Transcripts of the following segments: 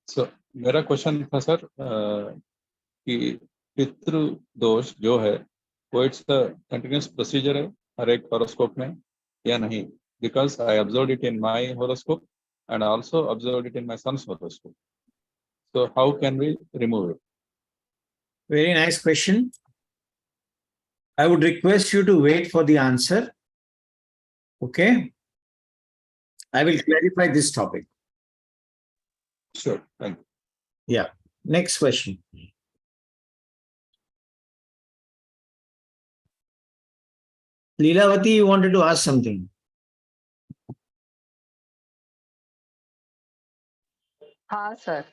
सो मेरा क्वेश्चन था सर कि पितृ दोष जो है वो इट्स कंटिन्यूस प्रोसीजर है हर एक हॉरोस्कोप में या नहीं? Because I observe it in my horoscope and also observe it in my son's horoscope. So how can we remove it? Very nice question. I would request you to wait for the answer. Okay. I will clarify this topic. Sure, thank you. Yeah. Next question. Leelavati, you wanted to ask something. हाँ sir,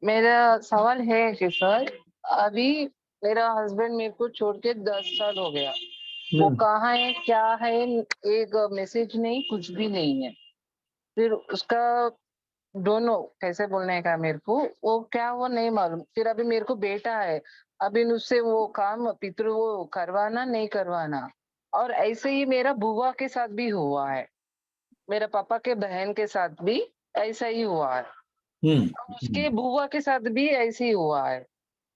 मेरा सवाल है कि sir अभी मेरा husband मेरे को छोड़ के 10 साल हो गया. वो कहाँ है, क्या है, एक मैसेज नहीं, कुछ भी नहीं है. फिर उसका दोनों कैसे बोलने का मेरे को वो क्या वो नहीं मालूम. फिर अभी मेरे को बेटा है, अभी उससे वो काम पितृ वो करवाना नहीं करवाना. और ऐसे ही मेरा बुआ के साथ भी हुआ है, मेरा पापा के बहन के साथ भी ऐसा ही हुआ है. उसके बुआ के साथ भी ऐसे ही हुआ है.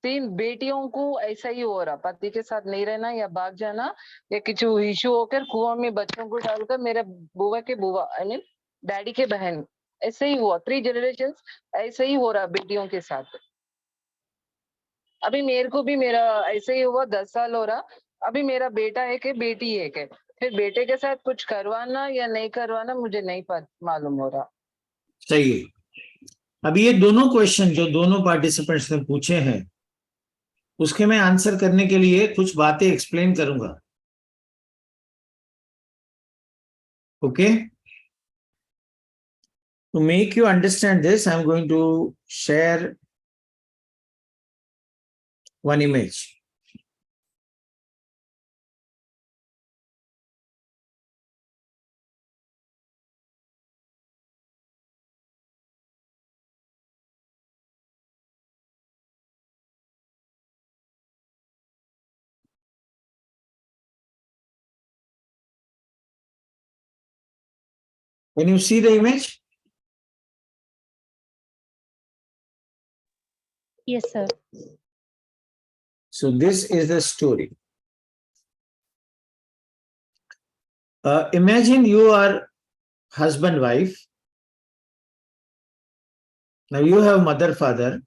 3 बेटियों को ऐसा ही हो रहा, पति के साथ नहीं रहना या भाग जाना या कुछ इशू होकर कुआं में बच्चों को डालकर. मेरा बुआ के बुआ आई मीन डैडी के बहन ऐसे ही हुआ. 3 जनरेशंस ऐसे ही हो रहा बेटियों के साथ. अभी मेरे को भी मेरा ऐसे ही हुआ, 10 साल हो रहा. अभी मेरा बेटा है कि बेटी है के, फिर बेटे के साथ कुछ करवाना या नहीं करवाना मुझे नहीं मालूम हो रहा. सही है. अभी ये दोनों क्वेश्चन जो दोनों पार्टिसिपेंट्स ने पूछे हैं उसके मैं आंसर करने के लिए कुछ बातें एक्सप्लेन करूंगा. Okay. To make you understand this, I'm going to share one image. Can you see the image? Yes, sir. So this is the story. Imagine you are husband, wife. Now you have mother, father.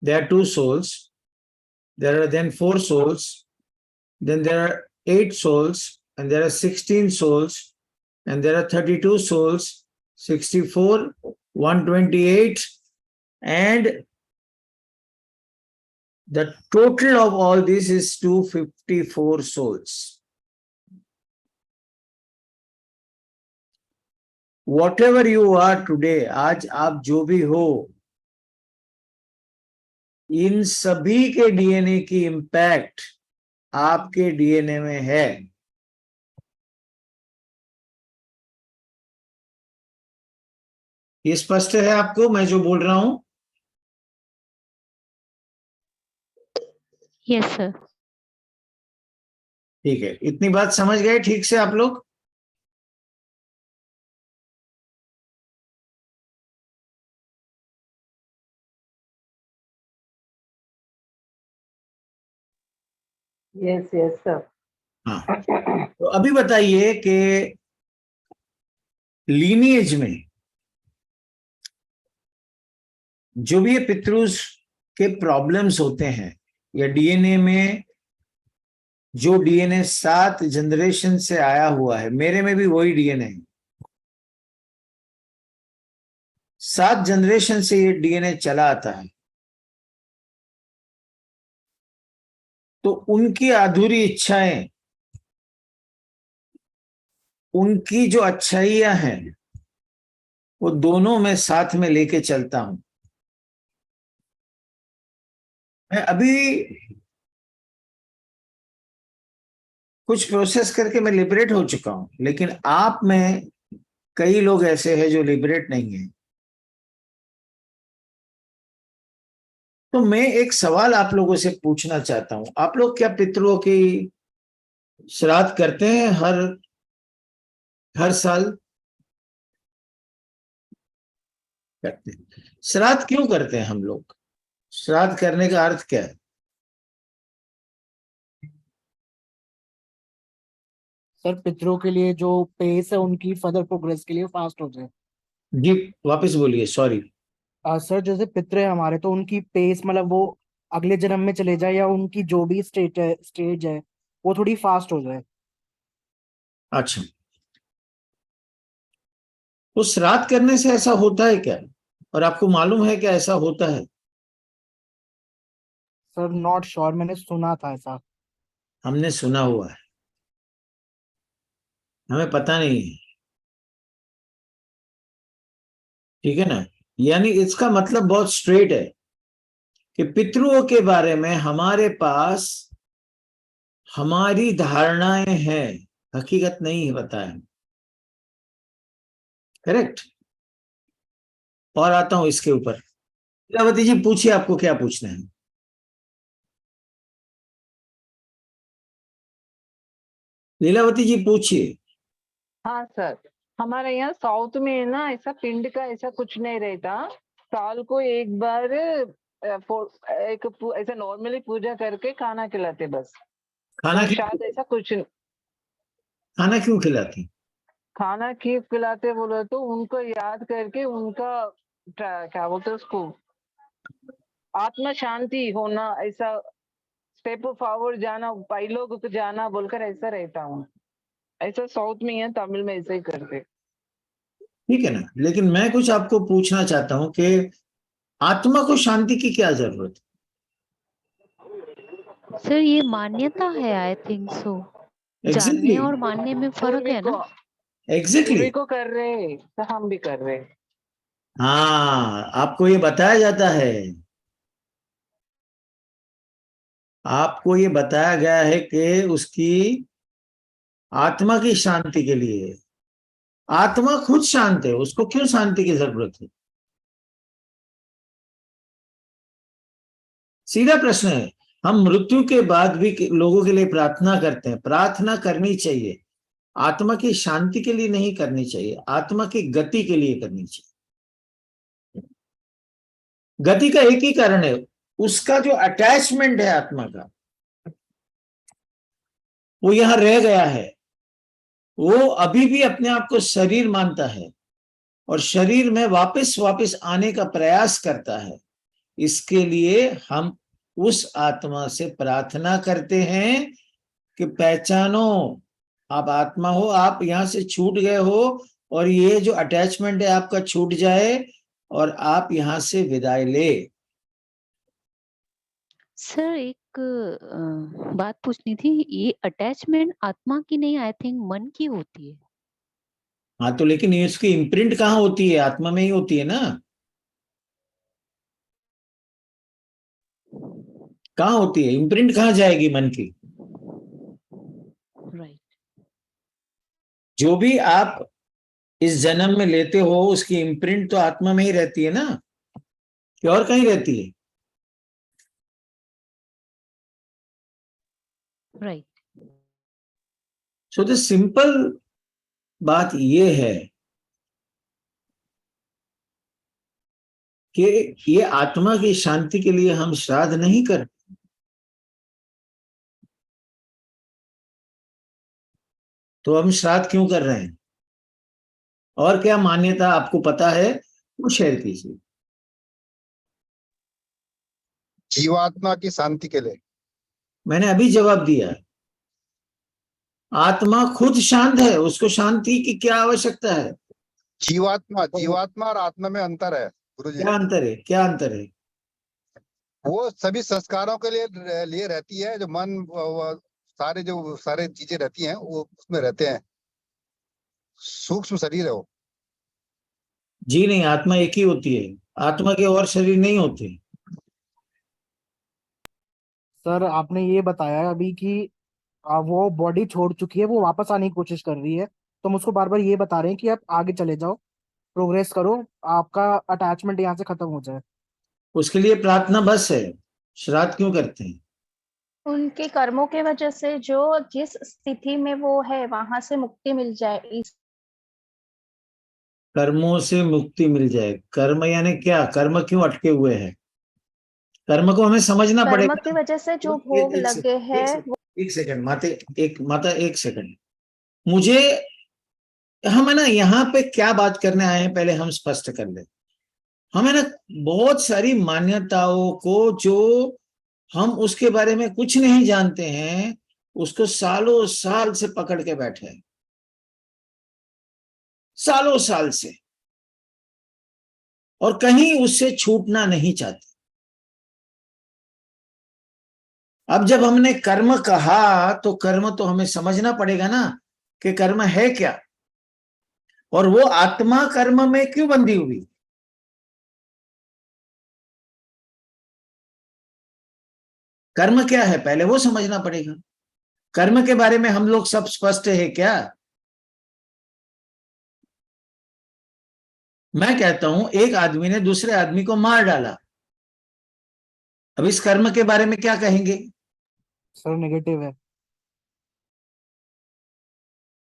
There are 2 souls. There are then 4 souls. Then there are 8 souls. And there are 16 souls. And there are 32 souls. 64, 128. And the total of all this is 254 souls. Whatever you are today, आज आप जो भी हो, इन सभी के DNA की impact आपके DNA में है. ये स्पष्ट है आपको मैं जो बोल रहा हूं? Yes, sir. ठीक है. इतनी बात समझ गए ठीक से आप लोग? Yes yes sir. हाँ. तो अभी बताइए कि लीनिएज में जो भी ये पितृस के प्रॉब्लम्स होते हैं या डीएनए में जो डीएनए 7 जनरेशन से आया हुआ है, मेरे में भी वही डीएनए है. 7 जनरेशन से ये डीएनए चला आता है. तो उनकी अधूरी इच्छाएं, उनकी जो अच्छाइयां हैं, वो दोनों मैं साथ में लेके चलता हूं. मैं अभी कुछ प्रोसेस करके मैं लिबरेट हो चुका हूं, लेकिन आप में कई लोग ऐसे हैं जो लिबरेट नहीं है. तो मैं एक सवाल आप लोगों से पूछना चाहता हूं. आप लोग क्या पितरों की श्राद्ध करते हैं हर साल? करते हैं. श्राद्ध क्यों करते हैं हम लोग? श्राद्ध करने का अर्थ क्या है? सर पितरों के लिए जो पेस है उनकी फर्दर प्रोग्रेस के लिए फास्ट हो जाए। जी वापस बोलिए, सॉरी। सर जैसे पितर है हमारे, तो उनकी पेस मतलब वो अगले जन्म में चले जाए या उनकी जो भी स्टेज है वो थोड़ी फास्ट हो जाए। अच्छा, तो श्राद्ध करने से ऐसा होता है क्या? और आपको मालूम है क्या ऐसा होता है? सर नॉट श्योर, मैंने सुना था ऐसा। हमने सुना हुआ है, हमें पता नहीं है। ठीक है ना? यानी इसका मतलब बहुत स्ट्रेट है कि पितरों के बारे में हमारे पास हमारी धारणाएं हैं, हकीकत नहीं है, पता है। करेक्ट। और आता हूं इसके ऊपर। लीलावती जी पूछिए, आपको क्या पूछना है? लीलावती जी पूछिए। हाँ सर, हमारे यहाँ साउथ में है ना, ऐसा पिंड का ऐसा कुछ नहीं रहता। साल को एक बार ऐसा नॉर्मली पूजा करके खाना खिलाते बस। खाना और क्यों? शायद ऐसा कुछ खाना क्यों खिलाती? खाना क्यों खिलाते बोले तो उनको याद करके उनका क्या बोलते हैं उसको, आत्मा शांति होना, ऐसा स्टेप फॉरवर्ड जाना, पैलोग को जाना बोलकर ऐसा रहता हूँ। ऐसा साउथ में है, तमिल में ऐसे ही करते। ठीक है ना, लेकिन मैं कुछ आपको पूछना चाहता हूं कि आत्मा को शांति की क्या जरूरत सर ये मान्यता है, आई थिंक सो। है? जानने एग्जैक्टली, और मानने में फर्क है ना। एग्जैक्टली। पूर्वी को कर रहे तो हम भी कर रहे। हाँ, आपको ये बताया जाता है, आपको ये बताया गया है कि उसकी आत्मा की शांति के लिए। आत्मा खुद शांत है, उसको क्यों शांति की जरूरत है? सीधा प्रश्न है। हम मृत्यु के बाद भी लोगों के लिए प्रार्थना करते हैं, प्रार्थना करनी चाहिए, आत्मा की शांति के लिए नहीं करनी चाहिए, आत्मा की गति के लिए करनी चाहिए। गति का एक ही कारण है, उसका जो अटैचमेंट है आत्मा का, वो यहां रह गया है। वो अभी भी अपने आप को शरीर मानता है और शरीर में वापस वापस आने का प्रयास करता है। इसके लिए हम उस आत्मा से प्रार्थना करते हैं कि पहचानो, आप आत्मा हो, आप यहां से छूट गए हो और ये जो अटैचमेंट है आपका छूट जाए और आप यहां से विदाई ले। सर एक बात पूछनी थी, ये अटैचमेंट आत्मा की नहीं, आई थिंक मन की होती है। हाँ, तो लेकिन ये उसकी इम्प्रिंट कहाँ होती है? आत्मा में ही होती है ना। कहाँ होती है इम्प्रिंट? कहाँ जाएगी मन की? राइट। जो भी आप इस जन्म में लेते हो उसकी इम्प्रिंट तो आत्मा में ही रहती है ना, कि और कहीं रहती है? राइट। सो द सिंपल बात ये है कि ये आत्मा की शांति के लिए हम श्राद्ध नहीं करते। तो हम श्राद्ध क्यों कर रहे हैं? और क्या मान्यता आपको पता है वो शेयर कीजिए। जीवात्मा की शांति के लिए। मैंने अभी जवाब दिया, आत्मा खुद शांत है, उसको शांति की क्या आवश्यकता है? जीवात्मा और आत्मा में अंतर है गुरुजी। क्या अंतर है? क्या अंतर है? वो सभी संस्कारों के लिए रहती है, जो मन जो सारे चीजें रहती हैं वो उसमें रहते हैं। सूक्ष्म शरीर है वो। जी नहीं, आत्मा एक ही होती है, आत्मा के और शरीर नहीं होते। सर आपने ये बताया अभी कि वो बॉडी छोड़ चुकी है, वो वापस आने की कोशिश कर रही है, तो हम उसको बार बार ये बता रहे हैं कि आप आगे चले जाओ, प्रोग्रेस करो, आपका अटैचमेंट यहाँ से खत्म हो जाए। उसके लिए प्रार्थना बस है, श्राद्ध क्यों करते हैं? उनके कर्मों के वजह से जो जिस स्थिति में वो है वहां से मुक्ति मिल जाए, इस कर्मों से मुक्ति मिल जाए। कर्म यानी क्या? कर्म क्यों अटके हुए हैं? कर्म को हमें समझना कर्म पड़ेगा। की वजह से जो एक- भोग एक लगे हैं एक सेकंड माता, एक सेकंड। मुझे, हम है ना यहाँ पे क्या बात करने आए हैं, पहले हम स्पष्ट कर ले। हम है ना बहुत सारी मान्यताओं को, जो हम उसके बारे में कुछ नहीं जानते हैं, उसको सालों साल से पकड़ के बैठे हैं, सालों साल से, और कहीं उससे छूटना नहीं चाहते। अब जब हमने कर्म कहा, तो कर्म तो हमें समझना पड़ेगा ना कि कर्म है क्या, और वो आत्मा कर्म में क्यों बंधी हुई। कर्म क्या है पहले वो समझना पड़ेगा। कर्म के बारे में हम लोग सब स्पष्ट है क्या? मैं कहता हूं एक आदमी ने दूसरे आदमी को मार डाला, अब इस कर्म के बारे में क्या कहेंगे? सर नेगेटिव है।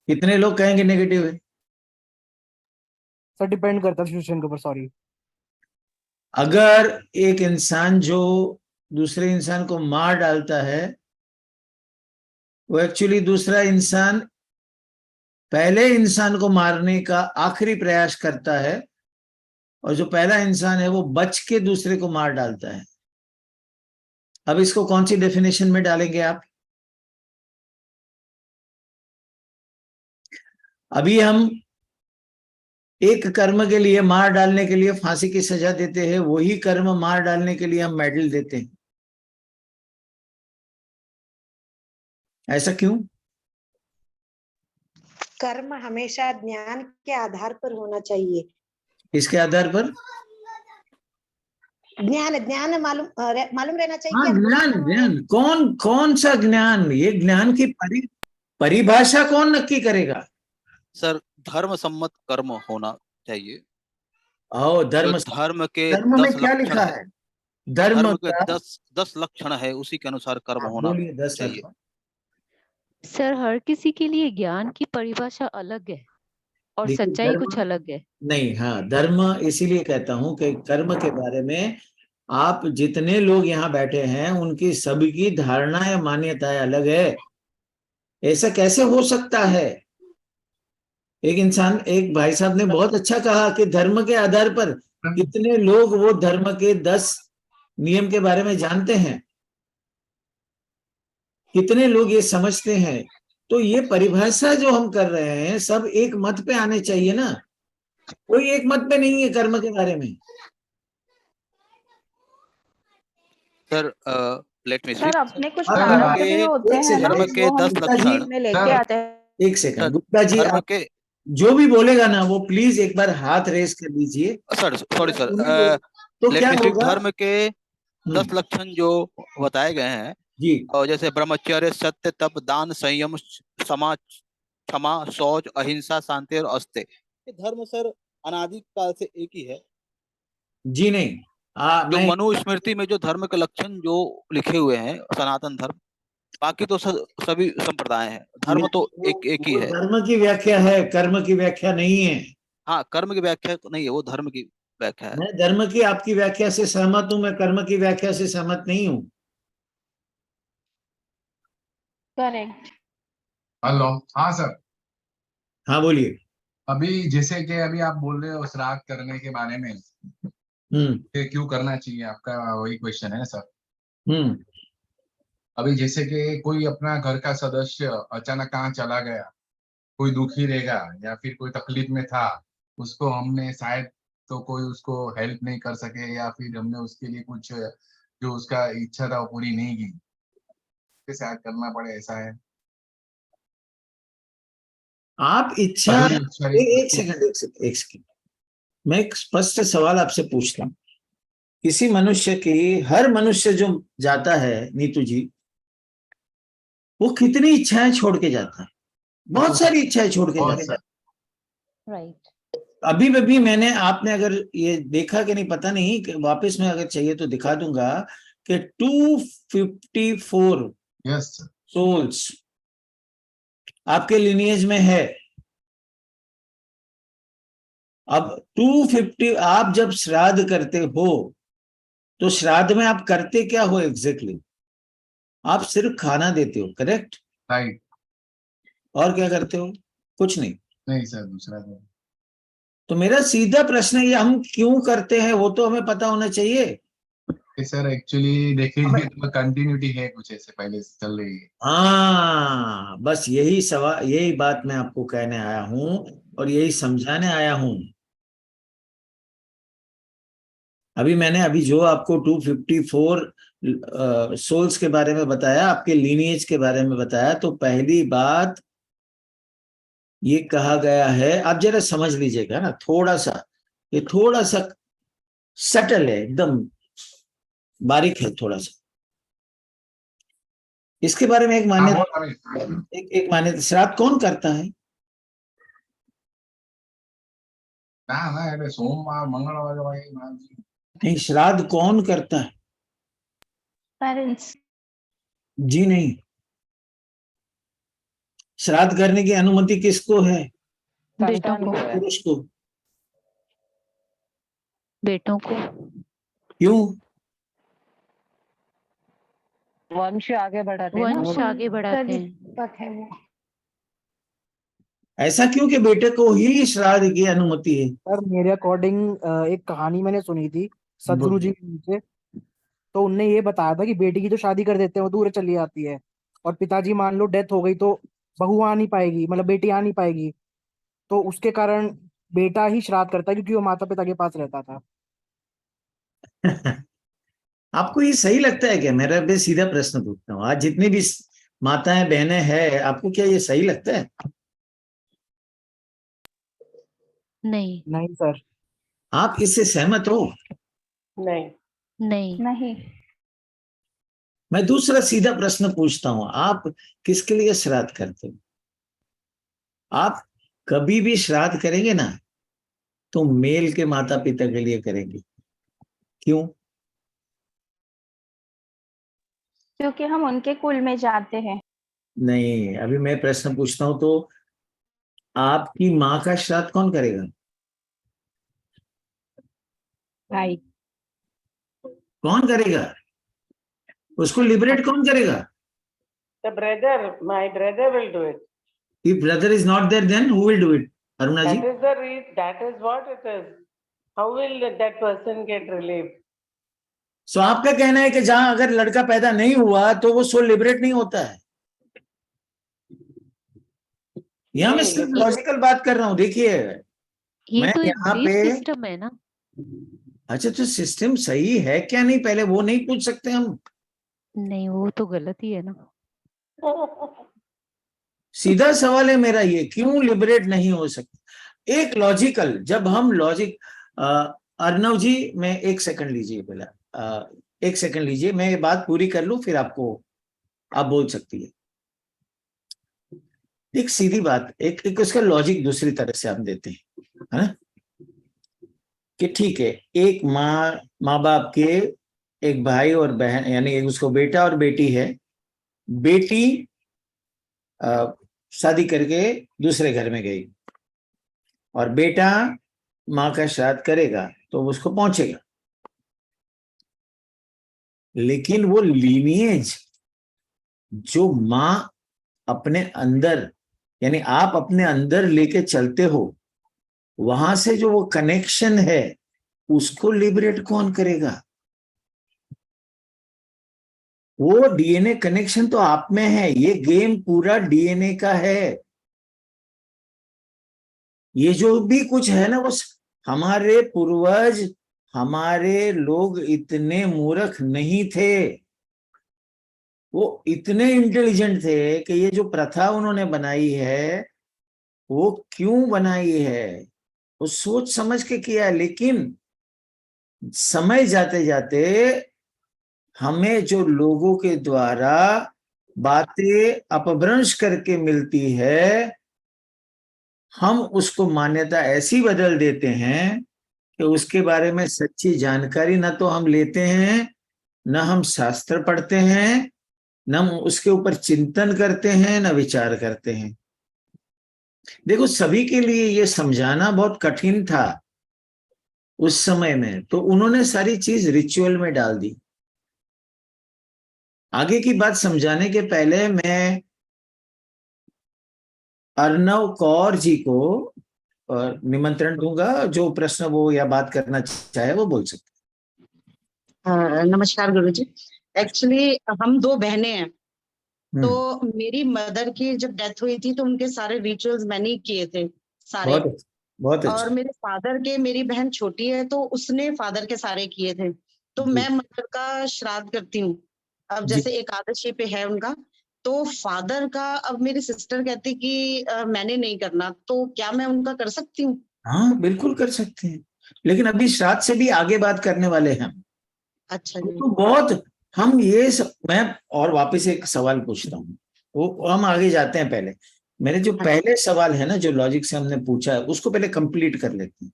कितने लोग कहेंगे नेगेटिव है? सर डिपेंड करता है सिचुएशन के ऊपर, सॉरी। अगर एक इंसान जो दूसरे इंसान को मार डालता है, वो एक्चुअली दूसरा इंसान पहले इंसान को मारने का आखिरी प्रयास करता है, और जो पहला इंसान है वो बच के दूसरे को मार डालता है। अब इसको कौन सी डेफिनेशन में डालेंगे आप? अभी हम एक कर्म के लिए, मार डालने के लिए फांसी की सजा देते हैं, वही कर्म मार डालने के लिए हम मेडल देते हैं। ऐसा क्यों? कर्म हमेशा ज्ञान के आधार पर होना चाहिए। इसके आधार पर? ज्ञान ज्ञान मालूम रहना चाहिए हाँ, कि बुरा ज्ञान, कहाँ है। ज्ञान कौन कौन सा ज्ञान? ये ज्ञान की परिभाषा कौन नक्की करेगा? सर धर्म सम्मत कर्म होना चाहिए। आओ, जो धर्म। धर्म के धर्म में 10 क्या लक्षण लिखा है, है? धर्म धर्म के का 10 लक्षण है, उसी के अनुसार कर्म होना बोलिए, 10 चाहिए। लक्षण। सर हर किसी के लिए ज्ञान की परिभाषा अलग है और देखिए, सच्चाई कुछ अलग है। नहीं, हाँ, धर्म इसीलिए कहता हूं कि कर्म के बारे में आप जितने लोग यहाँ बैठे हैं, उनकी सबकी धारणा या मान्यताएं अलग है। ऐसा कैसे हो सकता है? एक भाई साहब ने बहुत अच्छा कहा कि धर्म के आधार पर कितने लोग वो धर्म के 10 नियम के बारे में जानते हैं, कितने लोग ये समझते हैं। तो ये परिभाषा जो हम कर रहे हैं, सब एक मत पे आने चाहिए ना। कोई एक मत पे नहीं है कर्म के बारे में। सर लेट मी सी। सर अपने कुछ हाँ, प्रारब्ध भी होते हैं ना, धर्म के वो हम 10 लक्षण। में लेके आते हैं। एक सेकंड सर गुप्ता जी, धर्म आप के, जो भी बोलेगा ना, वो प्लीज एक बार हाथ रेस कर दीजिए। सर सॉरी सर, तो लेट क्या मी स्पीक। होगा? धर्म के 10 लक्षण जो बताए गए हैं, जी, और जैसे ब्रह्मचर्य, सत्य, तप, दान, संयम, क्षमा, क्षमा, शौच, अहिंसा, शांति और अस्ते। ये धर्म सर अनादि काल से एक ही है। जी नहीं, जो मैं, मनुस्मृति में जो धर्म के लक्षण जो लिखे हुए हैं, सनातन धर्म, बाकी तो सभी संप्रदाय हैं, धर्म तो एक ही वो है। धर्म की व्याख्या है, कर्म की व्याख्या नहीं है। हाँ, कर्म की व्याख्या तो नहीं है, वो धर्म की व्याख्या है। मैं धर्म की आपकी व्याख्या से सहमत हूं, मैं कर्म की व्याख्या से सहमत नहीं हूं। करेक्ट। हेलो, हाँ सर। हाँ, बोलिए। अभी जैसे कि अभी आप बोल रहे हो श्राद्ध करने के बारे में, कि क्यों करना चाहिए, आपका वही क्वेश्चन है सर। हम्म अभी जैसे कि कोई अपना घर का सदस्य अचानक कहाँ चला गया, कोई दुखी रहेगा या फिर कोई तकलीफ में था, उसको हमने शायद तो कोई उसको हेल्प नहीं कर सके, या फिर हमने उसके लिए कुछ जो उसका इच्छा था वो पूरी नहीं की, शायद करना पड़े, ऐसा है। आप इच्छा, अधूरी इच्छा रही एक उसको। सेकंड, एक सेकंड, मैं एक स्पष्ट सवाल आपसे पूछता हूँ। किसी मनुष्य की, हर मनुष्य जो जाता है नीतू जी, वो कितनी इच्छाएं छोड़ के जाता है? बहुत सारी इच्छाएं छोड़ के बहुत जाता है। सर। राइट। अभी भी मैंने, आपने अगर ये देखा कि नहीं पता नहीं, कि वापस में अगर चाहिए तो दिखा दूंगा कि 254 यस सर। सोल्स आपके लिनिएज में है। अब 250 आप जब श्राद्ध करते हो तो श्राद्ध में आप करते क्या हो एग्जैक्टली? आप सिर्फ खाना देते हो, करेक्ट? राइट। और क्या करते हो? कुछ नहीं। नहीं सर, दूसरा तो तो मेरा सीधा प्रश्न है, ये हम क्यों करते हैं वो तो हमें पता होना चाहिए। सर एक्चुअली देखिए तो कंटिन्यूटी है, कुछ ऐसे पहले से चल रही है। हाँ, बस यही सवाल, यही बात मैं आपको कहने आया हूं और यही समझाने आया हूं। अभी जो आपको 254 सोल्स के बारे में बताया, आपके लीनिएज के बारे में बताया, तो पहली बात ये कहा गया है, आप जरा समझ लीजिएगा ना, थोड़ा सा, ये थोड़ा सा सटल है, एकदम बारीक है थोड़ा सा। इसके बारे में एक मान्यता, एक मान्यता, श्राद्ध कौन करता है? सोमवार मंगलवार नहीं, श्राद्ध कौन करता है? पेरेंट्स। जी नहीं, श्राद्ध करने की अनुमति किसको है? बेटों को, पुरुष को। बेटों को। क्यों? वंश आगे बढ़ाते हैं ना। वंश आगे बढ़ाते हैं। दीपक है वो। ऐसा क्यों कि बेटे को ही श्राद्ध की अनुमति है? सर मेरे अकॉर्डिंग एक कहानी मैंने सुनी थी सदगुरु जी से, तो उनने ये बताया था कि बेटी की जो शादी कर देते हैं वो दूर चली जाती है, और पिताजी मान लो डेथ हो गई तो बहू आ नहीं पाएगी, मतलब बेटी आ नहीं पाएगी, तो उसके कारण बेटा ही श्राद्ध करता है, क्योंकि वो माता पिता के पास रहता था। आपको ये सही लगता है क्या? मेरा भी सीधा प्रश्न पूछता हूँ, आज जितनी भी माताएं बहनें हैं, आपको क्या ये सही लगता है? नहीं। नहीं सर। आप इससे सहमत हो? नहीं। नहीं। नहीं। मैं दूसरा सीधा प्रश्न पूछता हूँ, आप किसके लिए श्राद्ध करते हो? आप कभी भी श्राद्ध करेंगे ना तो मेल के माता पिता के लिए करेंगे। क्यों? क्योंकि हम उनके कुल में जाते हैं। नहीं, अभी मैं प्रश्न पूछता हूं, तो आपकी माँ का श्राद्ध कौन करेगा? भाई। कौन करेगा? उसको लिबरेट कौन करेगा? The brother, my brother will do it. If brother is not there, then who will do it? Aruna ji? That is the reason. That is what it is. How will that person get relief? So आपका कहना है कि जहां अगर लड़का पैदा नहीं हुआ तो वो सोल लिबरेट नहीं होता है? यहाँ मैं सिर्फ लॉजिकल बात कर रहा हूँ। देखिए, ये मैं तो एक यहाँ बिलीफ पे, सिस्टम है ना। अच्छा तो सिस्टम सही है क्या नहीं, पहले वो नहीं पूछ सकते हम? नहीं, वो तो गलत ही है ना। सीधा सवाल है मेरा, ये क्यों लिबरेट नहीं हो सकता? एक लॉजिकल, जब हम लॉजिक, अर्णव जी मैं एक सेकंड लीजिए, पहला एक सेकंड लीजिए, मैं ये बात पूरी कर लूं फिर आपको, आप बोल सकती है। एक सीधी बात, एक उसका लॉजिक दूसरी तरह से हम देते हैं, है ना, कि ठीक है, एक माँ बाप के एक भाई और बहन, यानी उसको बेटा और बेटी है, बेटी शादी करके दूसरे घर में गई और बेटा माँ का श्राद्ध करेगा तो उसको पहुंचेगा, लेकिन वो लीनिएज जो माँ अपने अंदर, यानी आप अपने अंदर लेके चलते हो, वहां से जो वो कनेक्शन है उसको लिबरेट कौन करेगा? वो डीएनए कनेक्शन तो आप में है, ये गेम पूरा डीएनए का है। ये जो भी कुछ है ना, वो हमारे पूर्वज, हमारे लोग इतने मूर्ख नहीं थे, वो इतने इंटेलिजेंट थे कि ये जो प्रथा उन्होंने बनाई है, वो क्यों बनाई है, वो सोच समझ के किया। लेकिन समय जाते जाते हमें जो लोगों के द्वारा बातें अपभ्रंश करके मिलती है, हम उसको मान्यता ऐसी बदल देते हैं कि उसके बारे में सच्ची जानकारी ना तो हम लेते हैं, ना हम शास्त्र पढ़ते हैं, ना हम उसके ऊपर चिंतन करते हैं, ना विचार करते हैं। देखो, सभी के लिए ये समझाना बहुत कठिन था उस समय में, तो उन्होंने सारी चीज रिचुअल में डाल दी। आगे की बात समझाने के पहले मैं अर्णव कौर जी को निमंत्रण दूंगा, जो प्रश्न वो या बात करना चाहे वो बोल सकते। नमस्कार गुरुजी। एक्चुअली हम दो बहनें हैं, हम्म, तो मेरी मदर की जब डेथ हुई थी तो उनके सारे रिचुअल्स मैंने ही किए थे सारे। बहुत अच्छा, बहुत और अच्छा। मेरे फादर के, मेरी बहन छोटी है तो उसने फादर के सारे किए थे। तो जी, मैं मदर का श्राद्ध करती हूँ। अब जी, जैसे एकादशी पे है उनका, तो फादर का अब मेरी सिस्टर कहती कि मैंने नहीं करना, तो क्या मैं उनका कर सकती हूँ? हाँ बिल्कुल कर सकते हैं, लेकिन अभी श्राद्ध से भी आगे बात करने वाले हैं हम। अच्छा जी। तो बहुत हम ये मैं और वापस एक सवाल पूछता हूँ, वो हम आगे जाते हैं। पहले मेरे जो पहले सवाल है ना, जो लॉजिक से हमने पूछा है, उसको पहले कंप्लीट कर लेते हैं,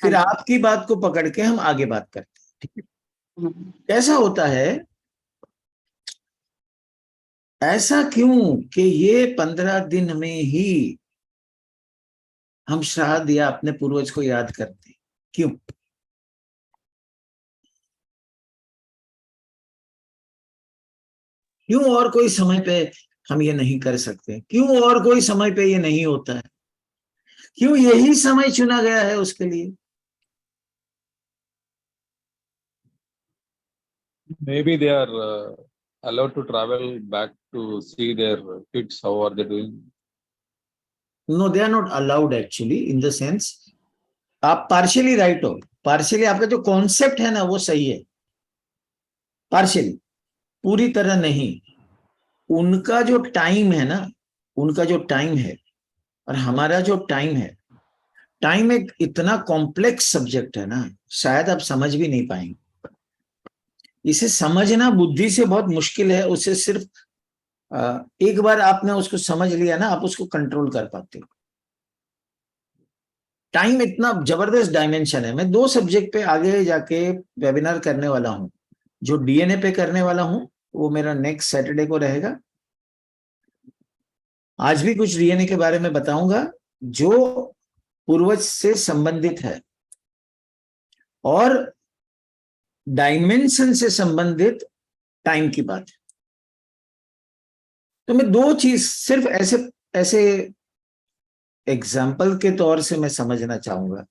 फिर आपकी बात को पकड़ के हम आगे बात करते हैं, ठीक है? कैसा होता है, ऐसा क्यों कि ये 15 दिन में ही हम श्राद्ध या अपने पूर्वज को याद करते हैं? क्यों? क्यों और कोई समय पे हम ये नहीं कर सकते? क्यों और कोई समय पे ये नहीं होता है? क्यों यही समय चुना गया है उसके लिए? Maybe they are allowed to travel back to see their kids. How are they doing? No, they are not allowed actually, in the sense आप पार्शियली राइट हो। पार्शियली आपका जो कॉन्सेप्ट है ना वो सही है, पार्शियली, पूरी तरह नहीं। उनका जो टाइम है ना, उनका जो टाइम है और हमारा जो टाइम है, टाइम एक इतना कॉम्प्लेक्स सब्जेक्ट है ना, शायद आप समझ भी नहीं पाएंगे। इसे समझना बुद्धि से बहुत मुश्किल है। उसे सिर्फ एक बार आपने उसको समझ लिया ना, आप उसको कंट्रोल कर पाते हो। टाइम इतना जबरदस्त डायमेंशन है। मैं 2 सब्जेक्ट पे आगे जाके वेबिनार करने वाला हूं। जो डीएनए पे करने वाला हूं वो मेरा नेक्स्ट सैटरडे को रहेगा। आज भी कुछ डीएनए के बारे में बताऊंगा जो पूर्वज से संबंधित है और डायमेंशन से संबंधित टाइम की बात है। तो मैं 2 चीज सिर्फ ऐसे ऐसे एग्जाम्पल के तौर से मैं समझना चाहूंगा,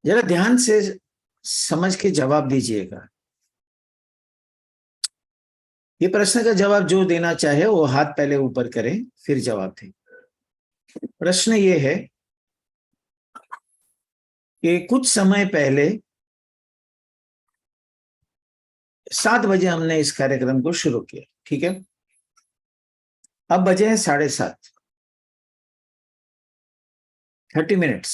जरा ध्यान से समझ के जवाब दीजिएगा। ये प्रश्न का जवाब जो देना चाहे वो हाथ पहले ऊपर करें, फिर जवाब दें। प्रश्न ये है कि कुछ समय पहले 7 बजे हमने इस कार्यक्रम को शुरू किया, ठीक है? अब बजे हैं 7:30, 30 मिनट्स।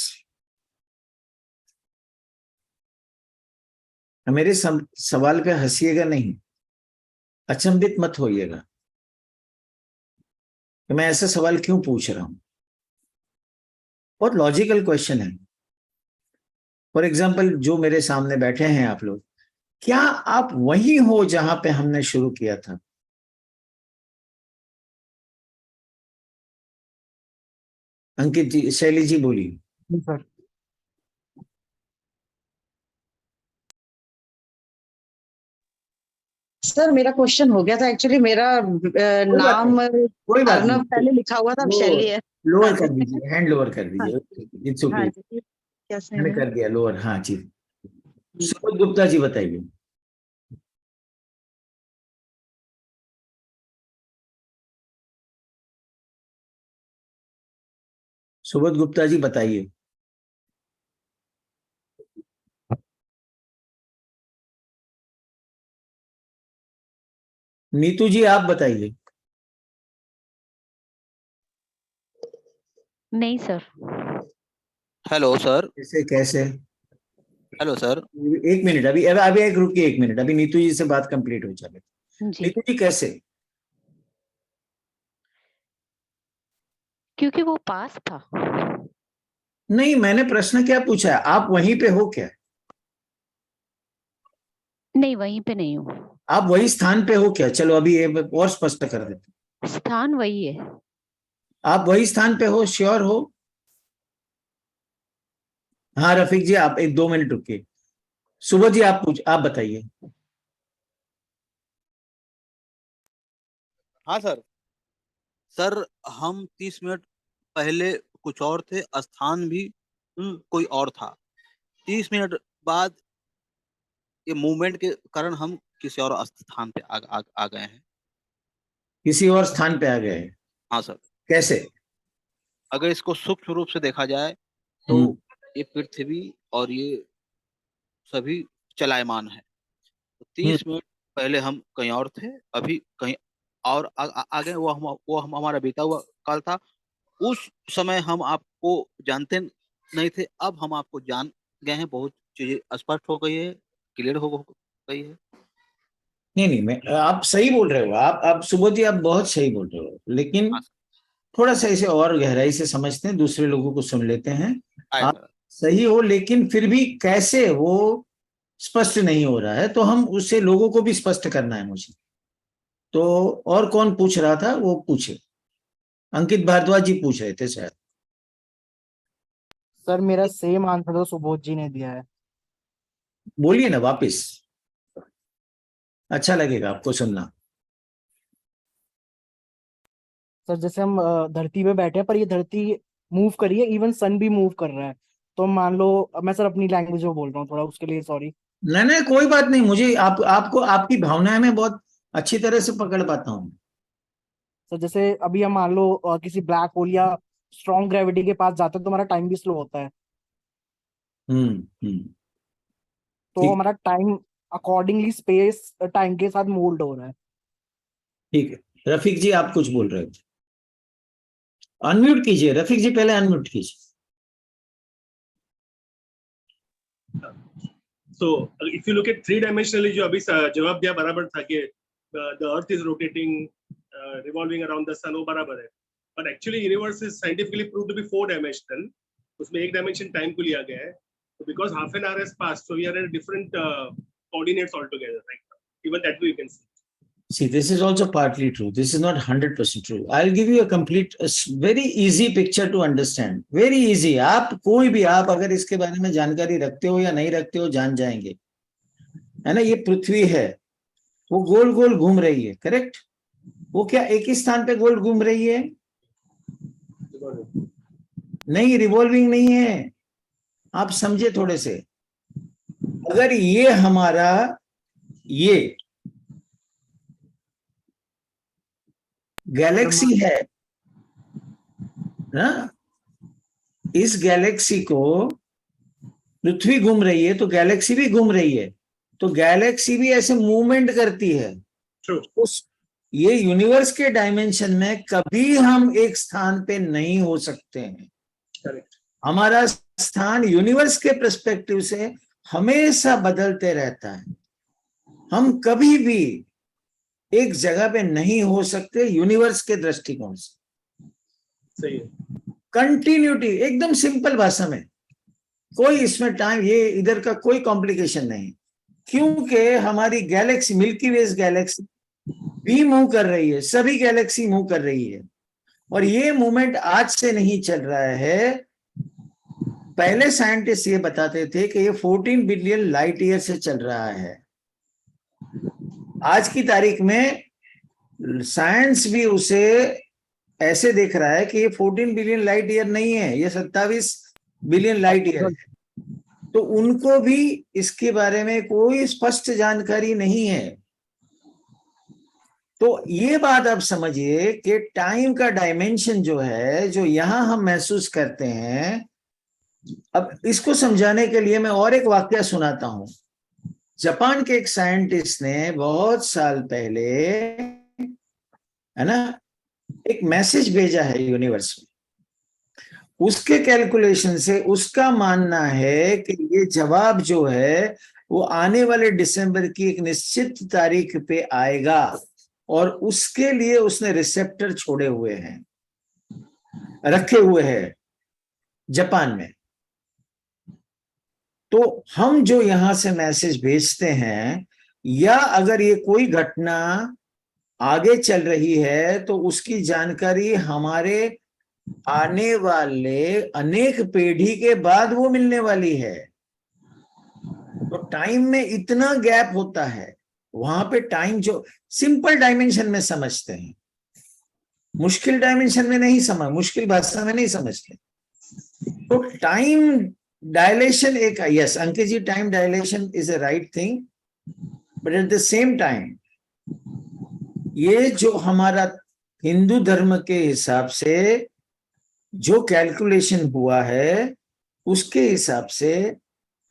मेरे सवाल पे हंसिएगा नहीं, अचंभित मत होइएगा कि मैं ऐसा सवाल क्यों पूछ रहा हूं। बहुत लॉजिकल क्वेश्चन है। फॉर एग्जाम्पल, जो मेरे सामने बैठे हैं आप लोग, क्या आप वही हो जहां पे हमने शुरू किया था? अंकित जी, शैली जी बोलिए। सर सर मेरा क्वेश्चन हो गया था। एक्चुअली मेरा कोई बात नाम नहीं, कोई बात अर्नव नहीं। पहले लिखा हुआ था, अब शैली है। हाँ लोअर कर जी। दीजिए, हैंड लोअर कर हाँ दीजिए, इट्स हाँ ओके। जी, कैसे मैंने हैं? कर दिया लोअर, हाँ जी। सुबोध गुप्ता जी बताइए। सुबोध गुप्ता जी बताइए। नीतू जी आप बताइए। नहीं सर। Hello sir. कैसे कैसे? Hello sir. एक मिनट, अभी अभी अभी एक रुकिए, 1 मिनट, अभी नीतू जी से बात कंप्लीट हो जाए। जी, नीतू जी कैसे? क्योंकि वो पास था। नहीं, मैंने प्रश्न क्या पूछा है, आप वहीं पे हो क्या? नहीं, वहीं पे नहीं हूँ। आप वही स्थान पे हो क्या? चलो अभी ये और स्पष्ट कर देते। स्थान वही है। आप वही स्थान पे हो, श्योर हो? हाँ रफीक जी, आप 1-2 मिनट रुकिए। सुबोध जी आप बताइए। हाँ सर। सर हम 30 मिनट पहले कुछ और थे, स्थान भी कोई और था। 30 मिनट बाद ये मूवमेंट के कारण हम किसी और स्थान पे आ गए हैं। किसी और स्थान पे आ गए? हाँ सर। कैसे? अगर इसको सूक्ष्म रूप से देखा जाए तो ये पृथ्वी और ये सभी चलायमान है। तो 30 मिनट पहले हम कहीं और थे, अभी कहीं और आगे वो हम हमारा बीता हुआ काल था। उस समय हम आपको जानते नहीं थे, अब हम आपको जान गए हैं। बहुत चीजें स्पष्ट हो गई है, क्लियर हो गई है। नहीं, मैं आप सही बोल रहे हो। आप सुबोध जी आप बहुत सही बोल रहे हो, लेकिन थोड़ा सा इसे और गहराई से समझते हैं, दूसरे लोगों को सुन लेते हैं। आप सही हो, लेकिन फिर भी कैसे वो स्पष्ट नहीं हो रहा है, तो हम उससे लोगों को भी स्पष्ट करना है मुझे। तो और कौन पूछ रहा था, वो पूछे। अंकित भारद्वाज जी पूछ रहे थे शायद। सर मेरा सेम आंसर तो सुबोध जी ने दिया है। बोलिए ना वापिस, अच्छा लगेगा आपको सुनना। सर जैसे हम धरती पे बैठे हैं, पर ये धरती मूव कर रही है, इवन सन भी मूव कर रहा है। तो मान लो, मैं सर अपनी लैंग्वेज में बोल रहा हूँ थोड़ा, उसके लिए सॉरी। नहीं नहीं कोई बात नहीं, मुझे आपको आपकी भावनाएं मैं बहुत अच्छी तरह से पकड़ पाता हूँ। सर जैसे अभी हम मान लो किसी ब्लैक होल या स्ट्रॉन्ग ग्रेविटी के पास जाते हैं तो हमारा टाइम भी स्लो होता है। तो हमारा टाइम अकॉर्डिंगली स्पेस टाइम के साथ मोल्ड हो रहा है। ठीक है, रफीक जी आप कुछ बोल रहे थे, अनम्यूट कीजिए। रफीक जी पहले अनम्यूट कीजिए। So if you look at 3-dimensionally, जो अभी जवाब दिया बराबर था कि the earth is rotating, revolving around the sun, वो बराबर है। But actually universe is scientifically proved to be 4-dimensional. उसमें एक dimension time को लिया गया है। So because half an hour has passed, so we are at different coordinates altogether right now. Even that way you can see. See, this is also partly true. This is not 100% true. I'll give you a complete, very easy picture to understand. Very easy. आप कोई भी, आप अगर इसके बारे में जानकारी रखते हो या नहीं रखते हो, जान जाएंगे, है ना। ये पृथ्वी है, वो गोल गोल घूम रही है, करेक्ट? वो क्या एक ही स्थान पे गोल घूम रही है? नहीं, रिवॉल्विंग नहीं है। आप समझे थोड़े से। अगर ये हमारा ये गैलेक्सी है ना, इस गैलेक्सी को पृथ्वी घूम रही है तो गैलेक्सी भी घूम रही है, तो गैलेक्सी भी ऐसे मूवमेंट करती है। उस ये यूनिवर्स के डायमेंशन में कभी हम एक स्थान पे नहीं हो सकते हैं। हमारा स्थान यूनिवर्स के पर्सपेक्टिव से हमेशा बदलते रहता है। हम कभी भी एक जगह पे नहीं हो सकते यूनिवर्स के दृष्टिकोण से। सही है। कंटिन्यूटी, एकदम सिंपल भाषा में, कोई इसमें टाइम ये इधर का कोई कॉम्प्लिकेशन नहीं, क्योंकि हमारी गैलेक्सी, मिल्की वे गैलेक्सी भी मूव कर रही है, सभी गैलेक्सी मूव कर रही है। और ये मूवमेंट आज से नहीं चल रहा है। पहले साइंटिस्ट ये बताते थे कि ये 14 बिलियन लाइट ईयर से चल रहा है। आज की तारीख में साइंस भी उसे ऐसे देख रहा है कि ये 14 बिलियन लाइट ईयर नहीं है, ये 27 बिलियन लाइट ईयर है। तो उनको भी इसके बारे में कोई स्पष्ट जानकारी नहीं है। तो ये बात आप समझिए कि टाइम का डायमेंशन जो है, जो यहां हम महसूस करते हैं। अब इसको समझाने के लिए मैं और एक वाकया सुनाता हूं। जापान के एक साइंटिस्ट ने बहुत साल पहले, है ना, एक मैसेज भेजा है यूनिवर्स में। उसके कैलकुलेशन से उसका मानना है कि ये जवाब जो है वो आने वाले दिसंबर की एक निश्चित तारीख पे आएगा, और उसके लिए उसने रिसेप्टर छोड़े हुए हैं, रखे हुए हैं जापान में। तो हम जो यहां से मैसेज भेजते हैं, या अगर ये कोई घटना आगे चल रही है तो उसकी जानकारी हमारे आने वाले अनेक पीढ़ी के बाद वो मिलने वाली है। तो टाइम में इतना गैप होता है, वहां पे टाइम जो सिंपल डायमेंशन में समझते हैं, मुश्किल डायमेंशन में नहीं समझ, मुश्किल भाषा में नहीं समझते। तो टाइम डायलेशन एक, yes Ankit ji, time dilation is a right thing, but at the same time ये जो हमारा हिंदू धर्म के हिसाब से जो कैलकुलेशन हुआ है, उसके हिसाब से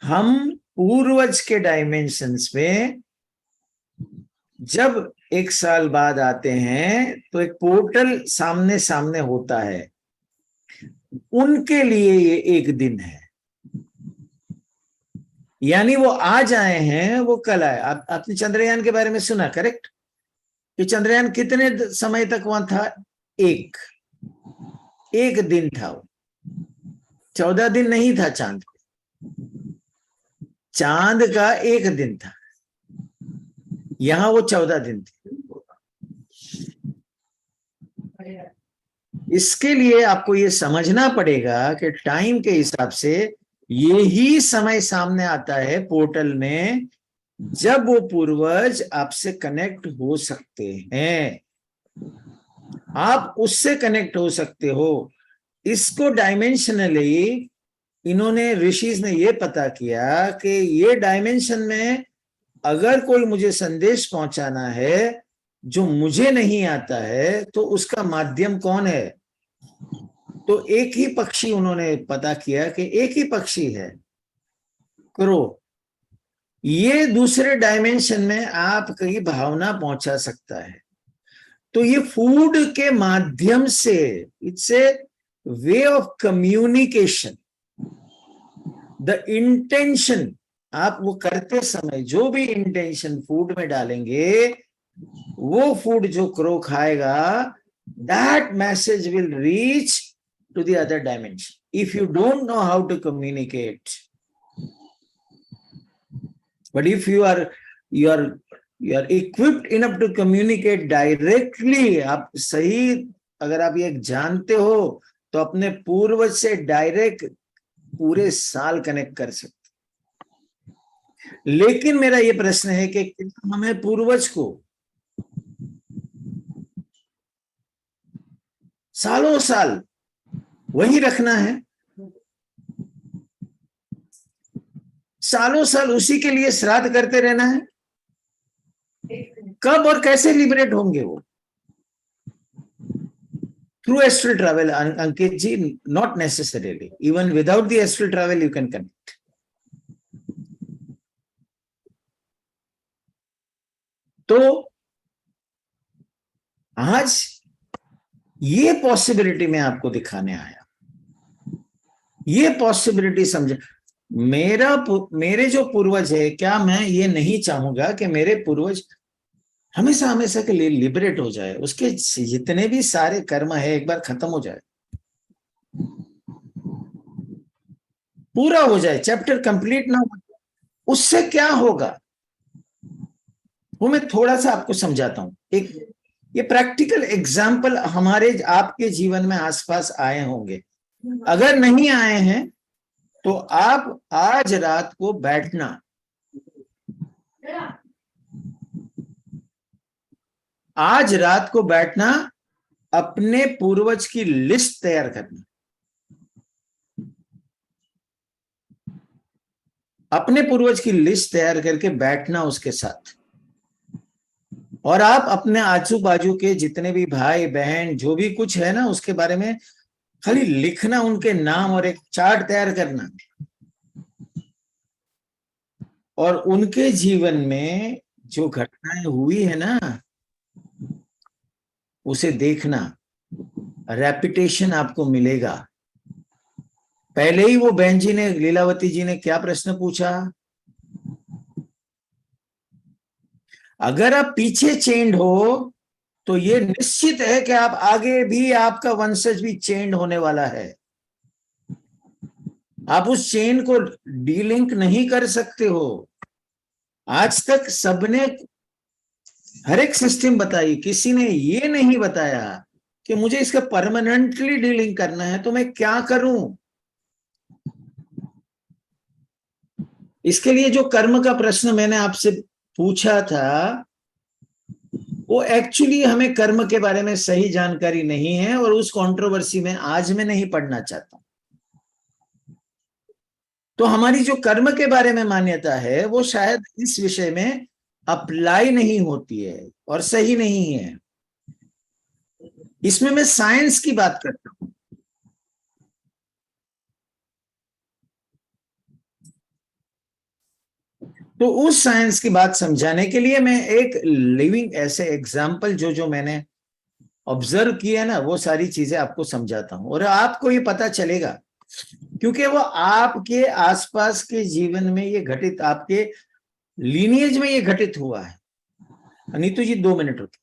हम पूर्वज के डायमेंशंस में जब 1 साल बाद आते हैं तो एक पोर्टल सामने सामने होता है, उनके लिए ये 1 दिन है। यानी वो आज आए हैं, वो कल आए। आपने चंद्रयान के बारे में सुना, करेक्ट? कि चंद्रयान कितने समय तक वहां था? एक दिन था वो, 14 दिन नहीं था चांद पे। चांद का 1 दिन था, यहां वो 14 दिन थे। इसके लिए आपको ये समझना पड़ेगा कि टाइम के हिसाब से यही समय सामने आता है पोर्टल में, जब वो पूर्वज आपसे कनेक्ट हो सकते हैं, आप उससे कनेक्ट हो सकते हो। इसको डायमेंशनली इन्होंने, ऋषिज ने ये पता किया कि ये डायमेंशन में अगर कोई मुझे संदेश पहुंचाना है जो मुझे नहीं आता है, तो उसका माध्यम कौन है? तो एक ही पक्षी उन्होंने पता किया कि एक ही पक्षी है, क्रो। ये दूसरे डायमेंशन में आपकी भावना पहुंचा सकता है। तो ये फूड के माध्यम से, it's a way of communication. The intention, आप वो करते समय जो भी इंटेंशन फूड में डालेंगे, वो फूड जो क्रो खाएगा, that message will reach to the other dimension. If you don't know how to communicate, but if you are equipped enough to communicate directly, आप सही, अगर आप ये जानते हो तो अपने पूर्वज से डायरेक्ट पूरे साल कनेक्ट कर सकते। लेकिन मेरा ये प्रश्न है कि हमें पूर्वज को सालों साल वही रखना है, सालों साल उसी के लिए श्राद्ध करते रहना है? कब और कैसे लिबरेट होंगे वो? Through astral travel, Ankit ji, not necessarily, even without the astral travel you can connect. तो आज ये पॉसिबिलिटी मैं आपको दिखाने आया, ये पॉसिबिलिटी समझे। मेरे जो पूर्वज है, क्या मैं ये नहीं चाहूंगा कि मेरे पूर्वज हमेशा हमेशा के लिए लिबरेट हो जाए, उसके जितने भी सारे कर्म है एक बार खत्म हो जाए, पूरा हो जाए, चैप्टर कंप्लीट ना हो? उससे क्या होगा वो मैं थोड़ा सा आपको समझाता हूं। एक ये प्रैक्टिकल एग्जाम्पल हमारे आपके जीवन में आसपास आए होंगे। अगर नहीं आए हैं तो आप आज रात को बैठना, आज रात को बैठना, अपने पूर्वज की लिस्ट तैयार करना, अपने पूर्वज की लिस्ट तैयार करके बैठना उसके साथ। और आप अपने आजू बाजू के जितने भी भाई बहन जो भी कुछ है ना, उसके बारे में खाली लिखना, उनके नाम, और एक चार्ट तैयार करना, और उनके जीवन में जो घटनाएं हुई है ना, उसे देखना। रेपिटेशन आपको मिलेगा। पहले ही वो बहन जी ने, लीलावती जी ने क्या प्रश्न पूछा? अगर आप पीछे चेंड हो तो ये निश्चित है कि आप आगे भी, आपका वंशज भी चेंड होने वाला है। आप उस चेन को डीलिंक नहीं कर सकते हो। आज तक सबने हर एक सिस्टम बताई, किसी ने ये नहीं बताया कि मुझे इसका परमानेंटली डीलिंग करना है, तो मैं क्या करूं? इसके लिए जो कर्म का प्रश्न मैंने आपसे पूछा था, वो एक्चुअली हमें कर्म के बारे में सही जानकारी नहीं है, और उस कंट्रोवर्सी में आज मैं नहीं पढ़ना चाहता। तो हमारी जो कर्म के बारे में मान्यता है, वो शायद इस विषय में अप्लाई नहीं होती है और सही नहीं है। इसमें मैं साइंस की बात करता हूं। तो उस साइंस की बात समझाने के लिए मैं एक लिविंग ऐसे एग्जाम्पल जो मैंने ऑब्जर्व किया ना, वो सारी चीजें आपको समझाता हूं, और आपको ये पता चलेगा, क्योंकि वो आपके आसपास के जीवन में ये घटित, आपके लीनिएज में ये घटित हुआ है। नीतू जी 2 मिनट रुकिए,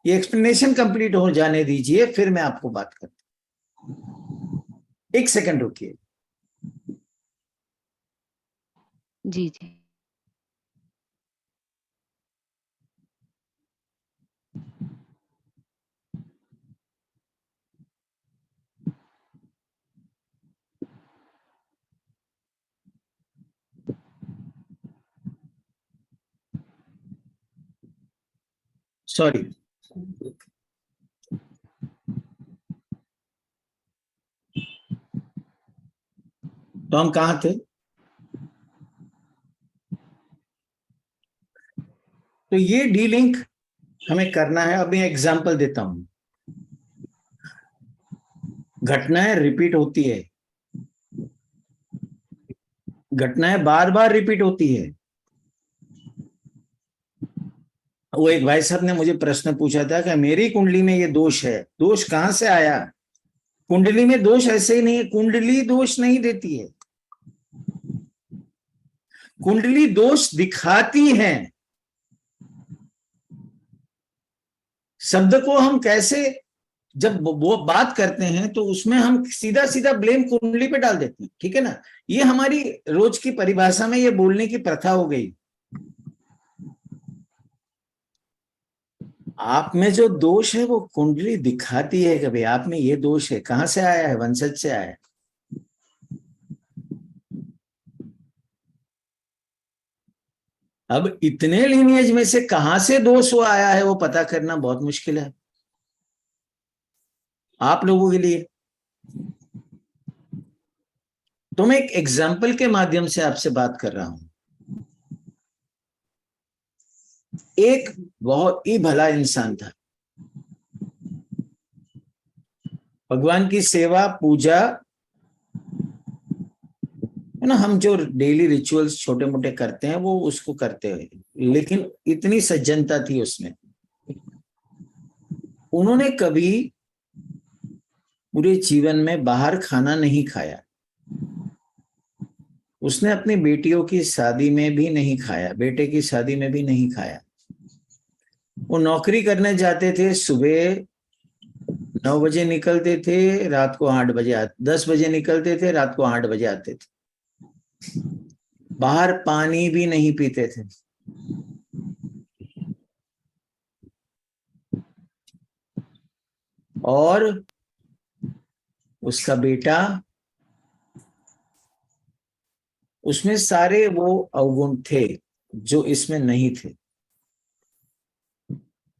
ये एक्सप्लेनेशन कंप्लीट हो जाने दीजिए, फिर मैं आपको बात करता हूं। 1 सेकंड रुकिए। जी जी। सॉरी, तो हम कहां थे? तो ये डीलिंक हमें करना है। अब मैं एग्जांपल देता हूं। घटनाएं रिपीट होती है, घटनाएं बार बार रिपीट होती है। वो एक भाई साहब ने मुझे प्रश्न पूछा था कि मेरी कुंडली में ये दोष है, दोष कहां से आया? कुंडली में दोष ऐसे ही नहीं है, कुंडली दोष नहीं देती है, कुंडली दोष दिखाती है। शब्द को हम कैसे, जब वो बात करते हैं तो उसमें हम सीधा सीधा ब्लेम कुंडली पे डाल देते हैं, ठीक है ना? ये हमारी रोज की परिभाषा में ये बोलने की प्रथा हो गई। आप में जो दोष है वो कुंडली दिखाती है कि भाई आप में ये दोष है। कहां से आया है? वंशज से आया है। अब इतने लीनिएज में से कहां से दोष वो आया है, वो पता करना बहुत मुश्किल है आप लोगों के लिए। तो मैं एक एग्जाम्पल के माध्यम से आपसे बात कर रहा हूं। एक बहुत ही भला इंसान था, भगवान की सेवा पूजा है ना, हम जो डेली रिचुअल्स छोटे मोटे करते हैं वो उसको करते हुए, लेकिन इतनी सज्जनता थी उसमें, उन्होंने कभी पूरे जीवन में बाहर खाना नहीं खाया। उसने अपनी बेटियों की शादी में भी नहीं खाया, बेटे की शादी में भी नहीं खाया। वो नौकरी करने जाते थे, सुबह 9 बजे निकलते थे, रात को 8 बजे 10 बजे निकलते थे, रात को 8 बजे आते थे। बाहर पानी भी नहीं पीते थे। और उसका बेटा, उसमें सारे वो अवगुण थे जो इसमें नहीं थे।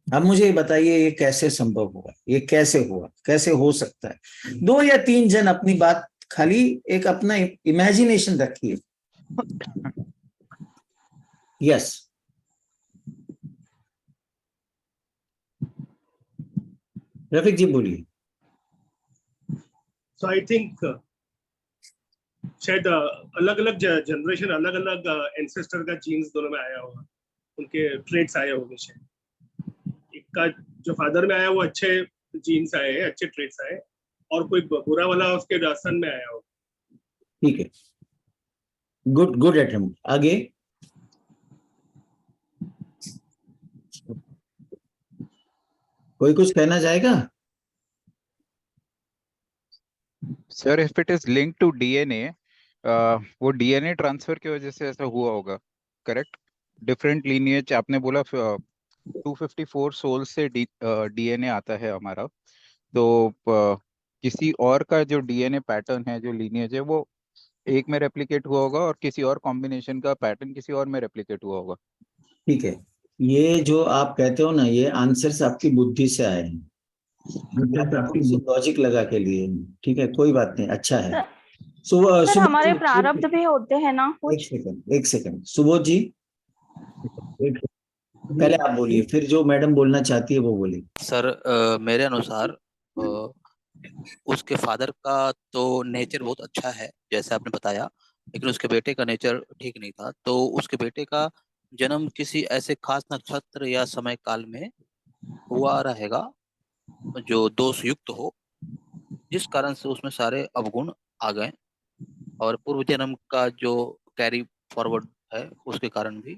अब मुझे ये बताइए, ये कैसे संभव हुआ? ये कैसे हुआ? कैसे हो सकता है? 2 या 3 जन अपनी बात, खाली एक अपना इमेजिनेशन रखिए। यस, रफीक जी बोलिए। सो आई थिंक शायद अलग अलग जनरेशन, अलग अलग एंसेस्टर का जीन्स दोनों में आया होगा, उनके ट्रेड्स आए होंगे। शायद एक का जो फादर में आया वो अच्छे जीन्स आए हैं, अच्छे ट्रेड्स आए, और कोई बुरा वाला उसके सन में आया होगा। ठीक है, गुड गुड अटेम्प्ट। आगे कोई कुछ कहना चाहेगा? Sir if it is link to DNA, वो डीएनए ट्रांसफर की वजह से ऐसा हुआ होगा, करेक्ट? डिफरेंट लीनिएज, आपने बोला 254 सोल से डीएनए आता है हमारा, तो किसी और का जो डीएनए पैटर्न है, जो लीनिएज है, वो एक में रेप्लिकेट हुआ होगा और किसी और कॉम्बिनेशन का पैटर्न किसी और में रेप्लिकेट हुआ होगा। ठीक है, ये जो आप कहते हो ना, ये आंसर्स आपकी बुद्धि से आए हैं, आपकी लॉजिक लगा के लिए। ठीक है, कोई बात नहीं, अच्छा है। सर हमारे प्रारब्ध भी होते हैं ना कुछ। एक सेकंड सुबोध जी, पहले आप बोलिए, फिर जो मैडम बोलना चाहती है वो बोलिए। सर मेरे अनुसार उसके फादर का तो नेचर बहुत अच्छा है जैसे आपने बताया, लेकिन उसके बेटे का नेचर ठीक नहीं था। तो उसके बेटे का जन्म किसी ऐसे खास नक्षत्र या समय काल में हुआ रहेगा जो दोष युक्त हो, जिस कारण से उसमें सारे अवगुण आ गए, और पूर्व जन्म का जो कैरी फॉरवर्ड है उसके कारण भी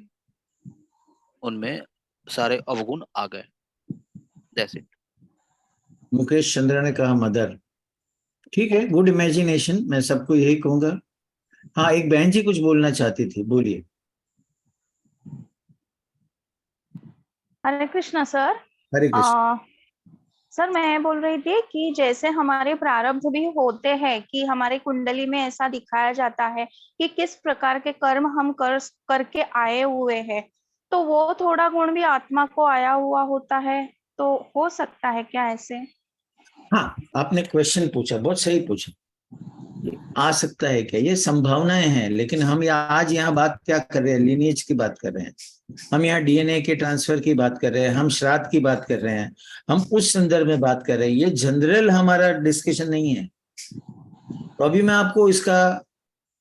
उनमें सारे अवगुण आ गए। That's it. मुकेश चंद्रा ने कहा मदर। ठीक है, गुड इमेजिनेशन, मैं सबको यही कहूंगा। हाँ, एक बहन जी कुछ बोलना चाहती थी, बोलिए। हरे कृष्णा सर। हरे कृष्ण। सर मैं बोल रही थी कि जैसे हमारे प्रारब्ध भी होते हैं कि हमारे कुंडली में ऐसा दिखाया जाता है कि किस प्रकार के कर्म हम करके आए हुए हैं, तो वो थोड़ा गुण भी आत्मा को आया हुआ होता है, तो हो सकता है क्या ऐसे? हाँ, आपने क्वेश्चन पूछा, बहुत सही पूछा। आ सकता है क्या, ये संभावनाएं हैं, लेकिन हम आज यहाँ बात क्या कर रहे हैं, लीनिएज की बात कर रहे हैं, हम यहाँ डीएनए के ट्रांसफर की बात कर रहे हैं, हम श्राद्ध की बात कर रहे हैं, हम उस संदर्भ में बात कर रहे हैं, ये जनरल हमारा डिस्कशन नहीं है। तो अभी मैं आपको इसका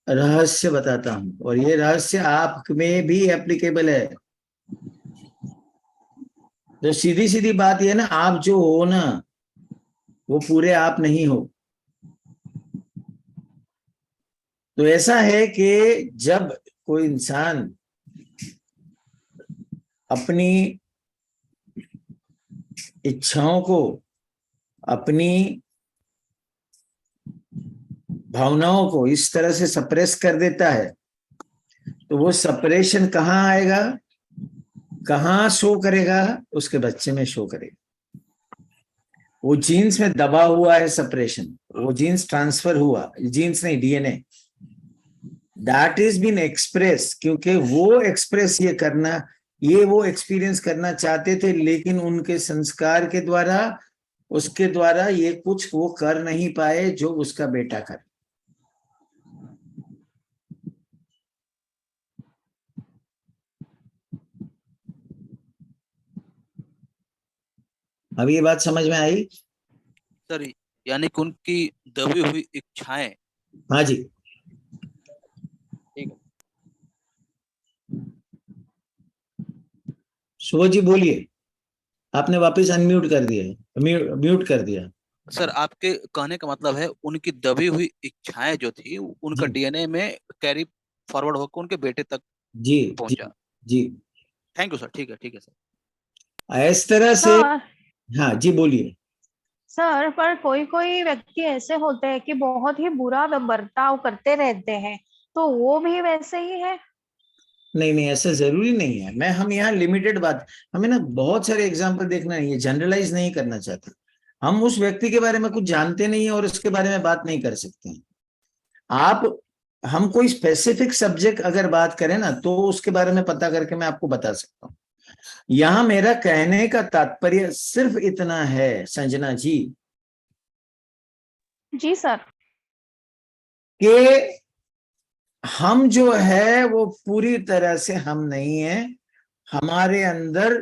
रहस्य बताता हूं, और ये रहस्य आप में भी एप्लीकेबल है। तो सीधी सीधी बात ये ना, आप जो हो ना वो पूरे आप नहीं हो। तो ऐसा है कि जब कोई इंसान अपनी इच्छाओं को, अपनी भावनाओं को इस तरह से सप्रेस कर देता है, तो वो सप्रेशन कहाँ आएगा, कहाँ शो करेगा, उसके बच्चे में शो करेगा। वो जीन्स में दबा हुआ है सप्रेशन, वो जीन्स ट्रांसफर हुआ, जीन्स नहीं DNA, that is been express, क्योंकि वो एक्सप्रेस ये करना, ये वो एक्सपीरियंस करना चाहते थे, लेकिन उनके संस्कार के द्वारा, उसके द्वारा ये कुछ वो कर नहीं पाए जो उसका बेटा कर। अब ये बात समझ में आई? सर यानी कि उनकी दबी हुई इच्छाएं। हाँ जी, ठीक है। सुबोध जी बोलिए, आपने वापस अनम्यूट कर दिया, म्यूट कर दिया। सर आपके कहने का मतलब है उनकी दबी हुई इच्छाएं जो थी उनका डीएनए में कैरी फॉरवर्ड होकर उनके बेटे तक जी पहुंचा। जी, थैंक यू सर। ठीक है सर। इस तरह से। हाँ जी बोलिए। सर पर कोई कोई व्यक्ति ऐसे होते हैं कि बहुत ही बुरा बर्ताव करते रहते हैं, तो वो भी वैसे ही है? नहीं नहीं, ऐसा जरूरी नहीं है। हम यहाँ लिमिटेड बात, हमें ना बहुत सारे एग्जाम्पल देखना नहीं है, जनरलाइज नहीं करना चाहते। हम उस व्यक्ति के बारे में कुछ जानते नहीं है और उसके बारे में बात नहीं कर सकते हैं। हम कोई स्पेसिफिक सब्जेक्ट अगर बात करें ना, तो उसके बारे में पता करके मैं आपको बता सकता हूँ। यहाँ मेरा कहने का तात्पर्य सिर्फ इतना है संजना जी। जी सर। कि हम जो है वो पूरी तरह से हम नहीं है, हमारे अंदर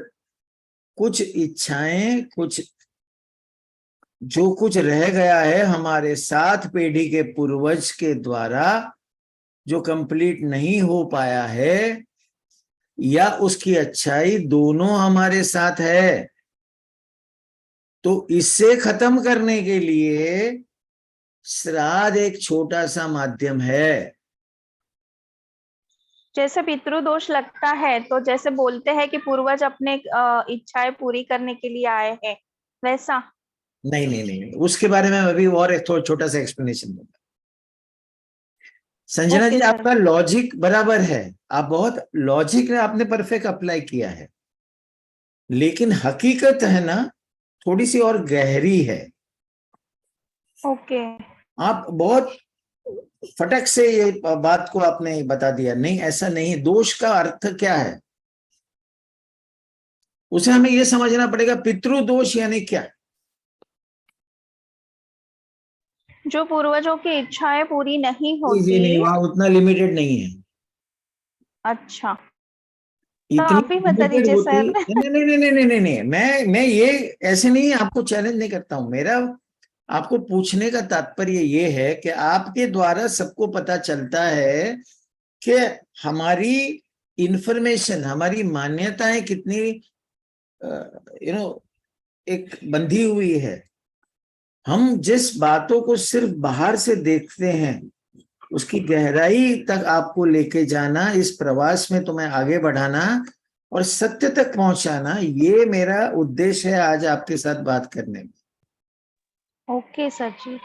कुछ इच्छाएं, कुछ जो कुछ रह गया है हमारे 7 पीढ़ी के पूर्वज के द्वारा, जो कंप्लीट नहीं हो पाया है, या उसकी अच्छाई दोनों हमारे साथ है। तो इससे खत्म करने के लिए श्राद्ध एक छोटा सा माध्यम है। जैसे पितृदोष लगता है तो जैसे बोलते हैं कि पूर्वज अपने इच्छाएं पूरी करने के लिए आए हैं, वैसा? नहीं नहीं नहीं, उसके बारे में अभी और एक छोटा सा एक्सप्लेनेशन दूंगा। संजना जी, आपका लॉजिक बराबर है, आप बहुत लॉजिक ने आपने परफेक्ट अप्लाई किया है, लेकिन हकीकत है ना थोड़ी सी और गहरी है। ओके। आप बहुत फटक से ये बात को आपने बता दिया, नहीं ऐसा नहीं। दोष का अर्थ क्या है, उसे हमें ये समझना पड़ेगा। पितृदोष यानी क्या? जो पूर्वजों की इच्छाएं पूरी नहीं जी होती। नहीं, वहां उतना लिमिटेड नहीं है। अच्छा, तो इतनी आप ही बता लिमिटेड दीजिए होती, सर। नहीं नहीं नहीं नहीं नहीं नहीं नहीं, मैं ये ऐसे नहीं आपको चैलेंज नहीं करता हूं। मेरा आपको पूछने का तात्पर्य ये है कि आपके द्वारा सबको पता चलता है कि हमारी इंफॉर्मेशन, हमारी मान्यताएं कितनी एक बंधी हुई है। हम जिस बातों को सिर्फ बाहर से देखते हैं, उसकी गहराई तक आपको लेके जाना, इस प्रवास में तुम्हें आगे बढ़ाना और सत्य तक पहुंचाना, ये मेरा उद्देश्य है आज आपके साथ बात करने में। ओके सर जी।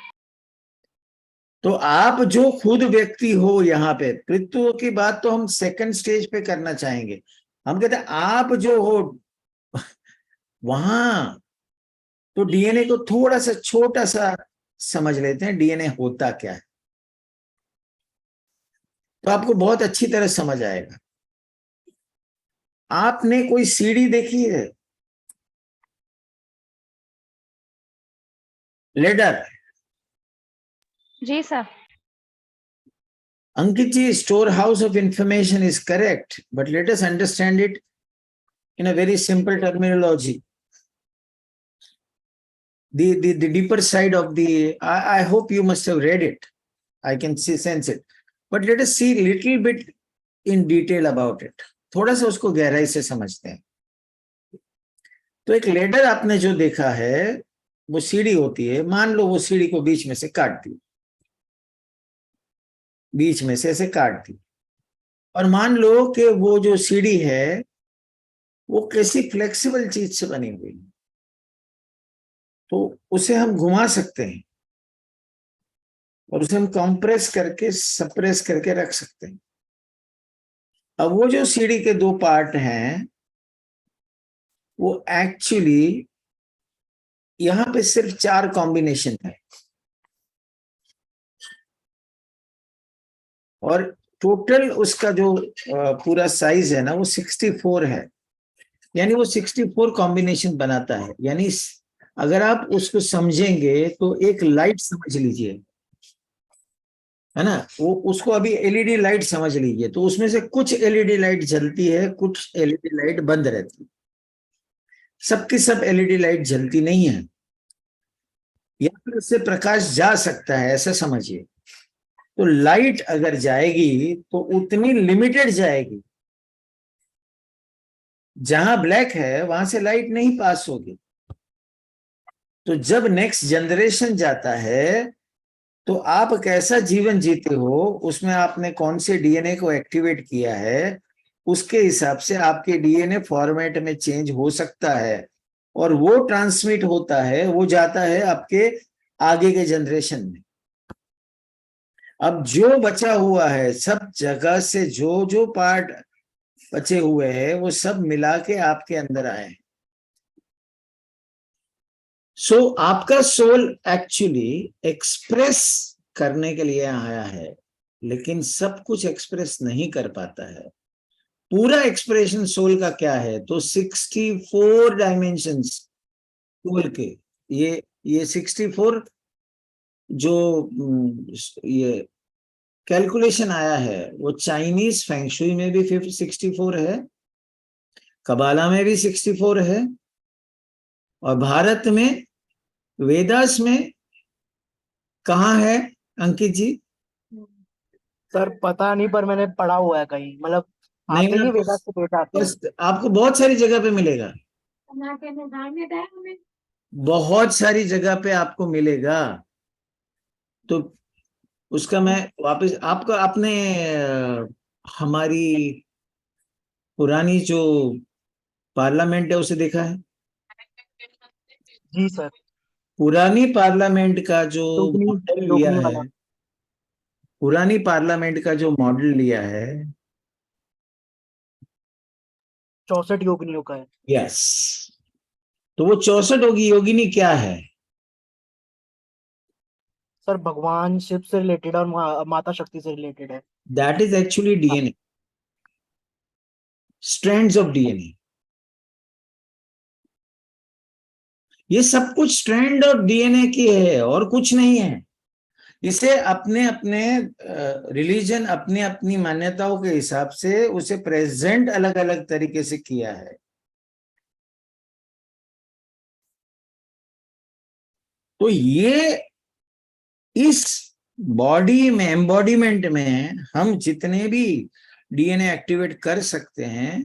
तो आप जो खुद व्यक्ति हो, यहाँ पे पितृत्व की बात तो हम सेकंड स्टेज पे करना चाहेंगे। हम कहते हैं आप जो हो वहां, तो डीएनए को थोड़ा सा छोटा सा समझ लेते हैं, डीएनए होता क्या है, तो आपको बहुत अच्छी तरह समझ आएगा। आपने कोई सीढ़ी देखी है, ladder? Ji sir. Ankit ji, storehouse of information is correct, but let us understand it in a very simple terminology. The deeper side of the, I hope you must have read it. I can sense it. But let us see a little bit in detail about it. थोड़ा सा उसको गहराई से समझते हैं। तो एक ladder आपने जो देखा है, वो सीढ़ी होती है। मान लो वो सीढ़ी को बीच में से काट दी, बीच में से ऐसे काट दी, और मान लो कि वो जो सीढ़ी है वो कैसी फ्लेक्सिबल चीज से बनी हुई, तो उसे हम घुमा सकते हैं और उसे हम कंप्रेस करके सप्रेस करके रख सकते हैं। अब वो जो सीढ़ी के दो पार्ट हैं, वो एक्चुअली यहां पे सिर्फ 4 कॉम्बिनेशन है, और टोटल उसका जो पूरा साइज है ना, वो 64 है। यानी वो 64 कॉम्बिनेशन बनाता है। यानी अगर आप उसको समझेंगे तो एक लाइट समझ लीजिए, है ना, वो उसको अभी एलईडी लाइट समझ लीजिए। तो उसमें से कुछ एलईडी लाइट जलती है, कुछ एलईडी लाइट बंद रहती है। सबकी सब एलईडी लाइट जलती नहीं है, या फिर उससे प्रकाश जा सकता है, ऐसा समझिए। तो लाइट अगर जाएगी तो उतनी लिमिटेड जाएगी। जहां ब्लैक है वहां से लाइट नहीं पास होगी। तो जब नेक्स्ट जनरेशन जाता है तो आप कैसा जीवन जीते हो, उसमें आपने कौन से डीएनए को एक्टिवेट किया है, उसके हिसाब से आपके डीएनए फॉर्मेट में चेंज हो सकता है, और वो ट्रांसमिट होता है, वो जाता है आपके आगे के जनरेशन में। अब जो बचा हुआ है, सब जगह से जो जो पार्ट बचे हुए हैं, वो सब मिला के आपके अंदर आए। सो आपका सोल एक्चुअली एक्सप्रेस करने के लिए आया है, लेकिन सब कुछ एक्सप्रेस नहीं कर पाता है। पूरा एक्सप्रेशन सोल का क्या है, तो 64 डायमेंशंस सोल के। ये 64 जो ये कैलकुलेशन आया है, वो चाइनीज फेंगशुई में भी 64 है, कबाला में भी 64 है, और भारत में वेदास में कहाँ है अंकित जी? सर पता नहीं, पर मैंने पढ़ा हुआ है कहीं, मतलब नहीं, आते ही वेदांत के पेट आते हैं। बस आपको बहुत सारी जगह पे मिलेगा, बहुत सारी जगह पे आपको मिलेगा। तो उसका मैं वापस आपको, आपने हमारी पुरानी जो पार्लियामेंट है उसे देखा है? जी सर। पुरानी पार्लियामेंट का जो योगिनी मॉडल लिया योगिनी है, वाला। पुरानी पार्लियामेंट का जो मॉडल लिया है, 64 योगिनियों का है। यस, तो वो 64 होगी। योगिनी क्या है? सर भगवान शिव से रिलेटेड और माता शक्ति से रिलेटेड है। That is actually DNA, strands of DNA. ये सब कुछ स्ट्रैंड ऑफ डीएनए की है और कुछ नहीं है। इसे अपने अपने रिलीजन, अपनी अपनी मान्यताओं के हिसाब से उसे प्रेजेंट अलग अलग तरीके से किया है। तो ये इस बॉडी में, एम्बॉडीमेंट में हम जितने भी डीएनए एक्टिवेट कर सकते हैं,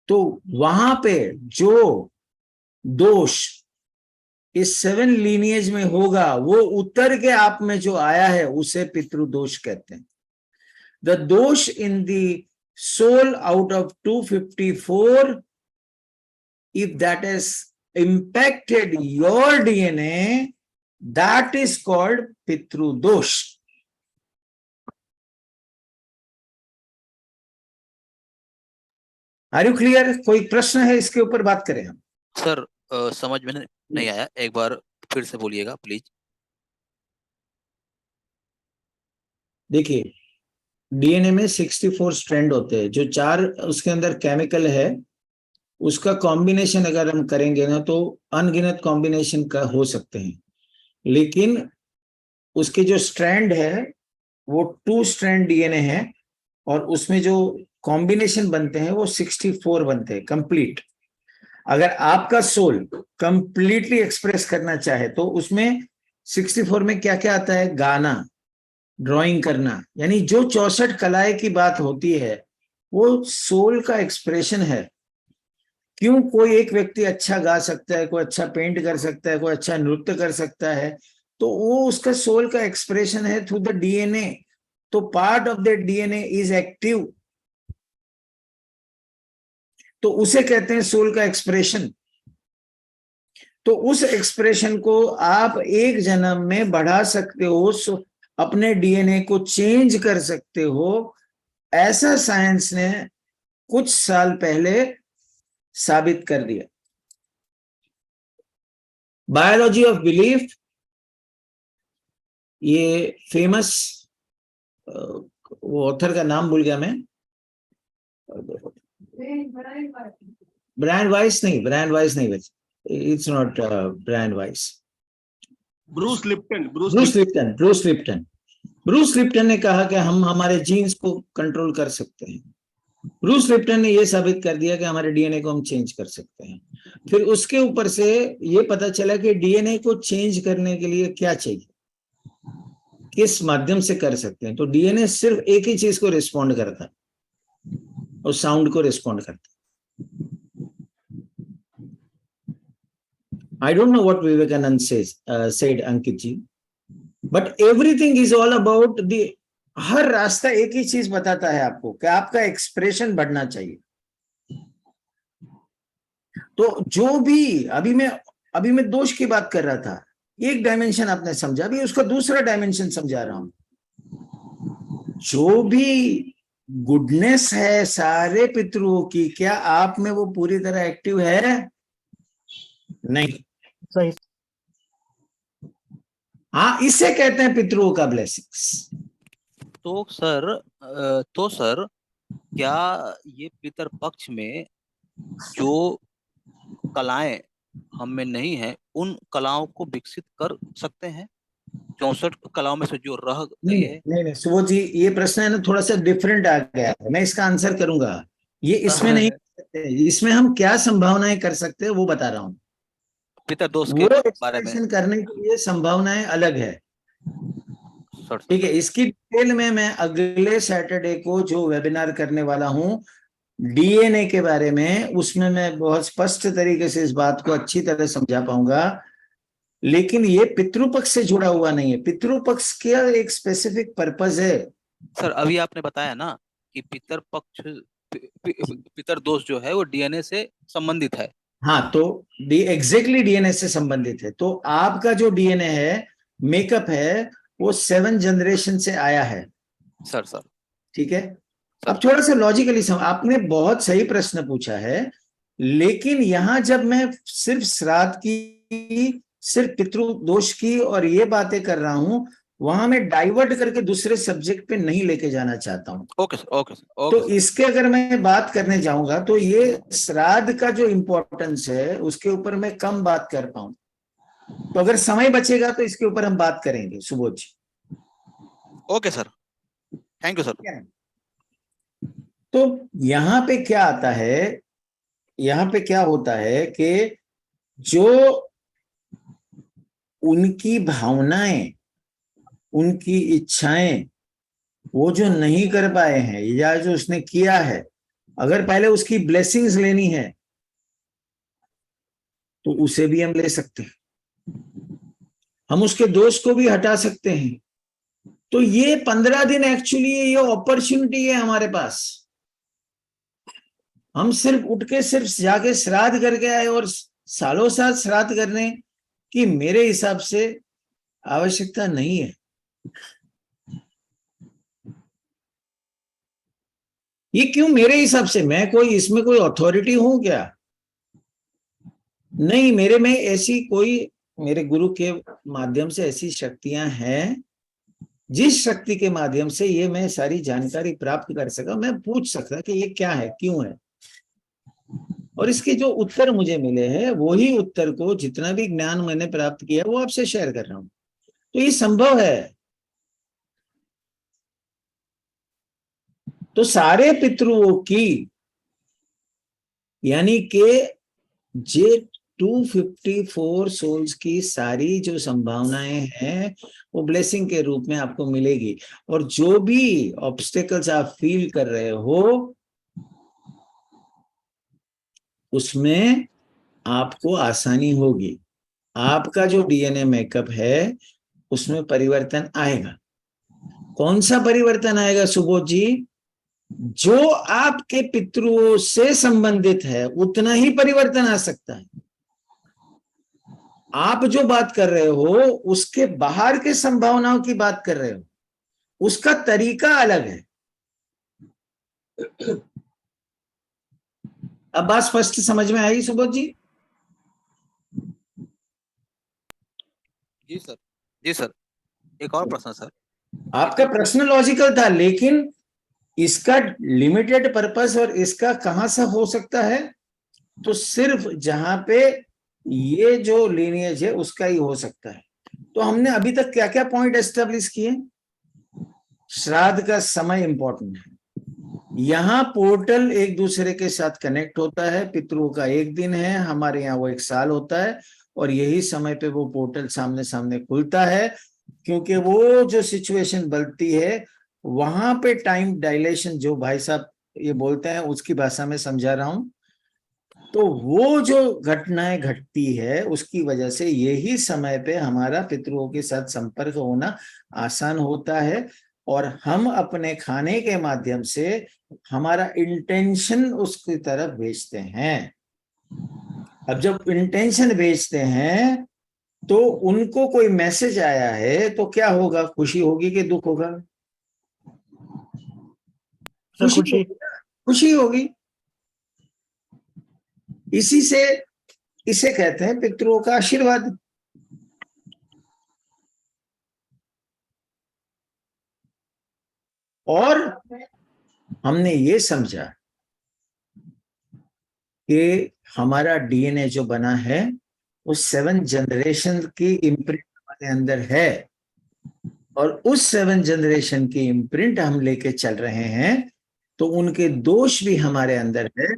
तो वहां पे जो दोष इस 7 लीनिएज में होगा, वो उतर के आप में जो आया है उसे पितृदोष कहते हैं। The dosh in the soul out of 254, if that has impacted your DNA, that is called पितृदोष। Are you clear? कोई प्रश्न है इसके ऊपर बात करें हम? सर समझ में नहीं आया, एक बार फिर से बोलिएगा प्लीज। देखिए, डीएनए में 64 स्ट्रैंड होते हैं, जो 4 उसके अंदर केमिकल है, उसका कॉम्बिनेशन अगर हम करेंगे ना तो अनगिनत कॉम्बिनेशन का हो सकते हैं, लेकिन उसके जो स्ट्रैंड है वो 2 स्ट्रैंड डीएनए है, और उसमें जो कॉम्बिनेशन बनते हैं वो 64 बनते हैं कंप्लीट। अगर आपका सोल कंप्लीटली एक्सप्रेस करना चाहे तो उसमें 64 में क्या क्या आता है? गाना, ड्राइंग करना, यानी जो 64 कलाएं की बात होती है वो सोल का एक्सप्रेशन है। क्यों कोई एक व्यक्ति अच्छा गा सकता है, कोई अच्छा पेंट कर सकता है, कोई अच्छा नृत्य कर सकता है, तो वो उसका सोल का एक्सप्रेशन है थ्रू द डीएनए। तो part of the DNA is active, तो उसे कहते हैं सोल का एक्सप्रेशन। तो उस एक्सप्रेशन को आप एक जन्म में बढ़ा सकते हो, अपने डीएनए को चेंज कर सकते हो, ऐसा साइंस ने कुछ साल पहले साबित कर दिया। बायोलॉजी ऑफ बिलीफ, ये फेमस, वो ऑथर का नाम भूल गया मैं, ब्रायन वाइस नहीं, it's not Brian Weiss, Bruce Lipton ने कहा कि हम हमारे जीन्स को कंट्रोल कर सकते हैं। ब्रूस लिप्टन ने यह साबित कर दिया कि हमारे डीएनए को हम चेंज कर सकते हैं। फिर उसके ऊपर से ये पता चला कि डीएनए को चेंज करने के लिए क्या चाहिए, किस माध्यम से कर सकते हैं। तो डीएनए सिर्फ एक ही चीज को रिस्पॉन्ड करता है, और साउंड को रिस्पॉन्ड करता है। I don't know what Vivekanand said, Ankit ji, but everything is all about the, हर रास्ता एक ही चीज बताता है आपको कि आपका एक्सप्रेशन बढ़ना चाहिए। तो जो भी अभी मैं दोष की बात कर रहा था, एक डायमेंशन आपने समझा, अभी उसका दूसरा डायमेंशन समझा रहा हूं। जो भी गुडनेस है सारे पितरों की, क्या आप में वो पूरी तरह एक्टिव है? नहीं। सही। हाँ, इसे कहते हैं पितरों का ब्लेसिंग्स। तो सर क्या ये पितर पक्ष में जो कलाएं हम में नहीं है, उन कलाओं को विकसित कर सकते हैं? 64 कलाओं में से जो रह गई है। नहीं सुबोध जी, ये प्रश्न है ना थोड़ा सा डिफरेंट आ गया है, मैं इसका आंसर करूंगा। ये इसमें नहीं कर सकते, इसमें हम क्या संभावनाएं कर सकते हैं वो बता रहा हूँ। पितर दोष के बारे में करने के लिए संभावनाएं अलग है, ठीक है। इसकी डिटेल में मैं अगले सैटरडे को जो वेबिनार करने वाला हूं डीएनए के बारे में, उसमें मैं बहुत स्पष्ट तरीके से इस बात को अच्छी तरह समझा पाऊंगा। लेकिन ये पितृपक्ष से जुड़ा हुआ नहीं है। पितृपक्ष का एक स्पेसिफिक पर्पस है। सर अभी आपने बताया ना कि पितर पक्ष, पितर दोष जो है वो डीएनए से संबंधित है। हाँ, तो एग्जैक्टली डीएनए से संबंधित है। तो आपका जो डीएनए है, मेकअप है, वो 7 जनरेशन से आया है। सर ठीक है। अब थोड़ा सा लॉजिकली आपने बहुत सही प्रश्न पूछा है, लेकिन यहां जब मैं सिर्फ श्राद्ध की सिर्फ पितृदोष की और ये बातें कर रहा हूं, वहां मैं डाइवर्ट करके दूसरे सब्जेक्ट पे नहीं लेके जाना चाहता हूं। ओके सर, ओके सर, तो ओके सर। इसके अगर मैं बात करने जाऊंगा तो ये श्राद्ध का जो इम्पोर्टेंस है उसके ऊपर मैं कम बात कर पाऊं, तो अगर समय बचेगा तो इसके ऊपर हम बात करेंगे Subodh ji. Okay sir, thank you sir. तो यहाँ पे क्या आता है, यहाँ पे क्या होता है कि जो उनकी भावनाएं, उनकी इच्छाएं, वो जो नहीं कर पाए हैं या जो उसने किया है, अगर पहले उसकी ब्लेसिंग्स लेनी है तो उसे भी हम ले सकते हैं, हम उसके दोष को भी हटा सकते हैं। तो ये 15 दिन एक्चुअली ये अपॉर्चुनिटी है हमारे पास। हम सिर्फ उठ के सिर्फ जाके श्राद्ध करके आए और सालों साल श्राद्ध करने की मेरे हिसाब से आवश्यकता नहीं है। ये क्यों मेरे हिसाब से, मैं कोई इसमें कोई अथॉरिटी हूं क्या? नहीं, मेरे में ऐसी कोई, मेरे गुरु के माध्यम से ऐसी शक्तियां हैं जिस शक्ति के माध्यम से ये मैं सारी जानकारी प्राप्त कर सका, मैं पूछ सकता कि ये क्या है, क्यों है, और इसके जो उत्तर मुझे मिले हैं वही उत्तर को, जितना भी ज्ञान मैंने प्राप्त किया वो आपसे शेयर कर रहा हूं। तो ये संभव है। तो सारे पितरों की, यानी कि जे 254 सोल्स की सारी जो संभावनाएं हैं वो ब्लेसिंग के रूप में आपको मिलेगी। और जो भी ऑब्स्टेकल्स आप फील कर रहे हो उसमें आपको आसानी होगी। आपका जो डीएनए मेकअप है उसमें परिवर्तन आएगा। कौन सा परिवर्तन आएगा सुबोध जी? जो आपके पितरों से संबंधित है उतना ही परिवर्तन आ सकता है। आप जो बात कर रहे हो उसके बाहर के संभावनाओं की बात कर रहे हो, उसका तरीका अलग है। अब बात स्पष्ट समझ में आई सुबोध जी? जी सर, जी सर। एक और प्रश्न सर। आपका प्रश्न लॉजिकल था, लेकिन इसका लिमिटेड पर्पस और इसका कहां से हो सकता है? तो सिर्फ जहां पे ये जो लीनिएज है उसका ही हो सकता है। तो हमने अभी तक क्या क्या पॉइंट एस्टेब्लिश किए? श्राद्ध का समय इंपॉर्टेंट है। यहाँ पोर्टल एक दूसरे के साथ कनेक्ट होता है। पितरों का एक दिन है, हमारे यहाँ वो एक साल होता है, और यही समय पे वो पोर्टल सामने सामने खुलता है, क्योंकि वो जो सिचुएशन बनती है वहां पे टाइम डायलेशन, जो भाई साहब ये बोलते हैं उसकी भाषा में समझा रहा हूं। तो वो जो घटनाएं घटती है उसकी वजह से यही समय पे हमारा पितरों के साथ संपर्क होना आसान होता है, और हम अपने खाने के माध्यम से हमारा इंटेंशन उसकी तरफ भेजते हैं। अब जब इंटेंशन भेजते हैं तो उनको कोई मैसेज आया है तो क्या होगा? खुशी होगी कि दुख होगा? खुशी, खुशी होगी। इसी से इसे कहते हैं पितरों का आशीर्वाद। और हमने ये समझा कि हमारा डीएनए जो बना है वो 7 जनरेशन की इम्प्रिंट हमारे अंदर है, और उस 7 जनरेशन की इम्प्रिंट हम लेके चल रहे हैं। तो उनके दोष भी हमारे अंदर है,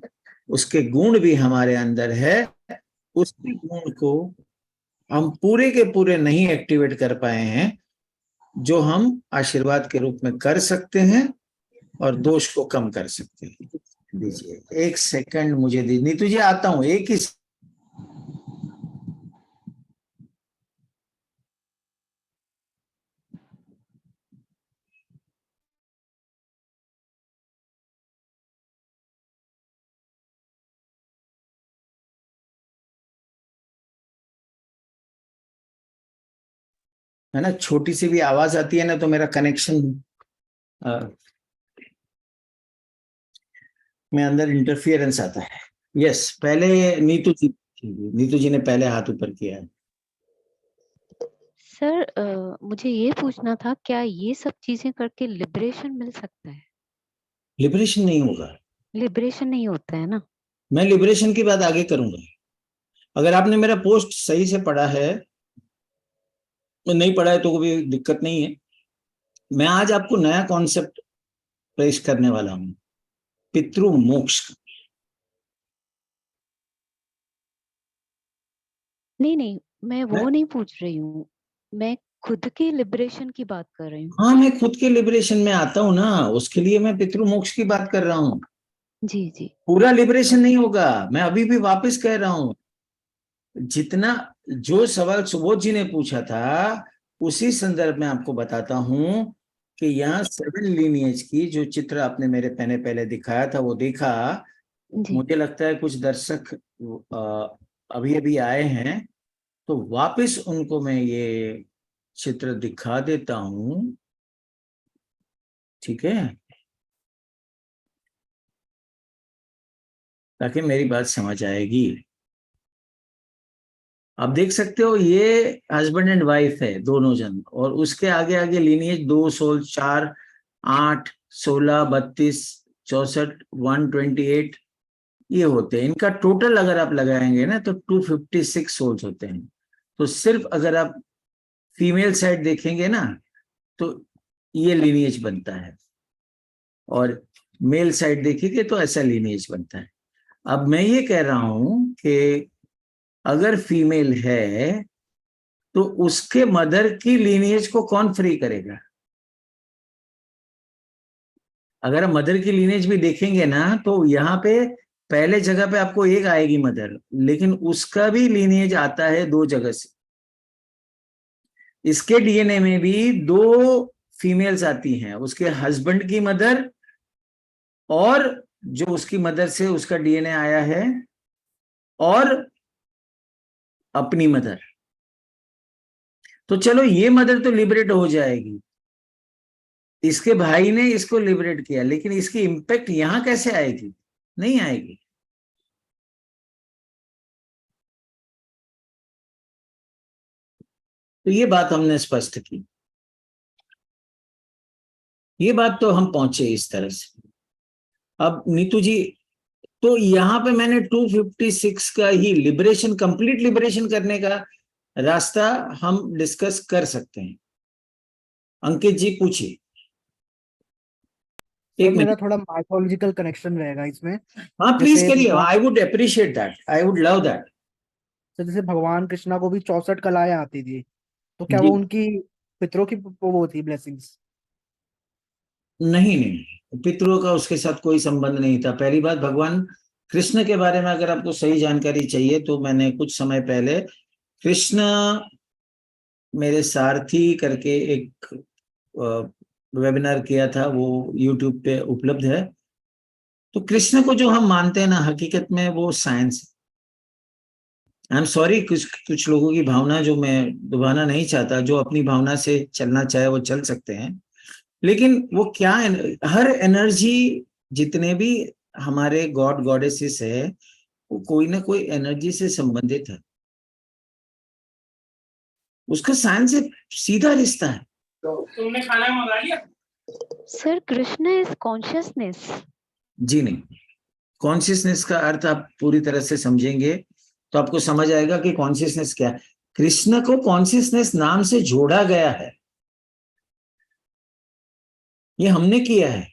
उसके गुण भी हमारे अंदर है। उसी गुण को हम पूरे के पूरे नहीं एक्टिवेट कर पाए हैं जो हम आशीर्वाद के रूप में कर सकते हैं, और दोष को कम कर सकते हैं। दीजिए 1 सेकंड मुझे दीजिए नीतू जी, आता हूं एक ही। है ना, छोटी सी भी आवाज आती है ना तो मेरा कनेक्शन में अंदर इंटरफियरेंस आता है। यस, पहले नीतू जी ने पहले हाथ ऊपर किया है। सर मुझे ये पूछना था, क्या ये सब चीजें करके लिबरेशन मिल सकता है? लिबरेशन नहीं होगा, लिबरेशन नहीं होता है ना? मैं लिबरेशन की बात आगे करूंगा। अगर आपने मेरा पोस्ट सही से पढ़ा है, नहीं पढ़ा है तो कोई दिक्कत नहीं है। मैं आज आपको नया कॉन्सेप्ट पेश करने वाला हूं, पितृ मोक्ष का। नहीं, मैं वो नहीं पूछ रही हूँ, मैं खुद के लिबरेशन की बात कर रही हूँ। हाँ, मैं खुद के लिबरेशन में आता हूँ ना, उसके लिए मैं पितृ मोक्ष की बात कर रहा हूँ। जी। पूरा लिबरेशन नहीं होगा, मैं अभी भी वापस कह रहा हूँ। जितना जो सवाल सुबोध जी ने पूछा था, उसी संदर्भ में आपको बताता हूं कि यहाँ 7 लीनिएज की जो चित्र आपने मेरे पहले दिखाया था, वो देखा। मुझे लगता है कुछ दर्शक अभी अभी आए हैं, तो वापस उनको मैं ये चित्र दिखा देता हूं, ठीक है, ताकि मेरी बात समझ आएगी। आप देख सकते हो, ये हस्बैंड एंड वाइफ है, दोनों जन, और उसके आगे आगे लीनिएज 2 सोल, 4, 8, 16, 32, 64, 128 ये होते हैं। इनका टोटल अगर आप लगाएंगे ना तो 256 सोल्स होते हैं। तो सिर्फ अगर आप फीमेल साइड देखेंगे ना तो ये लीनिएज बनता है, और मेल साइड देखेंगे तो ऐसा लीनिएज बनता है। अब मैं ये कह रहा हूं कि अगर फीमेल है तो उसके मदर की लीनिएज को कौन फ्री करेगा? अगर हम मदर की लीनेज भी देखेंगे ना तो यहाँ पे पहले जगह पे आपको एक आएगी मदर, लेकिन उसका भी लीनेज आता है 2 जगह से। इसके डीएनए में भी 2 फीमेल्स आती हैं, उसके हस्बैंड की मदर और जो उसकी मदर से उसका डीएनए आया है, और अपनी मदर। तो चलो ये मदर तो लिबरेट हो जाएगी, इसके भाई ने इसको लिबरेट किया, लेकिन इसकी इंपैक्ट यहां कैसे आएगी? नहीं आएगी। तो ये बात हमने स्पष्ट की, ये बात तो हम पहुंचे इस तरह से। अब नीतू जी, तो यहां पे मैंने 256 का ही लिबरेशन, कंप्लीट लिबरेशन करने का रास्ता हम डिस्कस कर सकते हैं। अंकित जी पूछिए। सर मेरा थोड़ा माइथोलॉजिकल कनेक्शन रहेगा इसमें। हाँ प्लीज करिए, I would appreciate that, I would love that. तो जैसे भगवान कृष्णा को भी 64 कलाएं आती थी, तो क्या वो उनकी पितरों की वो थी ब्लेसिंग्स? नहीं, पितरों का उसके साथ कोई संबंध नहीं था। पहली बात, भगवान कृष्ण के बारे में अगर आपको सही जानकारी चाहिए तो मैंने कुछ समय पहले कृष्ण मेरे सारथी करके एक वेबिनार किया था, वो यूट्यूब पे उपलब्ध है। तो कृष्ण को जो हम मानते हैं ना, हकीकत में वो साइंस है। आई एम सॉरी, कुछ लोगों की भावना जो मैं दबाना नहीं चाहता, जो अपनी भावना से चलना चाहे वो चल सकते हैं, लेकिन वो क्या हर एनर्जी, जितने भी हमारे गॉड गॉडेसेस है, वो कोई ना कोई एनर्जी से संबंधित है, उसका साइंस से सीधा रिश्ता है। तुमने खाना मंगा लिया? Sir Krishna is consciousness. जी नहीं, कॉन्शियसनेस का अर्थ आप पूरी तरह से समझेंगे तो आपको समझ आएगा कि कॉन्शियसनेस क्या है। कृष्ण को कॉन्शियसनेस नाम से जोड़ा गया है, ये हमने किया है।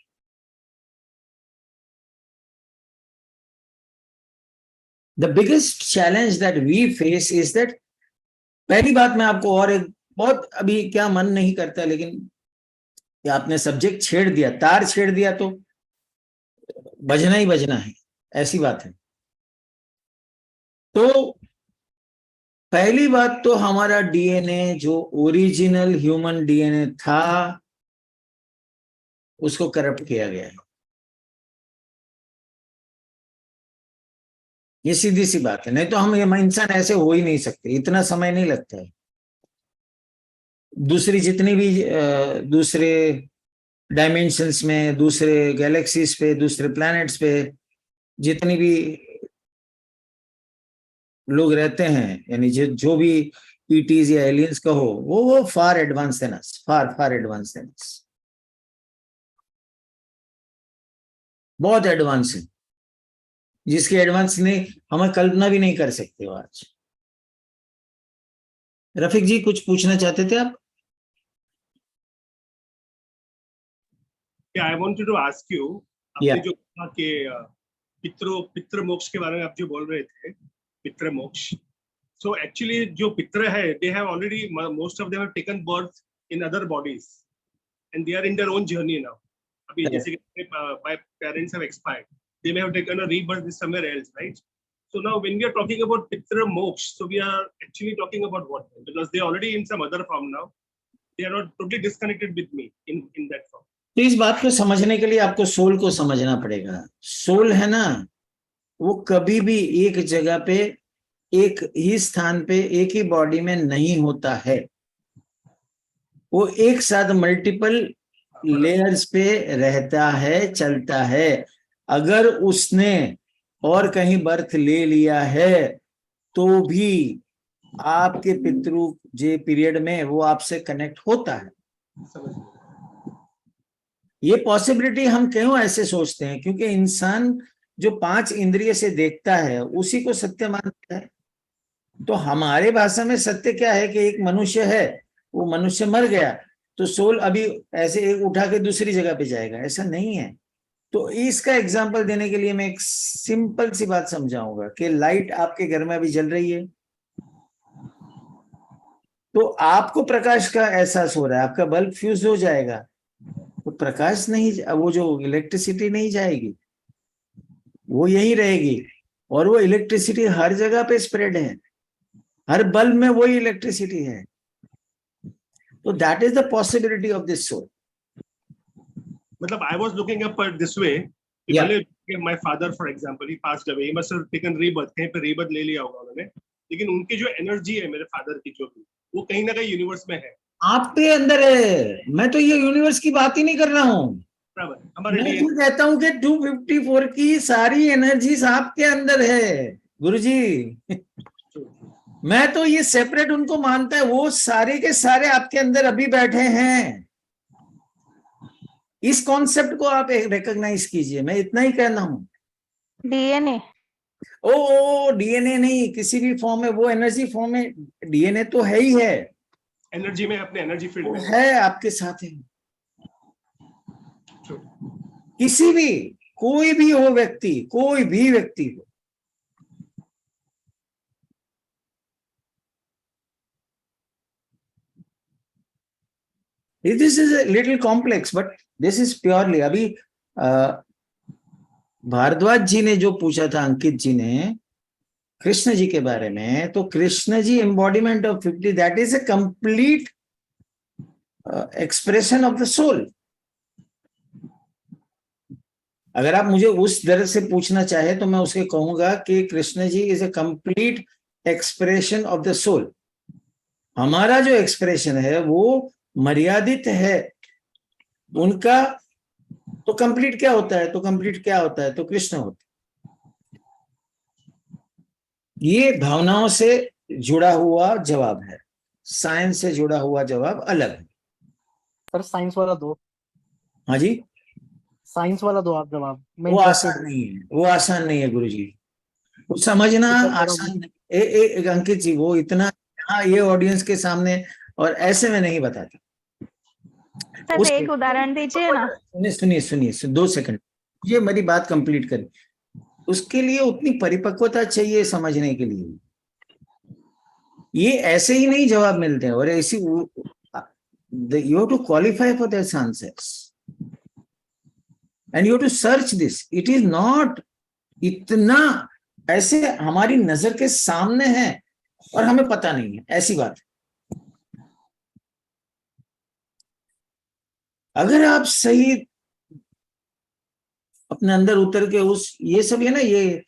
The biggest challenge that we face is that, पहली बात मैं आपको, और एक बहुत अभी क्या मन नहीं करता, लेकिन आपने सब्जेक्ट छेड़ दिया, तार छेड़ दिया तो बजना ही बजना है, ऐसी बात है। तो पहली बात तो हमारा डीएनए जो ओरिजिनल ह्यूमन डीएनए था, उसको करप्ट किया गया है। ये सीधी सी बात है, नहीं तो हम इंसान ऐसे हो ही नहीं सकते, इतना समय नहीं लगता है। दूसरी जितनी भी दूसरे डायमेंशंस में, दूसरे गैलेक्सीज पे, दूसरे प्लैनेट्स पे जितनी भी लोग रहते हैं, यानी जो भी ईटीज या एलियंस कहो, वो फार एडवांस देन अस, फार एडवांस देन अस, बहुत एडवांस है, जिसके एडवांस ने हमें कल्पना भी नहीं कर सकते हो आज। रफीक जी कुछ पूछना चाहते थे आप? I wanted to ask you, आपने जो कहा कि पितृ मोक्ष के बारे में आप जो बोल रहे थे, पितृ मोक्ष, so actually जो पितृ है, they have already, most of them have taken birth in other bodies and they are in their own journey now. अभी जैसे कि my parents have expired, they may have taken a rebirth somewhere else, right? So now when we are talking about pitra moksha, so we are actually talking about what? Because they are already in some other form now, they are not totally disconnected with me in that form. तो इस बात को समझने के लिए आपको soul को समझना पड़ेगा। सोल है ना, वो कभी भी एक जगह पे, एक ही स्थान पे, एक ही बॉडी में नहीं होता है, वो एक साथ मल्टीपल लेयर्स पे रहता है, चलता है। अगर उसने और कहीं बर्थ ले लिया है तो भी आपके पितृ जे पीरियड में वो आपसे कनेक्ट होता है। ये पॉसिबिलिटी हम क्यों ऐसे सोचते हैं? क्योंकि इंसान जो 5 इंद्रिय से देखता है उसी को सत्य मानता है। तो हमारे भाषा में सत्य क्या है कि एक मनुष्य है, वो मनुष्य मर गया तो सोल अभी ऐसे एक उठा के दूसरी जगह पे जाएगा, ऐसा नहीं है। तो इसका एग्जांपल देने के लिए मैं एक सिंपल सी बात समझाऊंगा कि लाइट आपके घर में अभी जल रही है, तो आपको प्रकाश का एहसास हो रहा है, आपका बल्ब फ्यूज हो जाएगा, तो प्रकाश नहीं, वो जो इलेक्ट्रिसिटी नहीं जाएगी, वो यही रहेगी। और वो इलेक्ट्रिसिटी हर जगह पे स्प्रेड है, हर बल्ब में वही इलेक्ट्रिसिटी है। तो that is the possibility of this soul. मतलब I was looking up at this way, my father for example, he passed away, he must have taken rebirth, कहीं पे rebirth ले लिया होगा उन्होंने, लेकिन उनकी जो एनर्जी है मेरे फादर की, जो भी वो कहीं ना कहीं यूनिवर्स में है, आपके अंदर है। मैं तो ये यूनिवर्स की बात ही नहीं कर रहा हूँ, मैं तो कहता हूँ कि 254 की सारी एनर्जीज आपके अंदर है गुरुजी। मैं तो ये सेपरेट उनको मानता है, वो सारे के सारे आपके अंदर अभी बैठे हैं। इस कॉन्सेप्ट को आप रिकॉग्नाइज कीजिए, मैं इतना ही कहना हूं। डीएनए, ओ डीएनए नहीं, किसी भी फॉर्म में, वो एनर्जी फॉर्म में डीएनए तो है ही है, एनर्जी में, अपने एनर्जी फील्ड में है, आपके साथ है। किसी भी, कोई भी हो व्यक्ति, कोई भी व्यक्ति हो, this is a little complex but this is purely, अभी भारद्वाज जी ने जो पूछा था, अंकित जी ने कृष्ण जी के बारे में, तो Krishna ji embodiment of 50, that is a complete expression of the soul. अगर आप मुझे उस तरह से पूछना चाहे तो मैं उसके कहूंगा कि Krishna ji is a complete expression of the soul. हमारा जो एक्सप्रेशन है वो मर्यादित है, उनका तो कंप्लीट क्या होता है, तो कंप्लीट क्या होता है, तो कृष्ण होता है। ये भावनाओं से जुड़ा हुआ जवाब है, साइंस से जुड़ा हुआ जवाब अलग है। सर साइंस वाला दो। हाँ जी, साइंस वाला दो आप जवाब। वो आसान नहीं है, वो आसान नहीं है गुरुजी, वो समझना आसान नहीं। अंकित जी, वो इतना, हाँ, ये ऑडियंस के सामने और ऐसे में नहीं बताता। सर एक उदाहरण दीजिए ना। सुनिए 2 सेकंड, ये मेरी बात कंप्लीट करें। उसके लिए उतनी परिपक्वता चाहिए समझने के लिए, ये ऐसे ही नहीं जवाब मिलते हैं। और ऐसी you have to qualify for this answers and you have to search this. It is not इतना ऐसे हमारी नजर के सामने है और हमें पता नहीं है, ऐसी बात है। अगर आप सही अपने अंदर उतर के उस, ये सब है ना, ये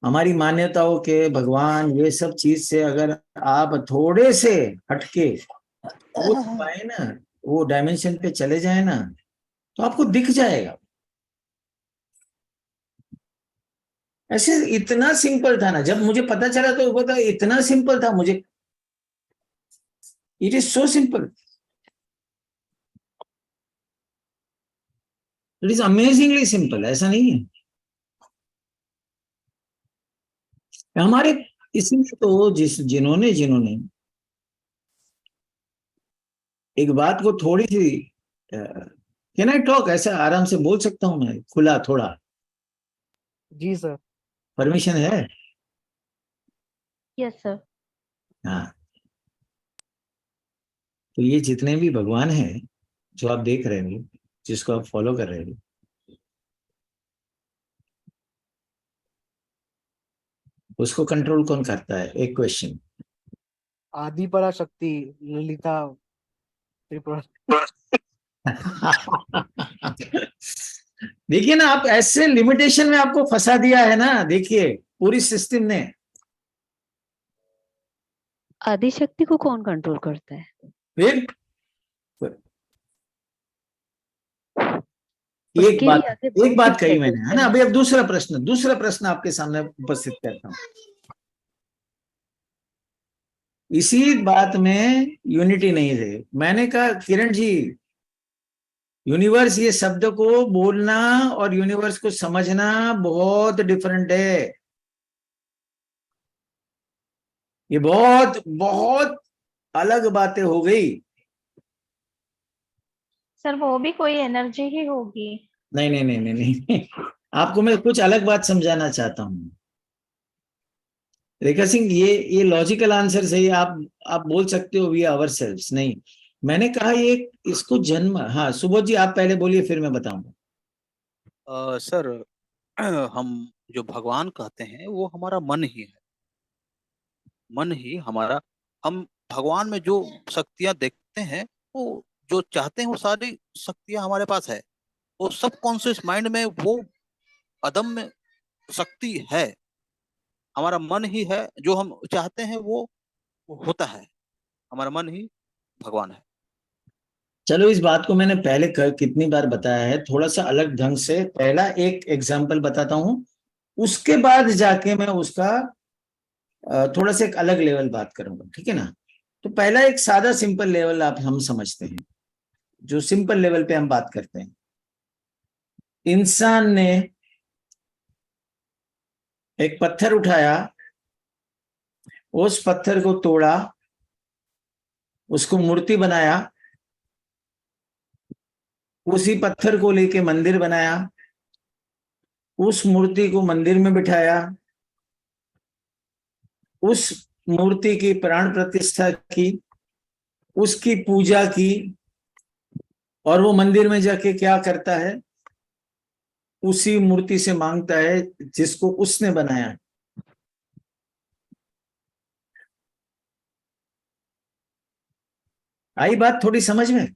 हमारी मान्यताओं के, भगवान, ये सब चीज से अगर आप थोड़े से हटके वो पाए ना, वो डायमेंशन पे चले जाए ना, तो आपको दिख जाएगा। ऐसे इतना सिंपल था ना, जब मुझे पता चला तो पता इतना सिंपल था, मुझे It is so simple. It is amazingly simple. ऐसा नहीं है हमारे इसमें तो जिन्होंने एक बात को थोड़ी सी कैन आई टॉक, ऐसा आराम से बोल सकता हूं मैं, खुला थोड़ा? जी सर। परमिशन है? Yes sir. हाँ, तो ये जितने भी भगवान हैं जो आप देख रहे हो, जिसको आप फॉलो कर रहे हो, उसको कंट्रोल कौन करता है? एक क्वेश्चन। आदि पराशक्ति ललिता त्रिपुरा। देखिए ना, आप ऐसे लिमिटेशन में आपको फंसा दिया है ना, देखिए पूरी सिस्टम ने। आदि शक्ति को कौन कंट्रोल करता है? फिर उसके लिए आगे एक बात बहुत कही कुछ मैंने, है ना। अभी अब दूसरा प्रश्न आपके सामने उपस्थित करता हूं। इसी बात में यूनिटी नहीं रहे। मैंने कहा किरण जी, यूनिवर्स ये शब्द को बोलना और यूनिवर्स को समझना बहुत डिफरेंट है। ये बहुत बहुत अलग बातें हो गई। सर वो भी कोई एनर्जी ही होगी। नहीं नहीं नहीं नहीं नहीं, आपको मैं कुछ अलग बात समझाना चाहता हूं। रेखा सिंह, ये लॉजिकल आंसर सही, आप बोल सकते हो वी आवर सेल्व्स। नहीं, मैंने कहा ये इसको जन्म। हाँ सुबोध जी, आप पहले बोलिए, फिर मैं बताऊंगा। सर हम जो भगवान कहते हैं वो हमारा मन ही है। मन ही हमारा, हम भगवान में जो शक्तियां देखते हैं, वो जो चाहते हैं वो सारी शक्तियां हमारे पास है। वो सब कॉन्शियस माइंड में वो अदम्य शक्ति है। हमारा मन ही है, जो हम चाहते हैं वो होता है। हमारा मन ही भगवान है। चलो, इस बात को मैंने पहले कितनी बार बताया है, थोड़ा सा अलग ढंग से। पहला एक एग्जाम्पल बताता हूं, उसके बाद जाके मैं उसका थोड़ा सा एक अलग लेवल बात करूंगा, ठीक है ना। तो पहला एक सादा सिंपल लेवल हम समझते हैं, जो सिंपल लेवल पे हम बात करते हैं। इंसान ने एक पत्थर उठाया, उस पत्थर को तोड़ा, उसको मूर्ति बनाया, उसी पत्थर को लेके मंदिर बनाया, उस मूर्ति को मंदिर में बिठाया, उस मूर्ति की प्राण प्रतिष्ठा की, उसकी पूजा की, और वो मंदिर में जाके क्या करता है? उसी मूर्ति से मांगता है जिसको उसने बनाया। आई बात थोड़ी समझ में?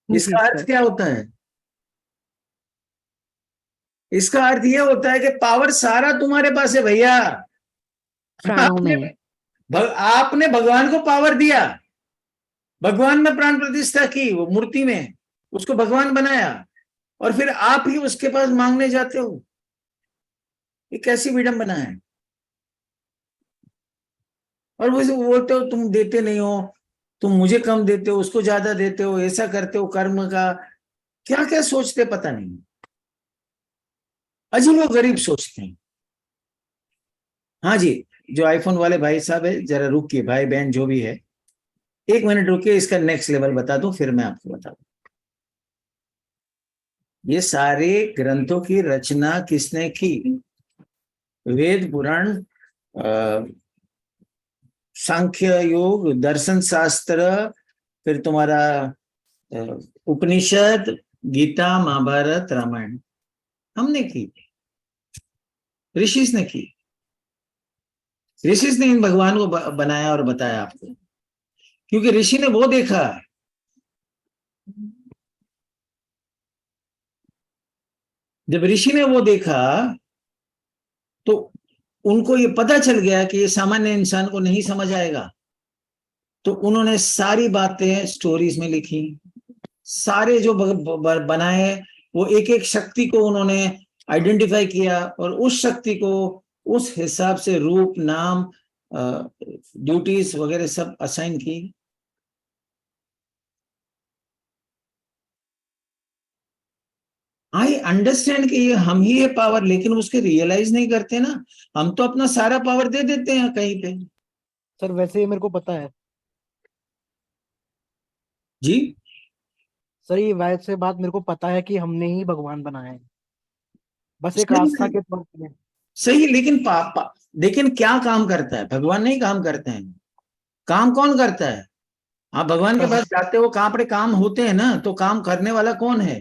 इसका अर्थ क्या होता है? इसका अर्थ यह होता है कि पावर सारा तुम्हारे पास है भैया। आपने भगवान को पावर दिया, भगवान में प्राण प्रतिष्ठा की, वो मूर्ति में उसको भगवान बनाया, और फिर आप ही उसके पास मांगने जाते हो। ये कैसी विडंबना है? और वो बोलते हो तुम देते नहीं हो, तुम मुझे कम देते हो, उसको ज्यादा देते हो, ऐसा करते हो, कर्म का क्या क्या सोचते पता नहीं। अजीब और गरीब सोचते हैं। हाँ जी, जो आईफोन वाले भाई साहब है, जरा रुकिए, भाई बहन जो भी है, 1 मिनट रुकिए, इसका नेक्स्ट लेवल बता दूं, फिर मैं आपको बता दूं। ये सारे ग्रंथों की रचना किसने की? वेद, पुराण, सांख्य योग, दर्शन शास्त्र, फिर तुम्हारा उपनिषद, गीता, महाभारत, रामायण हमने की, ऋषिस ने की। ऋषिस ने इन भगवान को बनाया और बताया आपको, क्योंकि ऋषि ने वो देखा। जब ऋषि ने वो देखा तो उनको ये पता चल गया कि ये सामान्य इंसान को नहीं समझ आएगा, तो उन्होंने सारी बातें स्टोरीज में लिखी। सारे जो बनाए, वो एक एक शक्ति को उन्होंने आइडेंटिफाई किया, और उस शक्ति को उस हिसाब से रूप, नाम ड्यूटीज वगैरह सब असाइन की। आई अंडरस्टैंड कि ये हम ही है पावर, लेकिन उसके रियलाइज नहीं करते ना। हम तो अपना सारा पावर दे देते हैं कहीं पे। सर वैसे ही मेरे को पता है जी सर, ये वैसे बात मेरे को पता है कि हमने ही भगवान बनाए हैं, बस एक सही आस्था के तौर पे। सही, लेकिन लेकिन क्या काम करता है? भगवान नहीं काम करते हैं। काम कौन करता है? आप भगवान के पास जाते हो, कहाँ पर काम होते हैं ना, तो काम करने वाला कौन है?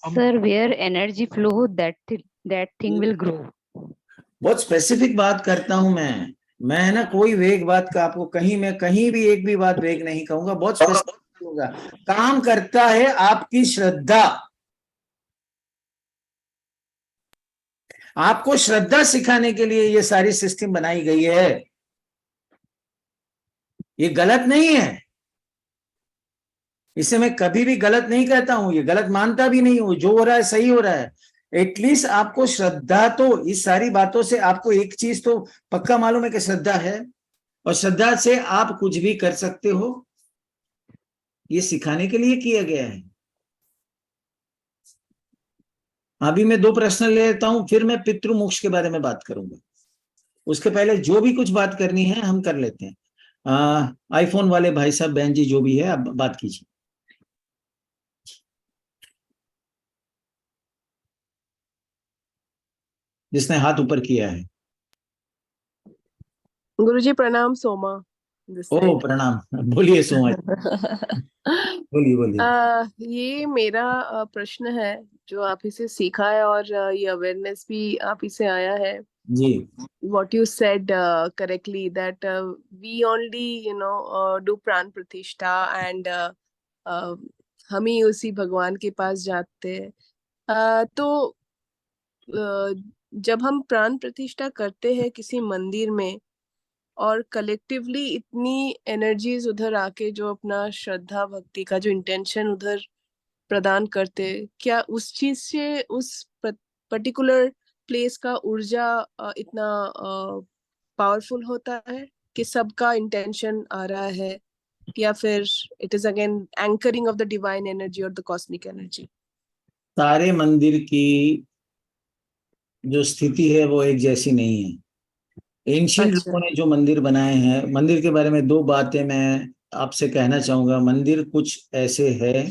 Sir where energy flow that thing will grow. बहुत स्पेसिफिक बात करता हूं मैं है ना, कोई वेग बात का आपको कहीं, मैं कहीं भी एक भी बात वेग नहीं कहूंगा, बहुत स्पेसिफिक होगा। काम करता है आपकी श्रद्धा। आपको श्रद्धा सिखाने के लिए ये सारी सिस्टम बनाई गई है। ये गलत नहीं है, इसे मैं कभी भी गलत नहीं कहता हूं, ये गलत मानता भी नहीं हूं। जो हो रहा है सही हो रहा है। एटलीस्ट आपको श्रद्धा, तो इस सारी बातों से आपको एक चीज तो पक्का मालूम है कि श्रद्धा है, और श्रद्धा से आप कुछ भी कर सकते हो। ये सिखाने के लिए किया गया है। अभी मैं 2 प्रश्न ले लेता हूं, फिर मैं पितृ मोक्ष के बारे में बात करूंगा। उसके पहले जो भी कुछ बात करनी है हम कर लेते हैं। आईफोन वाले भाई साहब, बहन जी, जो भी है आप बात कीजिए। जिसने हाथ ऊपर किया है। गुरुजी प्रणाम। Soma this O side। प्रणाम, बोलिए सोमा जी, बोलिए बोलिए। ये मेरा प्रश्न है जो आप इसे सीखा है, और ये अवेयरनेस भी आप इसे आया है। जी what you said correctly that we only do प्राण प्रतिष्ठा and हम ही उसी भगवान के पास जाते हैं। तो जब हम प्राण प्रतिष्ठा करते हैं किसी मंदिर में, और कलेक्टिवली इतनी एनर्जीज उधर आके जो अपना श्रद्धा भक्ति का जो इंटेंशन उधर प्रदान करते, क्या उस चीज से उस पर्टिकुलर प्लेस का ऊर्जा इतना पावरफुल होता है कि सबका इंटेंशन आ रहा है, या फिर it is again anchoring of the divine energy और द कॉस्मिक एनर्जी? सारे मंदिर की जो स्थिति है वो एक जैसी नहीं है। एंशियंट अच्छा। लोगों ने जो मंदिर बनाए हैं, मंदिर के बारे में 2 बातें मैं आपसे कहना चाहूंगा। मंदिर कुछ ऐसे है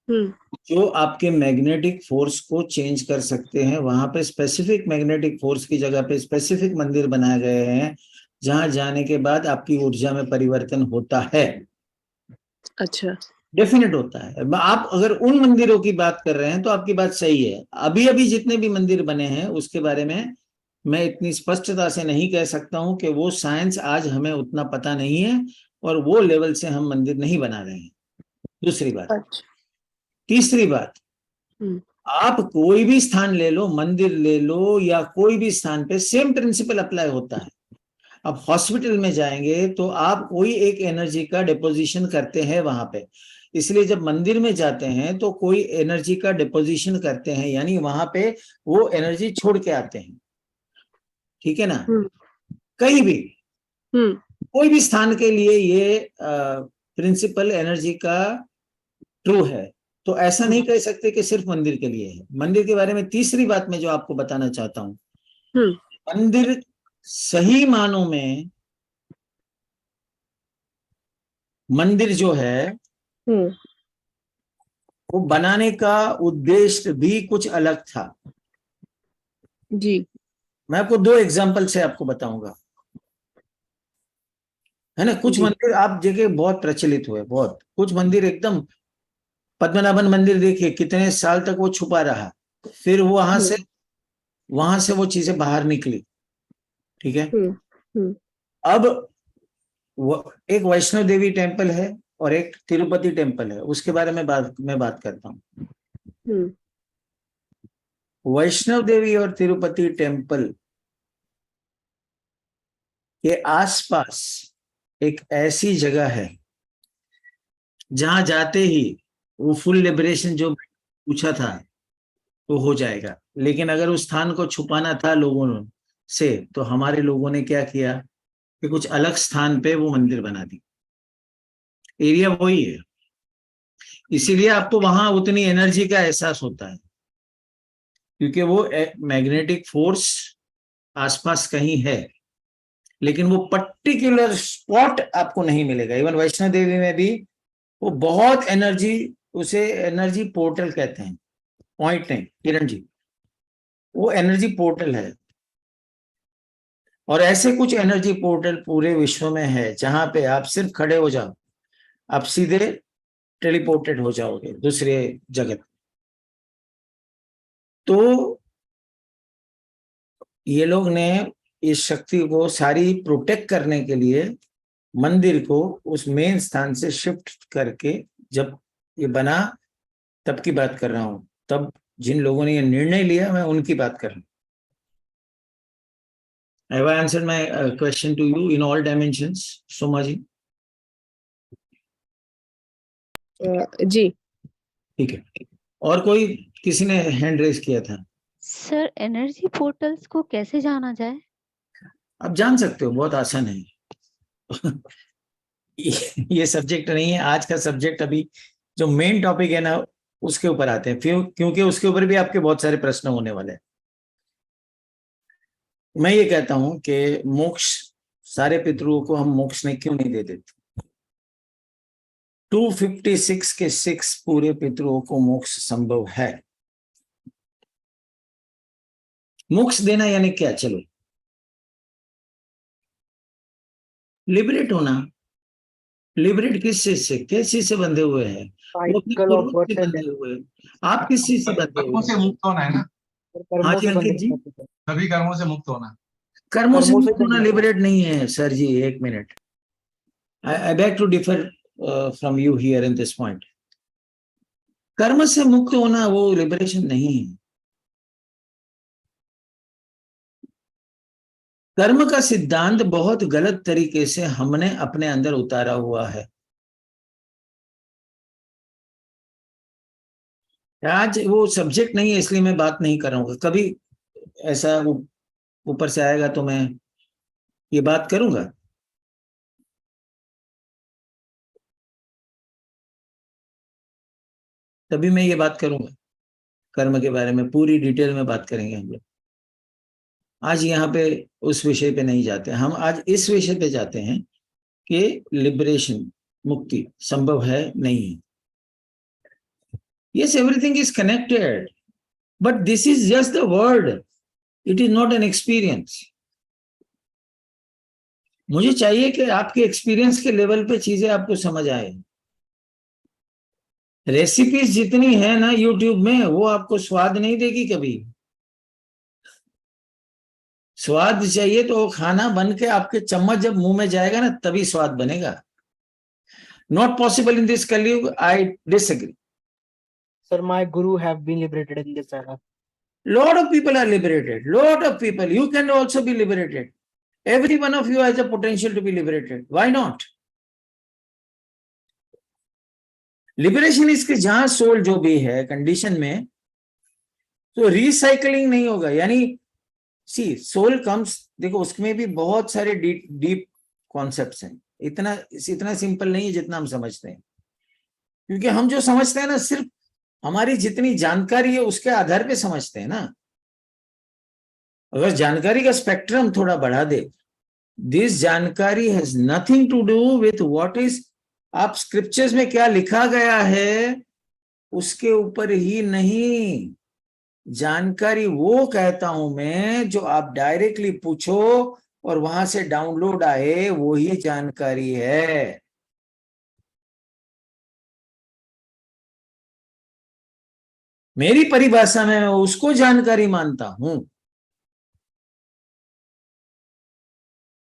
जो आपके मैग्नेटिक फोर्स को चेंज कर सकते हैं। वहां पे स्पेसिफिक मैग्नेटिक फोर्स की जगह पे स्पेसिफिक मंदिर बनाए गए हैं, जहां जाने के बाद आपकी ऊर्जा में परिवर्तन होता है। अच्छा। डेफिनेट होता है। आप अगर उन मंदिरों की बात कर रहे हैं तो आपकी बात सही है। अभी अभी जितने भी मंदिर बने हैं उसके बारे में मैं इतनी स्पष्टता से नहीं कह सकता हूं कि वो साइंस आज हमें उतना पता नहीं है, और वो लेवल से हम मंदिर नहीं बना रहे हैं। दूसरी बात। अच्छा। तीसरी बात, आप कोई भी स्थान ले लो, मंदिर ले लो या कोई भी स्थान पे सेम प्रिंसिपल अप्लाई होता है। अब हॉस्पिटल में जाएंगे तो आप कोई एक एनर्जी का डिपोजिशन करते हैं वहां पे, इसलिए जब मंदिर में जाते हैं तो कोई एनर्जी का डिपोजिशन करते हैं, यानी वहां पे वो एनर्जी छोड़ के आते हैं। ठीक है ना? कहीं भी कोई भी स्थान के लिए ये प्रिंसिपल एनर्जी का ट्रू है। तो ऐसा नहीं कह सकते कि सिर्फ मंदिर के लिए है। मंदिर के बारे में तीसरी बात मैं जो आपको बताना चाहता हूं, मंदिर सही मानों में, मंदिर जो है वो बनाने का उद्देश्य भी कुछ अलग था। जी। मैं आपको 2 एग्जांपल से आपको बताऊंगा, है ना। कुछ मंदिर आप जगह बहुत प्रचलित हुए, बहुत कुछ मंदिर एकदम, पद्मनाभन मंदिर देखिए कितने साल तक वो छुपा रहा, फिर वहां से वो चीजें बाहर निकली। ठीक है। अब एक वैष्णो देवी टेम्पल है और एक तिरुपति टेम्पल है, उसके बारे में मैं बात करता हूँ। वैष्णव देवी और तिरुपति टेम्पल के आसपास एक ऐसी जगह है जहां जाते ही वो फुल लिबरेशन जो पूछा था वो हो जाएगा। लेकिन अगर उस स्थान को छुपाना था लोगों से, तो हमारे लोगों ने क्या किया, कि कुछ अलग स्थान पे वो मंदिर बना दी। एरिया वही है, इसीलिए आपको वहां उतनी एनर्जी का एहसास होता है, क्योंकि वो मैग्नेटिक फोर्स आसपास कहीं है, लेकिन वो पर्टिकुलर स्पॉट आपको नहीं मिलेगा। इवन वैष्णो देवी में भी वो बहुत एनर्जी, उसे एनर्जी पोर्टल कहते हैं, पॉइंट नहीं किरण जी, वो एनर्जी पोर्टल है। और ऐसे कुछ एनर्जी पोर्टल पूरे विश्व में है जहां पे आप सिर्फ खड़े हो जाओ, आप सीधे टेलीपोर्टेड हो जाओगे दूसरे जगत। तो ये लोग ने इस शक्ति को सारी प्रोटेक्ट करने के लिए मंदिर को उस मेन स्थान से शिफ्ट करके, जब ये बना तब की बात कर रहा हूं, तब जिन लोगों ने ये निर्णय लिया मैं उनकी बात कर रहा हूं। Have I answered my question to you in all dimensions, Soma ji? जी ठीक है। और कोई किसी ने हैंड रेज किया था? सर एनर्जी पोर्टल्स को कैसे जाना जाए? आप जान सकते हो, बहुत आसान है। ये सब्जेक्ट नहीं है आज का। सब्जेक्ट अभी जो मेन टॉपिक है ना, उसके ऊपर आते हैं, फिर क्योंकि उसके ऊपर भी आपके बहुत सारे प्रश्न होने वाले हैं। मैं ये कहता हूं कि मोक्ष, सारे पितरों को हम मोक्ष नहीं क्यों नहीं दे देते? 256 के 6 पूरे पितरों को मोक्ष संभव है। मोक्ष देना यानी क्या? चलो, लिबरेट होना। लिबरेट किस चीज से? किस चीज से बंधे हुए हैं? वो अपने साइकिल ऑफ पूर्वज से बर्थ एंड बंधे हुए हैं। आप किस चीज से बंधे कर्मों हुए से हैं? मुक्त होना है ना, हाँ कर्मों जी से अंकित बंधे जी, सभी कर्मों से मुक्त होना। कर्मों से कर्मों से मुक्त होना बंधे लिबरेट नहीं है सर जी। एक minute, I back to differ from you here in this point. कर्म से मुक्त होना वो लिबरेशन नहीं है। कर्म का सिद्धांत बहुत गलत तरीके से हमने अपने अंदर उतारा हुआ है। आज वो सब्जेक्ट नहीं है, इसलिए मैं बात नहीं कर रहा हूँ। कभी ऐसा ऊपर से आएगा तो मैं ये बात करूंगा। तभी मैं ये बात करूंगा, कर्म के बारे में पूरी डिटेल में बात करेंगे हम लोग। आज यहाँ पे उस विषय पे नहीं जाते, हम आज इस विषय पे जाते हैं कि लिबरेशन, मुक्ति संभव है नहीं है। Yes, everything is connected, but this is just the word. It is not an experience. मुझे चाहिए कि आपके एक्सपीरियंस के लेवल पे चीजें आपको समझ आए। रेसिपीज जितनी है ना यूट्यूब में, वो आपको स्वाद नहीं देगी कभी। स्वाद चाहिए तो खाना बन के आपके चम्मच जब मुंह में जाएगा ना, तभी स्वाद बनेगा। नॉट पॉसिबल इन दिस कलयुग, I disagree. Sir, my guru have been liberated in this era. Lot of people are liberated. Lot of people. You can also be liberated. Every one of you has a potential to be liberated. Why not? Liberation इसके जहां soul जो भी है condition में, तो recycling नहीं होगा। यानी सी सोल कम्स, देखो उसमें भी बहुत सारे डीप कॉन्सेप्ट्स हैं। इतना सिंपल नहीं है जितना हम समझते हैं, क्योंकि हम जो समझते हैं ना, सिर्फ हमारी जितनी जानकारी है उसके आधार पे समझते हैं ना। अगर जानकारी का स्पेक्ट्रम थोड़ा बढ़ा दे, दिस जानकारी has nothing to do with what is, आप स्क्रिप्चर्स में क्या लिखा गया है उसके ऊपर ही नहीं। जानकारी वो कहता हूं मैं जो आप डायरेक्टली पूछो और वहां से डाउनलोड आए, वो ही जानकारी है। मेरी परिभाषा में मैं उसको जानकारी मानता हूं,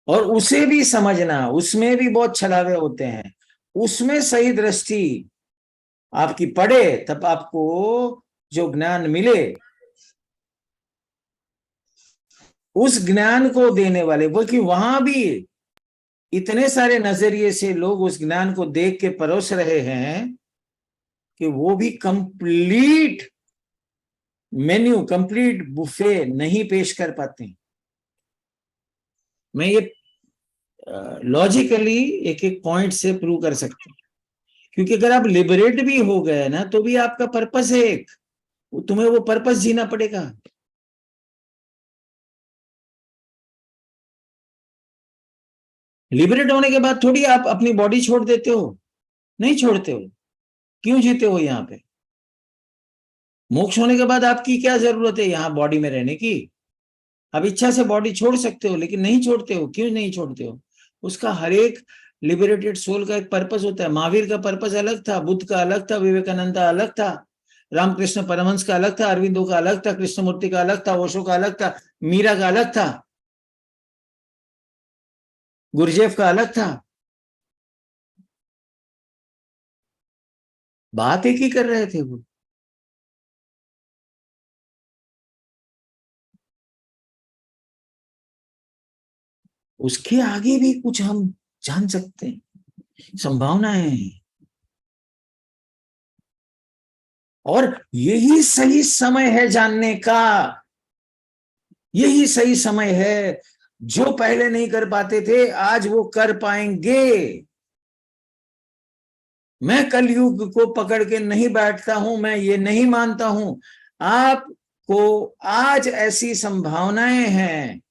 और उसे भी समझना, उसमें भी बहुत छलावे होते हैं। उसमें सही दृष्टि आपकी पड़े तब आपको जो ज्ञान मिले, उस ज्ञान को देने वाले वो, कि वहां भी इतने सारे नजरिए से लोग उस ज्ञान को देख के परोस रहे हैं कि वो भी कंप्लीट मेन्यू, कंप्लीट बुफे नहीं पेश कर पाते हैं। मैं ये लॉजिकली एक एक पॉइंट से प्रूव कर सकते हैं, क्योंकि अगर आप लिबरेट भी हो गए ना तो भी आपका पर्पस है एक, तुम्हें वो पर्पस जीना पड़ेगा। लिबरेट होने के बाद थोड़ी आप अपनी बॉडी छोड़ देते हो, नहीं छोड़ते हो, क्यों जीते हो यहाँ पे? मोक्ष होने के बाद आपकी क्या जरूरत है यहाँ बॉडी में रहने की? अब इच्छा से बॉडी छोड़ सकते हो लेकिन नहीं छोड़ते हो, क्यों नहीं छोड़ते हो? उसका हर एक लिबरेटेड सोल का एक पर्पस होता है। महावीर का पर्पस अलग था, बुद्ध का अलग था, विवेकानंद का अलग था, रामकृष्ण परमहंस का अलग था, अरविंदो का अलग था, कृष्णमूर्ति का अलग था, ओशो का अलग था, मीरा का अलग था, गुरुजेफ का अलग था। बात एक ही कर रहे थे वो। उसके आगे भी कुछ हम जान सकते हैं, संभावनाएं हैं, और यही सही समय है जानने का। यही सही समय है, जो पहले नहीं कर पाते थे आज वो कर पाएंगे। मैं कलयुग को पकड़ के नहीं बैठता हूं, मैं ये नहीं मानता हूं। आपको आज ऐसी संभावनाएं हैं।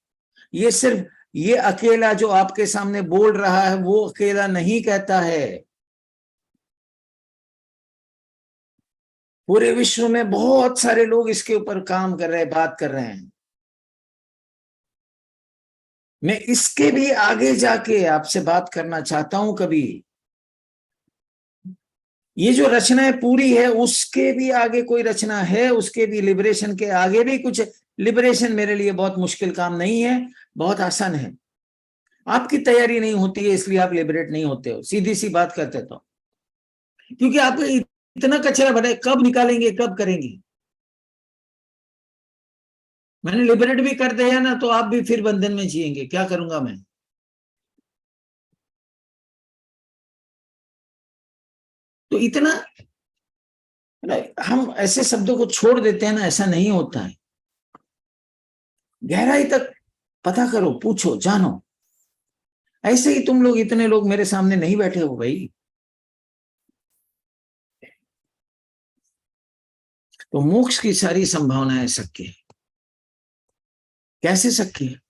ये सिर्फ ये अकेला जो आपके सामने बोल रहा है वो अकेला नहीं कहता है, पूरे विश्व में बहुत सारे लोग इसके ऊपर काम कर रहे हैं, बात कर रहे हैं। मैं इसके भी आगे जाके आपसे बात करना चाहता हूं कभी। ये जो रचना है पूरी है, उसके भी आगे कोई रचना है, उसके भी लिबरेशन के आगे भी कुछ। लिबरेशन मेरे लिए बहुत मुश्किल काम नहीं है, बहुत आसान है। आपकी तैयारी नहीं होती है इसलिए आप लिबरेट नहीं होते हो, सीधी सी बात करते तो, क्योंकि आप इतना कचरा भरा है, कब निकालेंगे, कब करेंगे? मैंने लिबरेट भी कर दिया ना तो आप भी फिर बंधन में जिएंगे, क्या करूंगा मैं? तो इतना हम ऐसे शब्दों को छोड़ देते हैं ना, ऐसा नहीं होता है। गहराई तक पता करो, पूछो, जानो। ऐसे ही तुम लोग, इतने लोग मेरे सामने नहीं बैठे हो भाई। तो मोक्ष की सारी संभावनाएं शक्य है। कैसे शक्य है?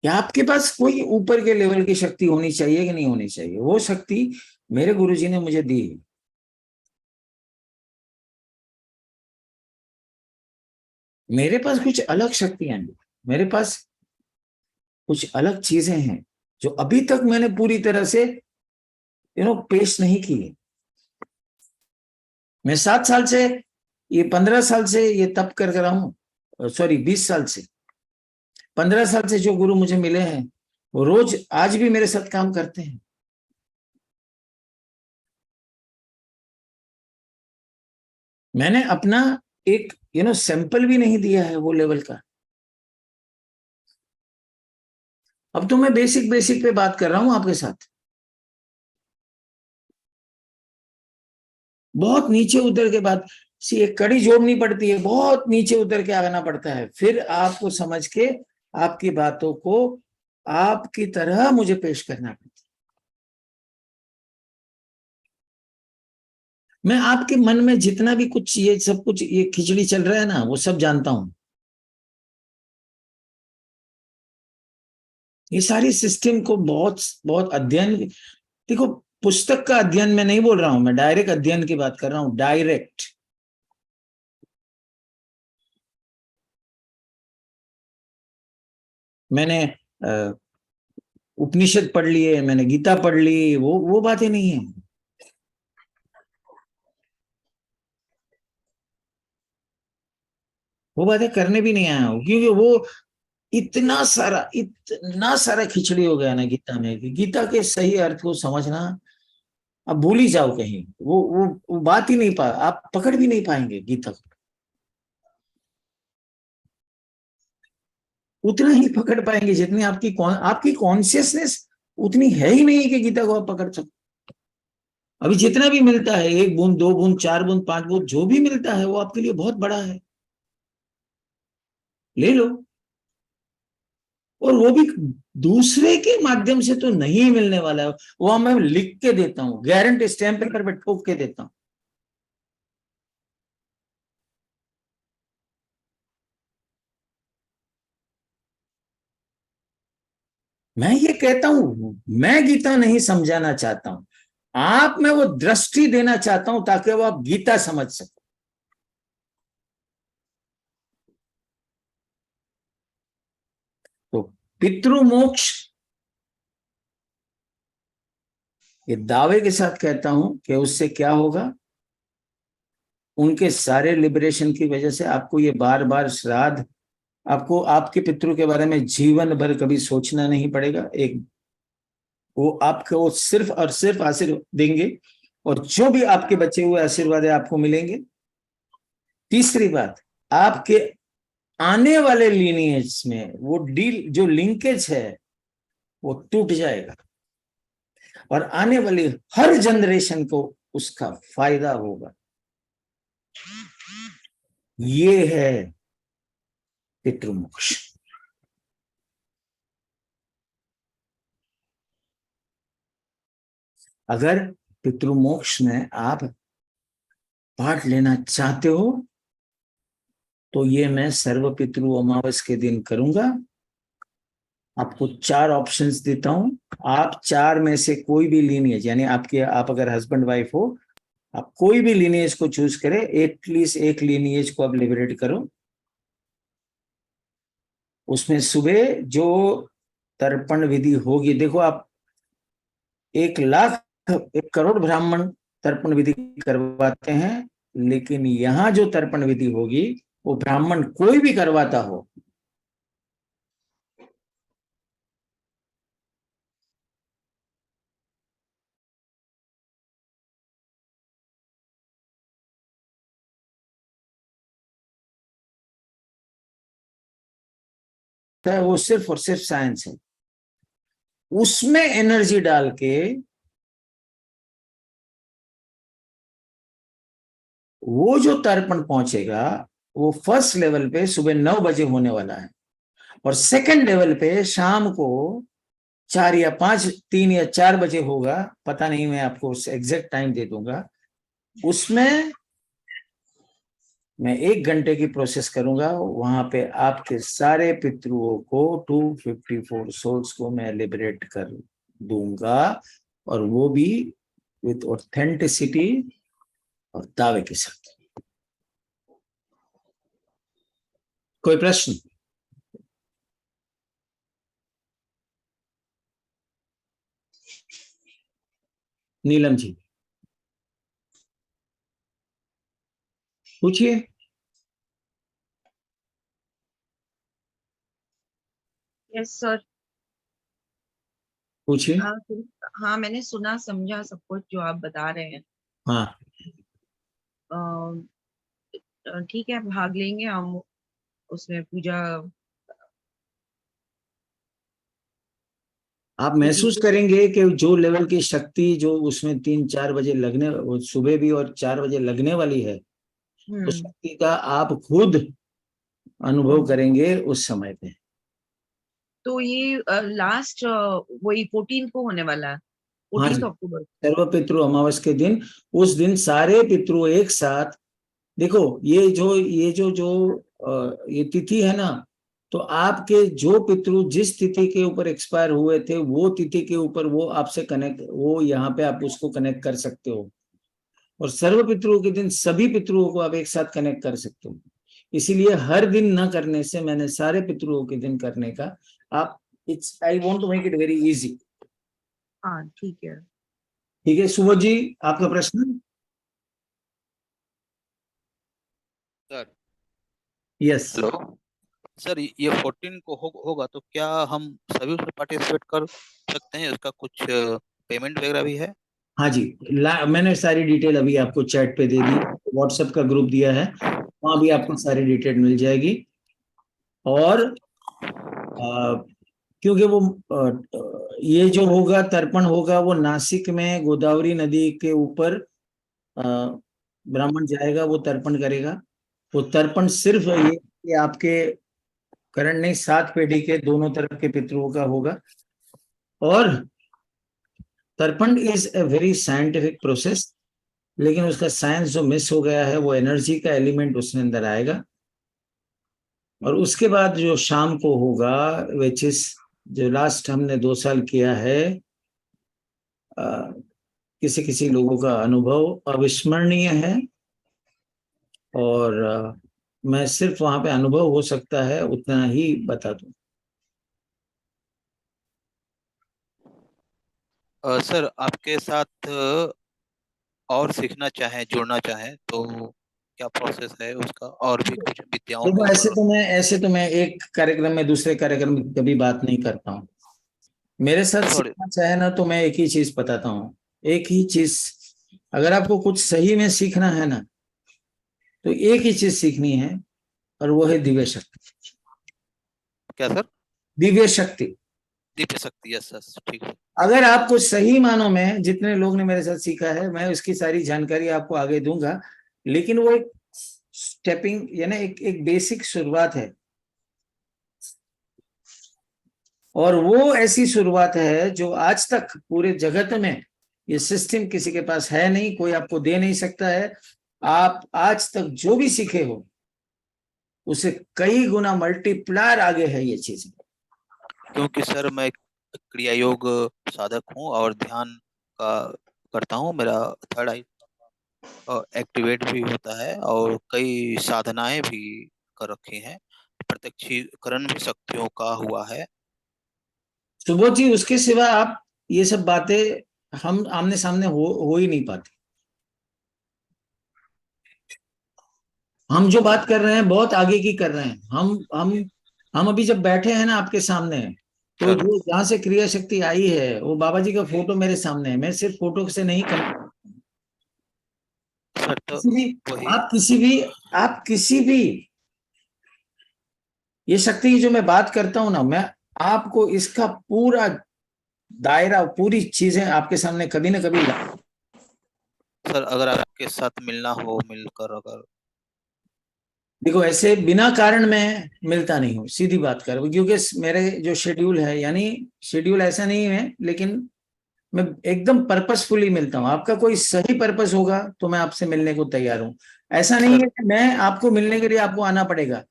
क्या आपके पास कोई ऊपर के लेवल की शक्ति होनी चाहिए कि नहीं होनी चाहिए? वो शक्ति मेरे गुरुजी ने मुझे दी है। मेरे पास कुछ अलग शक्तियां हैं, मेरे पास कुछ अलग चीजें हैं जो अभी तक मैंने पूरी तरह से पेश नहीं की है। मैं 7 साल से, ये 15 साल से ये तप कर रहा हूं, सॉरी 20 साल से, 15 साल से जो गुरु मुझे मिले हैं वो रोज आज भी मेरे साथ काम करते हैं। मैंने अपना एक सैंपल भी नहीं दिया है वो लेवल का। अब तो मैं बेसिक पे बात कर रहा हूं आपके साथ। बहुत नीचे उतर के बात, एक कड़ी जोड़नी पड़ती है, बहुत नीचे उतर के आना पड़ता है, फिर आपको समझ के आपकी बातों को आपकी तरह मुझे पेश करना पड़ता है। मैं आपके मन में जितना भी कुछ ये सब कुछ ये खिचड़ी चल रहा है ना, वो सब जानता हूं। ये सारी सिस्टम को बहुत बहुत अध्ययन, देखो पुस्तक का अध्ययन मैं नहीं बोल रहा हूं, मैं डायरेक्ट अध्ययन की बात कर रहा हूं, डायरेक्ट। मैंने उपनिषद पढ़ लिए, मैंने गीता पढ़ ली, वो बातें नहीं है। वो बातें करने भी नहीं आया हूं, क्योंकि वो इतना सारा खिचड़ी हो गया ना गीता में, कि गीता के सही अर्थ को समझना अब भूल ही जाओ कहीं। वो बात ही नहीं आप पकड़ भी नहीं पाएंगे गीता को। उतना ही पकड़ पाएंगे जितनी आपकी कॉन्शियसनेस उतनी है ही नहीं कि गीता को आप पकड़ सको। अभी जितना भी मिलता है, 1 बूंद 2 बूंद 4 बूंद 5 बूंद जो भी मिलता है, वो आपके लिए बहुत बड़ा है, ले लो। और वो भी दूसरे के माध्यम से तो नहीं मिलने वाला है, वो मैं लिख के देता हूं, गारंटी स्टैंप पेपर पे ठोक के देता हूं। मैं ये कहता हूं, मैं गीता नहीं समझाना चाहता हूं, आप में वो दृष्टि देना चाहता हूं ताकि वो आप गीता समझ सको। तो पितृमोक्ष ये दावे के साथ कहता हूं कि उससे क्या होगा, उनके सारे लिबरेशन की वजह से आपको ये बार बार श्राद्ध, आपको आपके पितरों के बारे में जीवन भर कभी सोचना नहीं पड़ेगा। एक वो आपको सिर्फ और सिर्फ आशीर्वाद देंगे और जो भी आपके बचे हुए आशीर्वाद है आपको मिलेंगे। तीसरी बात, आपके आने वाले लीनिएज में वो डील जो लिंकेज है वो टूट जाएगा और आने वाली हर जनरेशन को उसका फायदा होगा। ये है पितृमोक्ष। अगर पितृमोक्ष में आप पार्ट लेना चाहते हो तो ये मैं सर्व पितृ अमावस के दिन करूंगा। आपको 4 ऑप्शंस देता हूं, आप 4 में से कोई भी लीनिएज, यानी आप अगर हस्बैंड वाइफ हो, आप कोई भी लीनिएज को चूज करें, एटलीस्ट एक लीनिएज को आप लिबरेट करो। उसमें सुबह जो तर्पण विधि होगी, देखो आप 1 करोड़ ब्राह्मण तर्पण विधि करवाते हैं, लेकिन यहां जो तर्पण विधि होगी वो ब्राह्मण कोई भी करवाता हो, वो सिर्फ और सिर्फ साइंस है। उसमें एनर्जी डाल के वो जो तर्पण पहुंचेगा वो फर्स्ट लेवल पे सुबह 9 बजे होने वाला है और सेकंड लेवल पे शाम को 4 या 5, 3 या 4 बजे होगा, पता नहीं, मैं आपको एग्जैक्ट टाइम दे दूंगा। उसमें मैं 1 घंटे की प्रोसेस करूंगा, वहां पे आपके सारे पितरुओं को 254 सोल्स को मैं लिबरेट कर दूंगा और वो भी विथ ऑथेंटिसिटी और दावे के साथ। कोई प्रश्न? नीलम जी पूछिए। Yes sir. पूछिए। हाँ मैंने सुना समझा सब कुछ जो आप बता रहे हैं। हाँ ठीक है, भाग लेंगे हम उसमें पूजा। आप महसूस करेंगे कि जो लेवल की शक्ति जो उसमें 3-4 बजे लगने, सुबह भी और 4 बजे लगने वाली है, तो शक्ति का आप खुद अनुभव करेंगे उस समय पे। तो ये लास्ट वही 14 को होने वाला है, हाँ 14 जी, अक्टूबर। सर्व पितृ अमावस के दिन, उस दिन सारे पितृ एक साथ, देखो ये जो ये तिथि है ना, तो आपके जो पितृ जिस तिथि के ऊपर एक्सपायर हुए थे वो तिथि के ऊपर वो आपसे कनेक्ट, वो यहाँ पे आप उसको कनेक्ट कर सकते हो और सर्व पितृओं के दिन सभी पितृओं को आप एक साथ कनेक्ट कर सकते हो। इसीलिए हर दिन न करने से मैंने सारे पितृओं के दिन करने का, आप it's I want to make it very easy. हाँ ठीक है। ठीक है सुबोध जी, आपका प्रश्न? Sir yes. हेलो सर, ये 14 को होगा तो क्या हम सभी उसमें पार्टिसिपेट कर सकते हैं? उसका कुछ पेमेंट वगैरह भी है? हाँ जी, मैंने सारी डिटेल अभी आपको चैट पे दे दी, व्हाट्सएप का ग्रुप दिया है, वहां भी आपको सारी डिटेल मिल जाएगी। और क्योंकि वो ये जो होगा तर्पण होगा वो नासिक में गोदावरी नदी के ऊपर ब्राह्मण जाएगा, वो तर्पण करेगा। वो तर्पण सिर्फ ये कि आपके करंट नहीं, 7 पीढ़ी के दोनों तरफ के पितरों का होगा। और तर्पण is a very scientific process, लेकिन उसका साइंस जो मिस हो गया है वो एनर्जी का एलिमेंट उसके अंदर आएगा। और उसके बाद जो शाम को होगा, विच इज जो लास्ट हमने 2 साल किया है, किसी किसी लोगों का अनुभव अविस्मरणीय है। और मैं सिर्फ वहां पे अनुभव हो सकता है उतना ही बता दूं। सर आपके साथ और सीखना चाहें, जुड़ना चाहें तो क्या प्रोसेस है उसका, और भी कुछ विद्याओं देखो, के ऐसे तो मैं एक कार्यक्रम में दूसरे कार्यक्रम में कभी बात नहीं करता हूँ। मेरे साथ सॉरी सीखना चाहे ना तो मैं एक ही चीज बताता हूँ, एक ही चीज। अगर आपको कुछ सही में सीखना है ना तो एक ही चीज सीखनी है, और वो है दिव्य शक्ति। क्या सर? दिव्य शक्ति। दिव्य शक्ति, यस यस, ठीक है। अगर आपको सही मानों में, जितने लोग ने मेरे साथ सीखा है, मैं उसकी सारी जानकारी आपको आगे दूंगा, लेकिन वो एक स्टेपिंग यानी एक बेसिक शुरुआत है। और वो ऐसी शुरुआत है जो आज तक पूरे जगत में ये सिस्टम किसी के पास है नहीं, कोई आपको दे नहीं सकता है। आप आज तक जो भी सीखे हो उसे कई गुना मल्टीप्लायर आगे है ये चीज। क्योंकि सर मैं क्रिया योग साधक हूँ और ध्यान का करता हूँ, मेरा थर्ड आई एक्टिवेट भी होता है और कई साधनाएं भी कर रखी हैं, प्रत्यक्षीकरण भी शक्तियों का हुआ है। सुबोध जी, उसके सिवा आप ये सब बातें हम आमने सामने हो ही नहीं पाती। हम जो बात कर रहे हैं बहुत आगे की कर रहे हैं। हम अभी जब बैठे हैं ना आपके सामने, तो जो जहां से क्रिया शक्ति आई है वो बाबा जी का फोटो मेरे सामने है। मैं सिर्फ फोटो से नहीं कर, आप किसी भी ये शक्ति की जो मैं बात करता हूं ना, मैं आपको इसका पूरा दायरा, पूरी चीजें आपके सामने कभी ना कभी सर अगर आपके साथ मिलना हो, मिलकर अगर देखो, ऐसे बिना कारण में मिलता नहीं हूँ, सीधी बात कर, क्योंकि मेरे जो शेड्यूल है, यानी शेड्यूल ऐसा नहीं है, लेकिन मैं एकदम पर्पसफुली मिलता हूँ। आपका कोई सही पर्पस होगा तो मैं आपसे मिलने को तैयार हूँ। ऐसा नहीं है कि मैं आपको मिलने के लिए आपको आना पड़ेगा।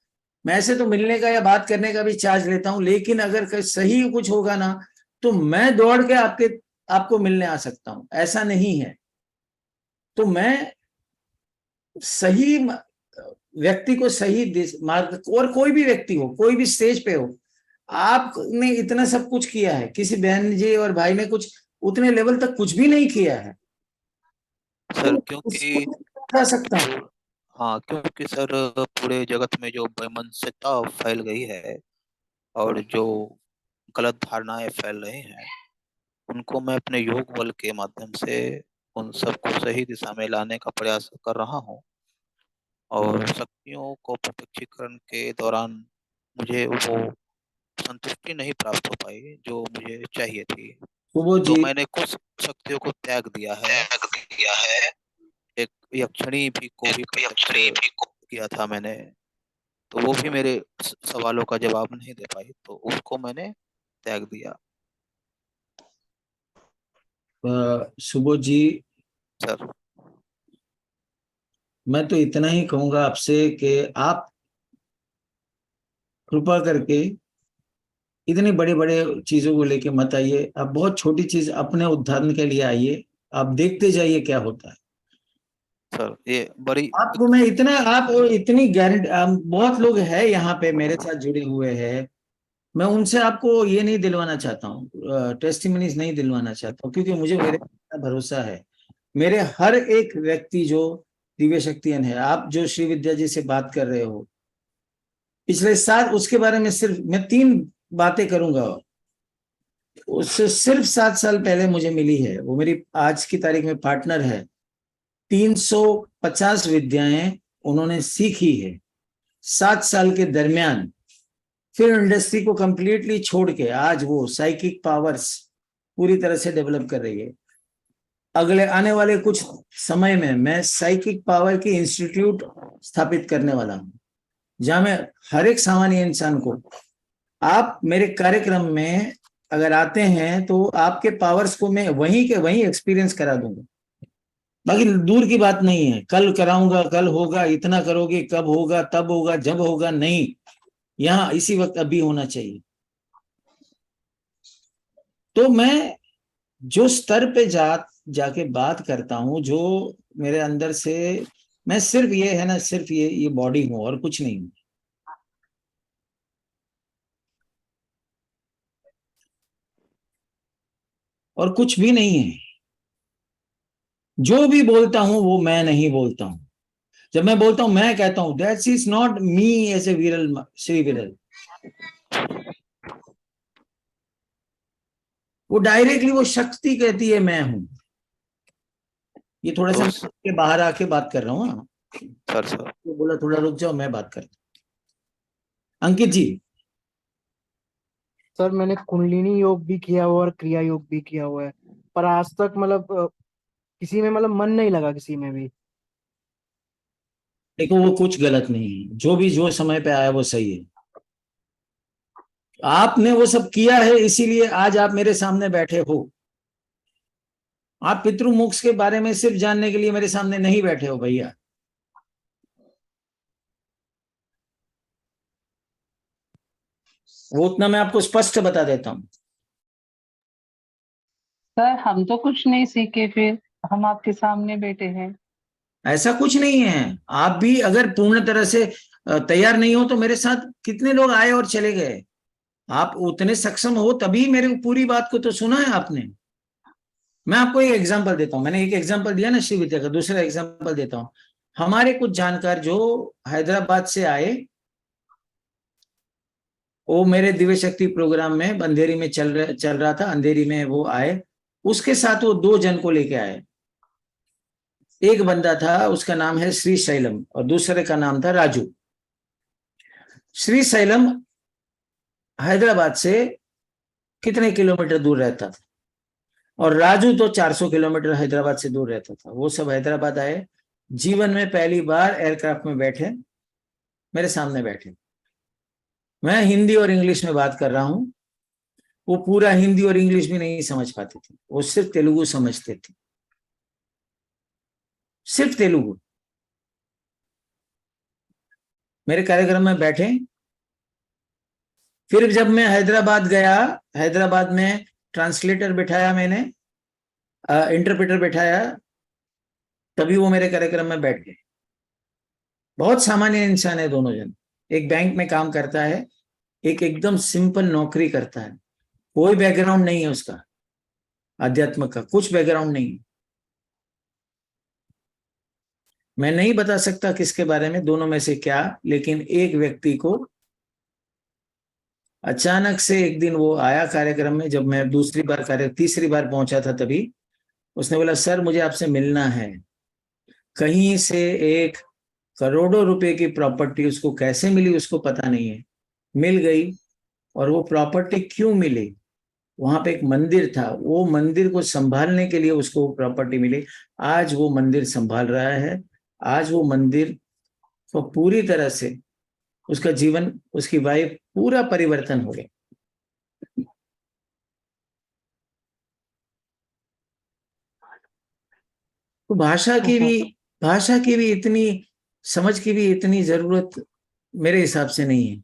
मैं ऐसे तो मिलने का या बात करने का भी चार्ज लेता हूँ, लेकिन अगर सही कुछ होगा ना तो मैं दौड़ के आपको मिलने आ सकता हूँ, ऐसा नहीं है। तो मैं सही व्यक्ति को सही मार्ग, और कोई भी व्यक्ति हो, कोई भी स्टेज पे हो, आपने इतना सब कुछ किया है, किसी बहन जी और भाई ने कुछ उतने लेवल तक कुछ भी नहीं किया है सर, तो क्योंकि बता सकता हूँ। हाँ, क्योंकि सर पूरे जगत में जो वैमनस्यता फैल गई है और जो गलत धारणाएं फैल रही हैं, उनको मैं अपने योग बल के माध्यम से उन सबको सही दिशा में लाने का प्रयास कर रहा हूँ। और शक्तियों को प्रत्यक्षीकरण के दौरान मुझे वो संतुष्टि नहीं प्राप्त हो पाई जो मुझे चाहिए थी, तो मैंने कुछ शक्तियों को त्याग दिया है। एक यक्षिणी भी को भी किया था मैंने, तो वो भी मेरे सवालों का जवाब नहीं दे पाई, तो उसको मैंने त्याग दिया। सुबोध जी सर, मैं तो इतना ही कहूंगा आपसे कि आप कृपा करके इतने बड़े बड़े चीजों को लेके मत आइए। आप बहुत छोटी चीज अपने उद्धारण के लिए आइए, आप देखते जाइए क्या होता है। सर ये बड़ी आपको मैं इतना, आप इतनी गारंटी, बहुत लोग हैं यहाँ पे मेरे साथ जुड़े हुए हैं, मैं उनसे आपको ये नहीं दिलवाना चाहता हूँ, टेस्टिमनीज नहीं दिलवाना चाहता हूँ, क्योंकि मुझे मेरे भरोसा है। मेरे हर एक व्यक्ति जो दिव्य शक्तियन है, आप जो श्री विद्या जी से बात कर रहे हो पिछले साल, उसके बारे में सिर्फ मैं 3 बातें करूंगा। उससे सिर्फ 7 साल पहले मुझे मिली है, वो मेरी आज की तारीख में पार्टनर है। 350 विद्याएं उन्होंने सीखी है 7 साल के दरमियान। फिर इंडस्ट्री को कंप्लीटली छोड़ के आज वो साइकिक पावर्स पूरी तरह से डेवलप कर रही है। अगले आने वाले कुछ समय में मैं साइकिक पावर की इंस्टीट्यूट स्थापित करने वाला हूं। जहां मैं हर एक सामान्य इंसान को, आप मेरे कार्यक्रम में अगर आते हैं तो आपके पावर्स को मैं वहीं के वहीं एक्सपीरियंस करा दूंगा। बाकी दूर की बात नहीं है, कल कराऊंगा, कल होगा, इतना करोगे, कब होगा, तब होगा, जब होगा, नहीं, यहाँ इसी वक्त अभी होना चाहिए। तो मैं जो स्तर पे जाके बात करता हूँ, जो मेरे अंदर से, मैं सिर्फ ये है ना, सिर्फ ये बॉडी हूँ और कुछ नहीं हूँ। और कुछ भी नहीं है। जो भी बोलता हूं वो मैं नहीं बोलता हूं। जब मैं बोलता हूं, मैं कहता हूं that is not me as a Viral, Shri विरल। वो डायरेक्टली वो शक्ति कहती है मैं हूं। ये थोड़ा सा के बाहर आके बात कर रहा हूँ। सर तो बोला थोड़ा रुक जाओ, मैं बात करता हूं। अंकित जी। सर मैंने कुंडलिनी योग भी किया हुआ और क्रिया योग भी किया हुआ है, पर आज तक मतलब किसी में मतलब मन नहीं लगा किसी में भी। देखो वो कुछ गलत नहीं है, जो भी जो समय पे आया वो सही है। आपने वो सब किया है, इसीलिए आज आप मेरे सामने बैठे हो। आप पितृ मोक्ष के बारे में सिर्फ जानने के लिए मेरे सामने नहीं बैठे हो भैया। वो उतना मैं आपको स्पष्ट बता देता हूं। सर हम तो कुछ नहीं सीखे, फिर हम आपके सामने बैठे हैं। ऐसा कुछ नहीं है। आप भी अगर पूर्ण तरह से तैयार नहीं हो तो मेरे साथ कितने लोग आए और चले गए। आप उतने सक्षम हो तभी मेरे पूरी बात को तो सुना है आपने। मैं आपको एक एग्जांपल देता हूं। मैंने एक एग्जांपल दिया ना शिव विद्या का, दूसरा एग्जांपल देता हूं। हमारे कुछ जानकार जो हैदराबाद से आए, वो मेरे दिव्य शक्ति प्रोग्राम में अंधेरी में चल रहा था, अंधेरी में वो आए। उसके साथ वो 2 जन को लेके आए। एक बंदा था, उसका नाम है श्री शैलम, और दूसरे का नाम था राजू। श्री शैलम हैदराबाद से कितने किलोमीटर दूर रहता था, और राजू तो 400 किलोमीटर हैदराबाद से दूर रहता था। वो सब हैदराबाद आए, जीवन में पहली बार एयरक्राफ्ट में बैठे, मेरे सामने बैठे। मैं हिंदी और इंग्लिश में बात कर रहा हूं। वो पूरा हिंदी और इंग्लिश भी नहीं समझ पाते थे, वो सिर्फ तेलुगु समझते थे, सिर्फ तेलुगु। मेरे कार्यक्रम में बैठे। फिर जब मैं हैदराबाद गया, हैदराबाद में ट्रांसलेटर बिठाया मैंने, इंटरप्रेटर बिठाया, तभी वो मेरे कार्यक्रम में बैठ गए। बहुत सामान्य इंसान है दोनों जन। एक बैंक में काम करता है, एक एकदम सिंपल नौकरी करता है, कोई बैकग्राउंड नहीं है उसका, अध्यात्म का कुछ बैकग्राउंड नहीं है। मैं नहीं बता सकता किसके बारे में, दोनों में से क्या, लेकिन एक व्यक्ति को अचानक से एक दिन वो आया कार्यक्रम में। जब मैं तीसरी बार पहुंचा था, तभी उसने बोला सर मुझे आपसे मिलना है। कहीं से 1 करोड़ों रुपए की प्रॉपर्टी उसको कैसे मिली उसको पता नहीं है, मिल गई। और वो प्रॉपर्टी क्यों मिली, वहां पे एक मंदिर था, वो मंदिर को संभालने के लिए उसको प्रॉपर्टी मिली। आज वो मंदिर संभाल रहा है। आज वो मंदिर को पूरी तरह से उसका जीवन, उसकी वाइफ, पूरा परिवर्तन हो गया। तो भाषा की भी इतनी समझ की भी इतनी जरूरत मेरे हिसाब से नहीं है।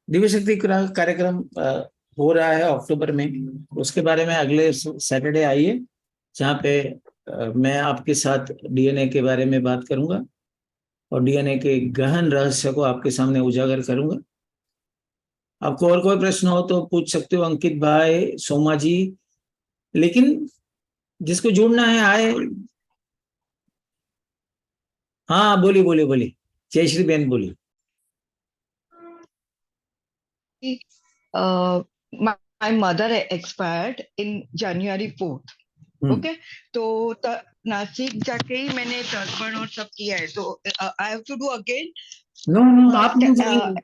दिव्य शक्ति कार्यक्रम हो रहा है अक्टूबर में, उसके बारे में अगले सैटरडे आइए, जहाँ पे मैं आपके साथ डीएनए के बारे में बात करूंगा और डीएनए के गहन रहस्य को आपके सामने उजागर करूंगा। आपको और कोई प्रश्न हो तो पूछ सकते हो, अंकित भाई, सोमा जी। लेकिन जिसको जुड़ना है आए। हाँ बोलिए बोलिए बोलिए, जयश्री बहन बोलिए। My mother expired in January 4th. Okay, तो नासिक जाके ही मैंने तर्पण और सब किया है, तो I have to do again. No आप नहीं जानेंगे,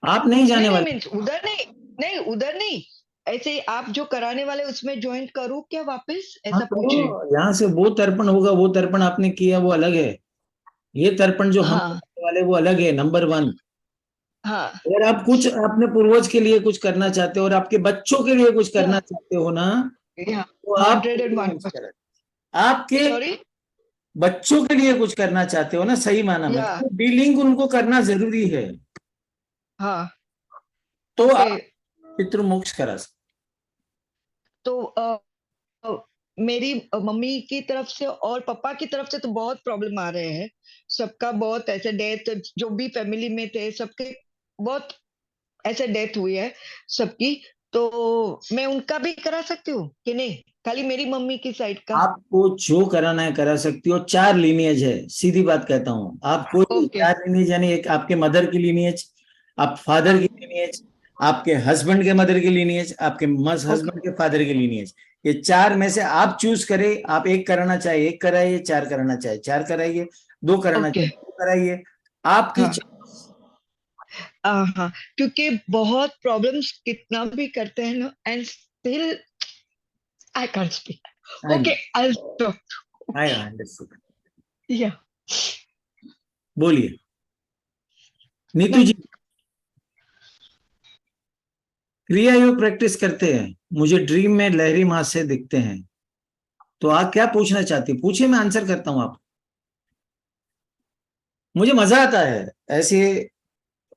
आप नहीं जाने वाले। उधर नहीं, उधर नहीं, ऐसे ही आप जो कराने वाले उसमें ज्वाइन करूँ क्या वापस, हाँ, ऐसा पूछ रही हूँ। तो यहाँ से वो तर्पण होगा, वो तर्पण आपने किया वो अलग है, ये तर्पण जो हम हाँ करने वाले वो अलग है, नंबर 1। हाँ अगर आप कुछ अपने पूर्वज के लिए कुछ करना चाहते हो और आपके बच्चों के लिए कुछ करना चाहते हो ना, तो आप 101%। आपके सॉरी। बच्चों के लिए कुछ करना चाहते हो ना, सही माना में, या तो डीलिंग उनको करना जरूरी है, हाँ तो ओके। आप पितृमोक्ष करा सकते। तो मेरी मम्मी की तरफ से और पापा की तरफ से तो बहुत प्रॉब्लम आ रहे हैं, सबका बहुत ऐसे डेथ, जो भी फैमिली में थे सबके बहुत ऐसे डेथ हुई है सबकी। तो मैं उनका भी करा सकती हूँ कि नहीं, खाली मेरी मम्मी की साइड का? आपको जो कराना है करा सकती हो, 4 लीनियज है, सीधी बात कहता हूँ। आप कोई ओके 4 लीनियज, यानी एक आपके मदर की लीनियज, आप फादर की लीनियज, आपके हस्बैंड के मदर की लीनियज, आपके हस्बैंड के फादर की लीनियज, ये 4 में से आप चूज करें। आप एक कराना चाहे एक कराइए, 4 कराना चाहे 4 कराइए, 2 कराना ओके। चाहे 2 कराइए, आपकी हाँ हाँ, क्योंकि बहुत प्रॉब्लम्स कितना भी करते हैं ना, and still I can't speak. Okay I stop. I understood. या बोलिए नीतू जी, क्रिया योग प्रैक्टिस करते हैं, मुझे ड्रीम में लहरी माँ से दिखते हैं, तो आप क्या पूछना चाहती है, पूछिए, मैं आंसर करता हूँ आप। मुझे मजा आता है ऐसे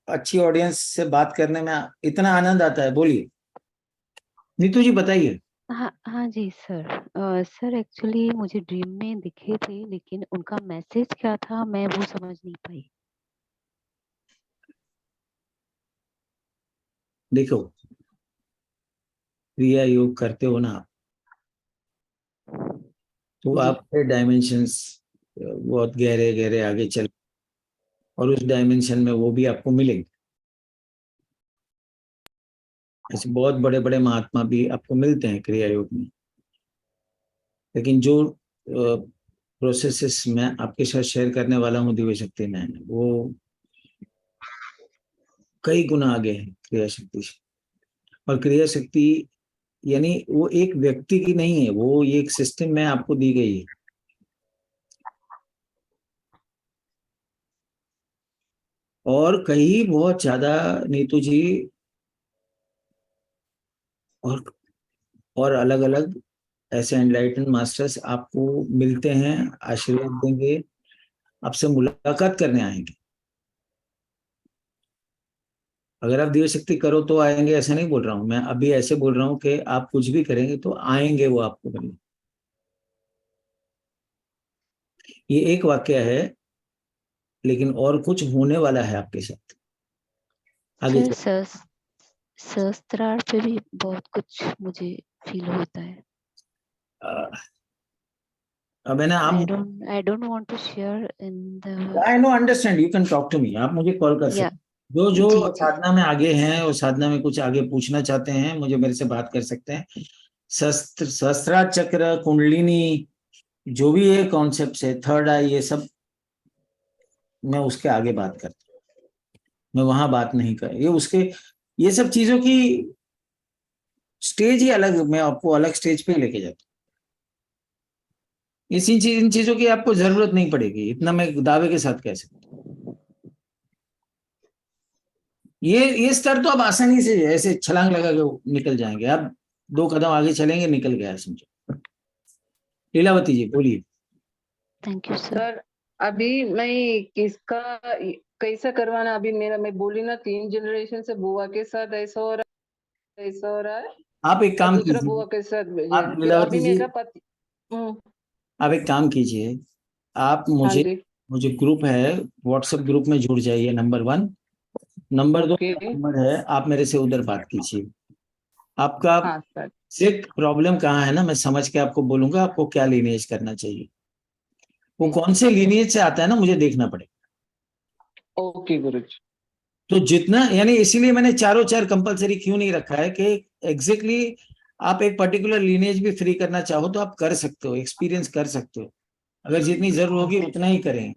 अच्छी ऑडियंस से बात करने में, इतना आनंद आता है। बोलिए नीतू जी, बताइए। हाँ हाँ जी सर। सर एक्चुअली मुझे ड्रीम में दिखे थे, लेकिन उनका मैसेज क्या था मैं वो समझ नहीं पाई। देखो, क्रिया योग करते हो ना आप, तो जी आपके डायमेंशंस बहुत गहरे गहरे आगे चल, और उस डायमेंशन में वो भी आपको मिलेंगे। ऐसे बहुत बड़े बड़े महात्मा भी आपको मिलते हैं क्रिया योग में, लेकिन जो प्रोसेसेस मैं आपके साथ शेयर करने वाला हूँ दिव्य शक्ति में, वो कई गुना आगे है क्रिया शक्ति से। और क्रिया शक्ति यानी वो एक व्यक्ति की नहीं है, वो ये एक सिस्टम में आपको दी गई है। और कहीं बहुत ज्यादा नीतू जी, और अलग अलग ऐसे एनलाइटन मास्टर्स आपको मिलते हैं, आशीर्वाद देंगे, आपसे मुलाकात करने आएंगे। अगर आप दिव्य शक्ति करो तो आएंगे, ऐसा नहीं बोल रहा हूं मैं, अभी ऐसे बोल रहा हूं कि आप कुछ भी करेंगे तो आएंगे वो आपको मिलने। ये एक वाक्य है, लेकिन और कुछ होने वाला है आपके साथ आगे सर, चल। सहस्त्रार पे भी बहुत कुछ मुझे फील होता है। अब है ना, I आप, don't want to share in the I know, understand, you can talk to me, आप मुझे कॉल कर yeah सकते हैं। जो जो जी जी साधना में आगे हैं और साधना में कुछ आगे पूछना चाहते हैं, मुझे मेरे से बात कर सकते हैं। सहस्त्रार चक्र, कुंडलिनी, जो भी ये कॉन्सेप्ट है, थर्ड आई, ये सब मैं उसके आगे बात करता हूँ, मैं वहां बात नहीं कर, ये उसके, ये सब चीजों की स्टेज ही अलग, मैं आपको अलग स्टेज पे लेके जाता हूँ। इन चीजों की आपको जरूरत नहीं पड़ेगी, इतना मैं दावे के साथ कह सकता हूँ। ये स्तर तो आप आसानी से ऐसे छलांग लगा के निकल जाएंगे, आप 2 कदम आगे चलेंगे, निकल गया समझो। लीलावती जी बोलिए। Thank you sir. सर अभी मैं किसका कैसा करवाना, अभी मेरा मैं बोली ना 3 जनरेशन से बुआ के साथ ऐसा हो रहा है, ऐसा हो रहा है, आप एक और काम दूसरा बुआ कीजिए, के साथ आप फिर लीलावती अभी जी, मेरा पति। आप एक काम कीजिए, आप हाँ मुझे, जी। मुझे ग्रुप है, व्हाट्सएप ग्रुप में जुड़ जाइए, नंबर 1। Number 2 okay. नंबर है, आप मेरे से उधर बात कीजिए। आपका हाँ सर। सिर्फ प्रॉब्लम कहाँ है ना, मैं समझ के आपको बोलूंगा आपको क्या लीनिएज करना चाहिए, वो कौन से लीनिएज से आता है ना, मुझे देखना पड़ेगा। ओके गुरुजी। तो जितना, यानी इसीलिए मैंने चारों 4 कंपलसरी क्यों नहीं रखा है कि एग्जैक्टली आप एक पर्टिकुलर लीनेज भी फ्री करना चाहो तो आप कर सकते हो, एक्सपीरियंस कर सकते हो, अगर जितनी जरूरत होगी उतना ही करें,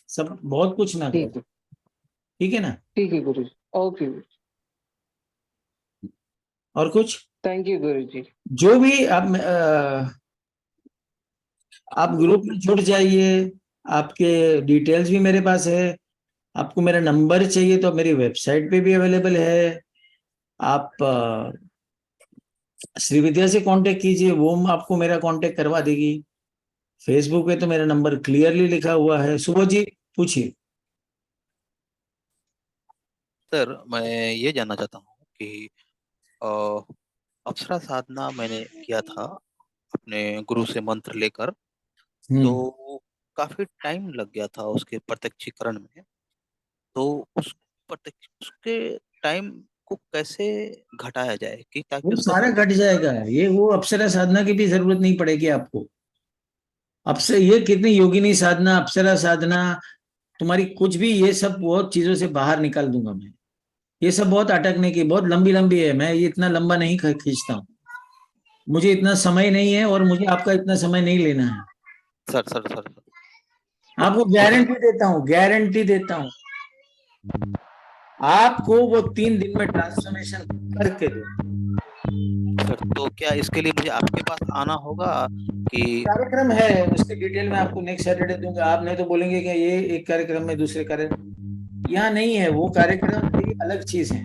सब बहुत कुछ ना करें। ठीक है, ठीक है ना? ठीक है गुरुजी। ओके। और कुछ? थैंक यू गुरुजी। जो भी आप ग्रुप में जुड़ जाइए, आपके डिटेल्स भी मेरे पास है। आपको मेरा नंबर चाहिए तो मेरी वेबसाइट पे भी अवेलेबल है। आप श्रीविद्या से कांटेक्ट कीजिए, वो आपको मेरा कांटेक्ट करवा देगी। फेसबुक पे तो मेरा नंबर क्लियरली लिखा हुआ है। सुबोध जी पूछिए। सर मैं ये जानना चाहता हूँ कि अ, अप्सरा साधना मैंने किया था अपने गुरु से मंत्र लेकर, तो काफी टाइम लग गया था उसके प्रत्यक्षीकरण में। तो उसके टाइम को कैसे घटाया जाए कि ताकि वो उसका सारा घट जाएगा। ये वो अप्सरा साधना की भी जरूरत नहीं पड़ेगी आपको। अब से ये कितनी योगिनी साधना, अप्सरा साधना, तुम्हारी कुछ भी, ये सब बहुत चीजों से बाहर निकाल दूंगा मैं। ये सब बहुत अटकने की, बहुत लंबी लंबी है। मैं ये इतना लंबा नहीं खींचता हूँ। मुझे इतना समय नहीं है और मुझे आपका इतना समय नहीं लेना है। सर सर सर आपको गारंटी देता हूँ, गारंटी देता हूँ, आपको वो 3 दिन में ट्रांसफॉर्मेशन करके दो। सर तो क्या इसके लिए मुझे आपके पास आना होगा कि कार्यक्रम है, उसकी डिटेल में आपको नेक्स्ट सैटरडे दूंगा। आप नहीं तो बोलेंगे कि ये एक कार्यक्रम में दूसरे कार्यक्रम, यहाँ नहीं है। वो कार्यक्रम भी अलग चीज है,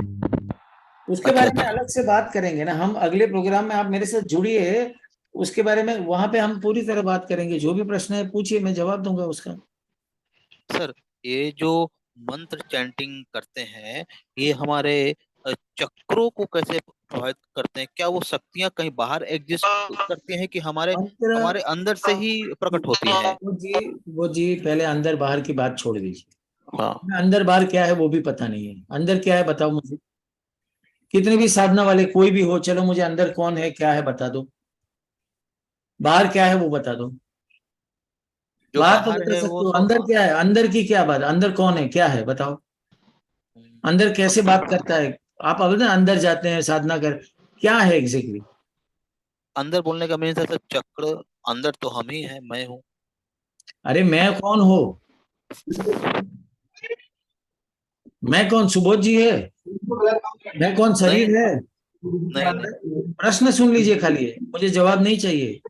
उसके बारे में अलग से बात करेंगे ना हम अगले प्रोग्राम में। आप मेरे साथ जुड़िए, उसके बारे में वहां पे हम पूरी तरह बात करेंगे। जो भी प्रश्न है पूछिए, मैं जवाब दूंगा उसका। सर ये जो मंत्र चैंटिंग करते हैं, ये हमारे चक्रों को कैसे प्रभावित करते हैं? क्या वो शक्तियां कहीं बाहर एग्जिस्ट करती हैं कि हमारे हमारे अंदर से ही प्रकट होती हैं? वो जी पहले अंदर बाहर की बात छोड़ दीजिए। हाँ। अंदर बाहर क्या है वो भी पता नहीं है। अंदर क्या है बताओ मुझे। कितने भी साधना वाले कोई भी हो, चलो मुझे अंदर कौन है क्या है बता दो। बाहर क्या है वो बता दो। जो बाहर तो बाहर बता है वो सकते हो, अंदर क्या है, अंदर की क्या बात, अंदर कौन है क्या है बताओ। अंदर कैसे बात करता है? आप अब ना अंदर जाते हैं साधना कर, क्या है एग्जैक्टली? अंदर बोलने का मीन सर चक्र, अंदर तो हम ही है, मैं हूँ। अरे मैं कौन हो? मैं कौन? सुबोध जी है? मैं कौन? शरीर है? नहीं प्रश्न सुन लीजिए खाली, मुझे जवाब नहीं चाहिए।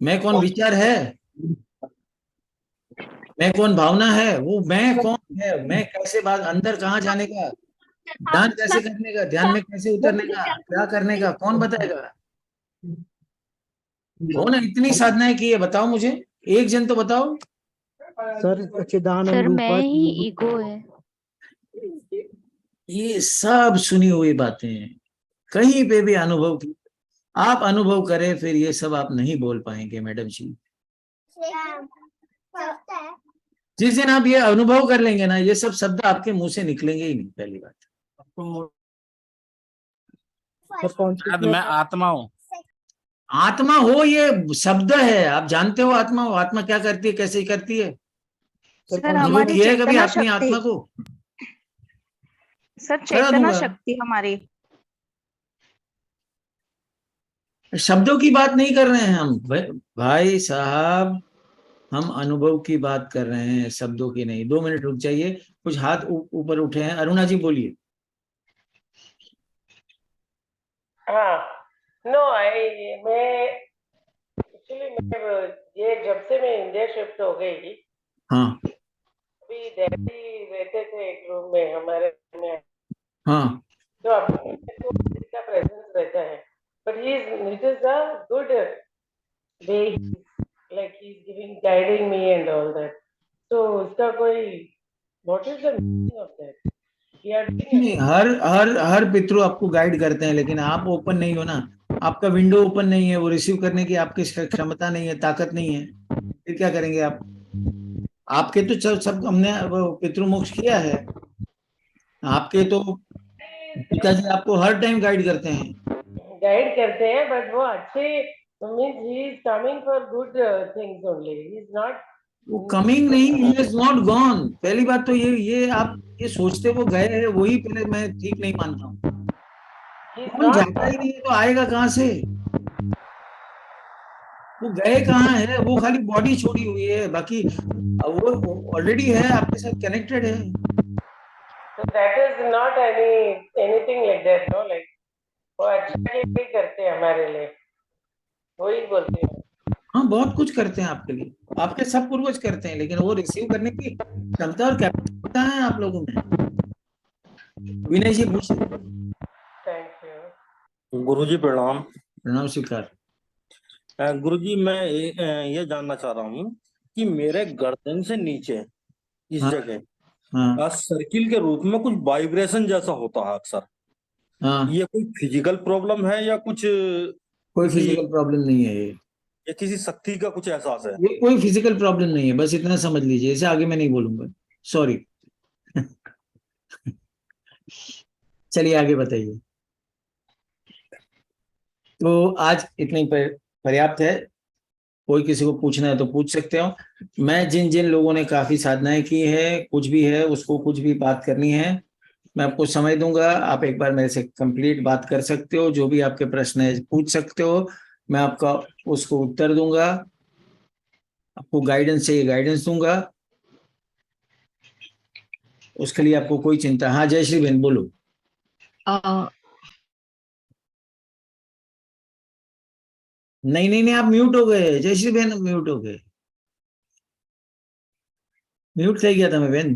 मैं कौन विचार है? मैं कौन भावना है? वो मैं कौन है? मैं कैसे बात, अंदर कहाँ जाने का, ध्यान कैसे करने का, ध्यान में कैसे उतरने का, क्या करने का, कौन बताएगा? कौन है? इतनी साधनाएं की है, बताओ मुझे एक जन तो बताओ। सर चिदानंद सर मैं रूपा ही ईगो है। ये सब सुनी हुई बातें हैं, कहीं पे भी अनुभव की। आप अनुभव करें फिर ये सब आप नहीं बोल पाएंगे मैडम जी। जिस दिन आप ये अनुभव कर लेंगे ना, ये सब शब्द आपके मुंह से निकलेंगे ही नहीं। पहली बात, मैं आत्मा हूँ। आत्मा हो ये शब्द है, आप जानते हो आत्मा हो। आत्मा क्या करती है, कैसे करती है? सर अनुभव हमारी किया है कभी चेतना अपनी शक्ति, आत्मा को? सर करा चेतना दूंगा। शक्ति हमारी। शब्दों की बात नहीं कर रहे हैं हम भाई साहब, हम अनुभव की बात कर रहे हैं, शब्दों की नहीं। 2 मिनट रुक जाइए, कुछ हाथ ऊपर उठे हैं। अरुणा जी बोलिए। हाँ, नो मैं एक्चुअली मैं ये जब से मैं इंडिया शिफ्ट हो गई, हाँ अभी डैडी रहते थे एक रूम में हमारे में, हाँ तो अभी तो इसका प्रेजेंस रहता है, but it is a good way, like he is giving guiding me and all that. तो उसका कोई what is the meaning of that? नहीं, हर पितृ आपको गाइड करते हैं, लेकिन आप ओपन नहीं हो ना। आपका विंडो ओपन नहीं है, वो रिसीव करने की आपकी क्षमता नहीं है, ताकत नहीं है। फिर क्या करेंगे आप? आपके तो सब हमने पितृ मोक्ष किया है। आपके तो पिताजी आपको हर टाइम गाइड करते हैं। गाइड करते हैं, बट वो अच्छे means he is coming for good things only, he is not वो कमिंग नहीं, ही इज नॉट गॉन। पहली बात तो ये आप ये सोचते वो गए हैं, वही पहले मैं ठीक नहीं मानता हूँ। कौन जाता ही नहीं है तो आएगा कहाँ से? वो गए कहाँ है? वो खाली बॉडी छोड़ी हुई है, बाकी वो ऑलरेडी है, आपके साथ कनेक्टेड है। So that is not anything like that, no, like वो अच्छा ही करते हैं हमारे लिए, वही बोलते हैं। हाँ, बहुत कुछ करते हैं आपके लिए, आपके सब पूर्वज करते हैं, लेकिन वो रिसीव करने की क्षमता और कैपेसिटी कहाँ है आप लोगों में? विनय जी पूछिए। Thank you. गुरुजी प्रणाम। प्रणाम स्वीकार। गुरुजी मैं ये जानना चाह रहा हूँ कि मेरे गर्दन से नीचे इस हाँ, जगह हाँ, सर्किल के रूप में कुछ वाइब्रेशन जैसा होता है अक्सर। हाँ, ये कोई फिजिकल प्रॉब्लम है या कुछ कोई किसी फिजिकल प्रॉब्लम नहीं है ये। या किसी शक्ति का कुछ एहसास है? ये कोई फिजिकल प्रॉब्लम नहीं है, बस इतना समझ लीजिए, इसे आगे मैं नहीं बोलूंगा, सॉरी। चलिए आगे बताइए। तो आज इतनी पर्याप्त है, कोई किसी को पूछना है तो पूछ सकते हो। मैं जिन जिन लोगों ने काफी साधनाएं की है, कुछ भी है उसको कुछ भी बात करनी है, मैं आपको समय दूंगा, आप एक बार मेरे से कंप्लीट बात कर सकते हो, जो भी आपके प्रश्न है पूछ सकते हो, मैं आपका उसको उत्तर दूंगा, आपको गाइडेंस चाहिए गाइडेंस दूंगा, उसके लिए आपको कोई चिंता। हाँ जयश्री बहन बोलो। नहीं नहीं नहीं, आप म्यूट हो गए जयश्री बहन, म्यूट हो गए, म्यूट થઈ ગયા તમે બેન,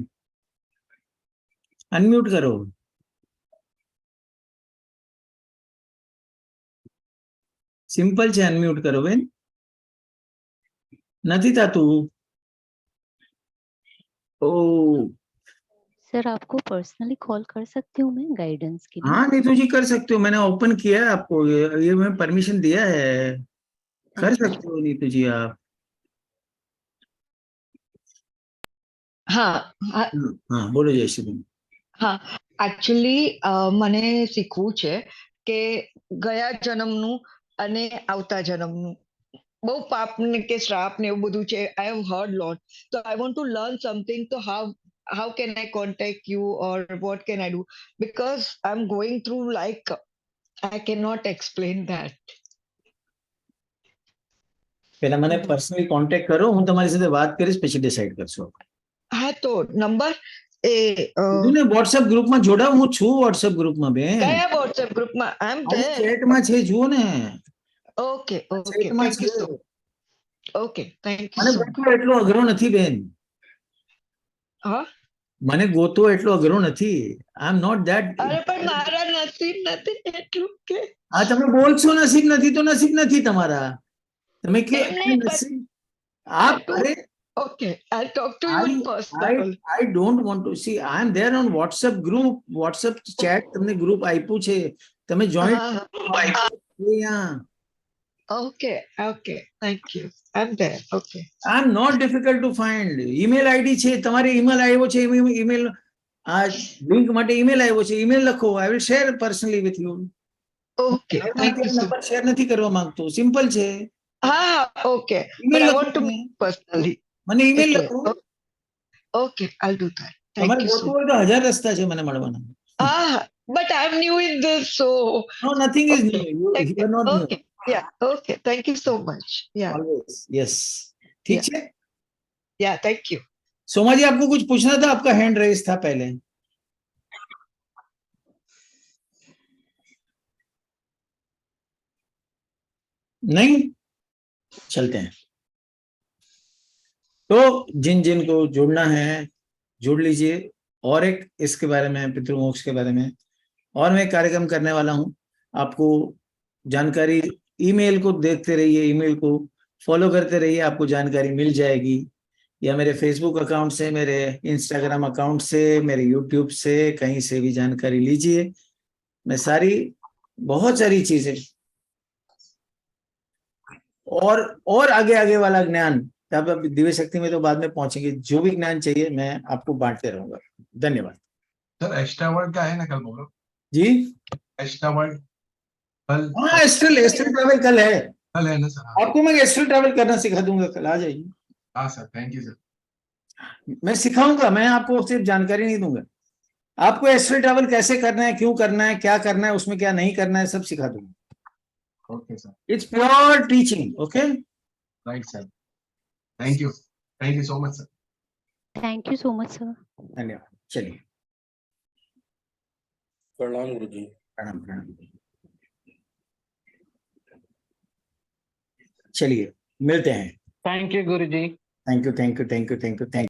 અનમ્यूट करो। સિમ્પલ છે, અનમ્यूट करो બેન, નથી થતું। ओ सर आपको पर्सनली कॉल कर सकती हूँ मैं गाइडेंस के लिए? हाँ नीतू जी कर सकते हो, मैंने ओपन किया है आपको, ये मैं परमिशन दिया है, कर थैंक यू सकते हो नीतू जी आप। હા હા हाँ बोलो जयश्री बहन। હા એકચ્યુઅલી મને શીખવું છે કે ગયા જન્મનું અને આવતા જન્મનું બહુ પાપ ને કે શ્રાપ ને એવું બધું છે. I have heard lot, so I want to learn something. So how can I contact you or what can I do, because I'm going through like I cannot explain that. પેલા મને પર્સનલી કોન્ટેક્ટ કરો, હું તમારી સાથે વાત કરીશ પછી decide કરશું। હા તો નંબર એ કીધું ને WhatsApp ગ્રુપમાં જોડાવ, હું છું WhatsApp ગ્રુપમાં બેન, કયા WhatsApp ગ્રુપમાં? I am ખાલી there. ચેટમાં છે, જુઓ ને Okay, okay, ચેટમાં thank you છે, so much. Okay, thank you મને so much. ગોતવો એટલો અઘરો નથી બેન, હા મને ગોતવો એટલો અઘરો નથી, આઈ એમ નોટ ધેટ। અરે પણ મારા નસીબ નથી એટલું કે આ તમે બોલશો નસીબ નથી તો નસીબ નથી તમારા, તમે કયો એમ નહીં, but નસીબ आप to अरे okay, I'll talk to you in personal. I don't want to see, I am there on WhatsApp group, WhatsApp chat તમને ગ્રુપ આપ્યું છે, તમે જોઈન અહીંયા। Okay, okay, thank you. I'm there. Okay. I am not difficult to find, email ID છે તમારે, email આવ્યો છે, email આ લિંક માટે email આવ્યો છે, email લખો, I will share personally with you. Okay, thank you so number much. Share નથી કરવા માંગતો, સિમ્પલ છે, Okay, email but I લખો want to તમે, meet personally. મને email એટલે લખો, okay, I'll do that. Thank તમારે you so ગોતવું હોય તો 1000 રસ્તા છે મને મળવાના। but I'm new in this, so No, nothing is new, thank you are not new, okay, yeah, okay, thank you so much. Yeah, always, yes, ठीक Yeah. है। yeah, thank you. Soma जी आपको कुछ पूछना था, आपका हैंड रेज था पहले। नहीं, चलते हैं। तो जिन जिन को जुड़ना है जुड़ लीजिए, और एक इसके बारे में, पितृमोक्ष के बारे में और मैं कार्यक्रम करने वाला हूं, आपको जानकारी, ईमेल को देखते रहिए, ईमेल को फॉलो करते रहिए, आपको जानकारी मिल जाएगी, या मेरे फेसबुक अकाउंट से, मेरे इंस्टाग्राम अकाउंट से, मेरे यूट्यूब से, कहीं से भी जानकारी लीजिए। मैं बहुत सारी चीजें और आगे आगे वाला ज्ञान, तब दिव्य शक्ति में तो बाद में पहुंचेंगे, जो भी ज्ञान चाहिए मैं आपको बांटते रहूंगा। धन्यवाद सर। एक्स्ट्रा वर्ड का है ना कल बोलो जी। एक्स्ट्रा वर्ड कल? हाँ एस्ट्रल ट्रैवल कल है ना सर? आपको मैं एस्ट्रल ट्रैवल करना सिखा दूंगा, कल आ जाइए। हाँ सर, थैंक यू सर। मैं सिखाऊंगा, मैं आपको सिर्फ जानकारी नहीं दूंगा, आपको एस्ट्रल ट्रैवल कैसे करना है, क्यों करना है, क्या करना है, उसमें क्या नहीं करना है, सब सिखा दूंगा। Okay sir, it's pure teaching. Okay, right sir, thank you so much sir. Thank you so much sir. धन्यवाद। चलिए, प्रणाम गुरुजी। प्रणाम प्रणाम। चलिए मिलते हैं। Thank you Guruji. Thank you thank you thank you thank you thank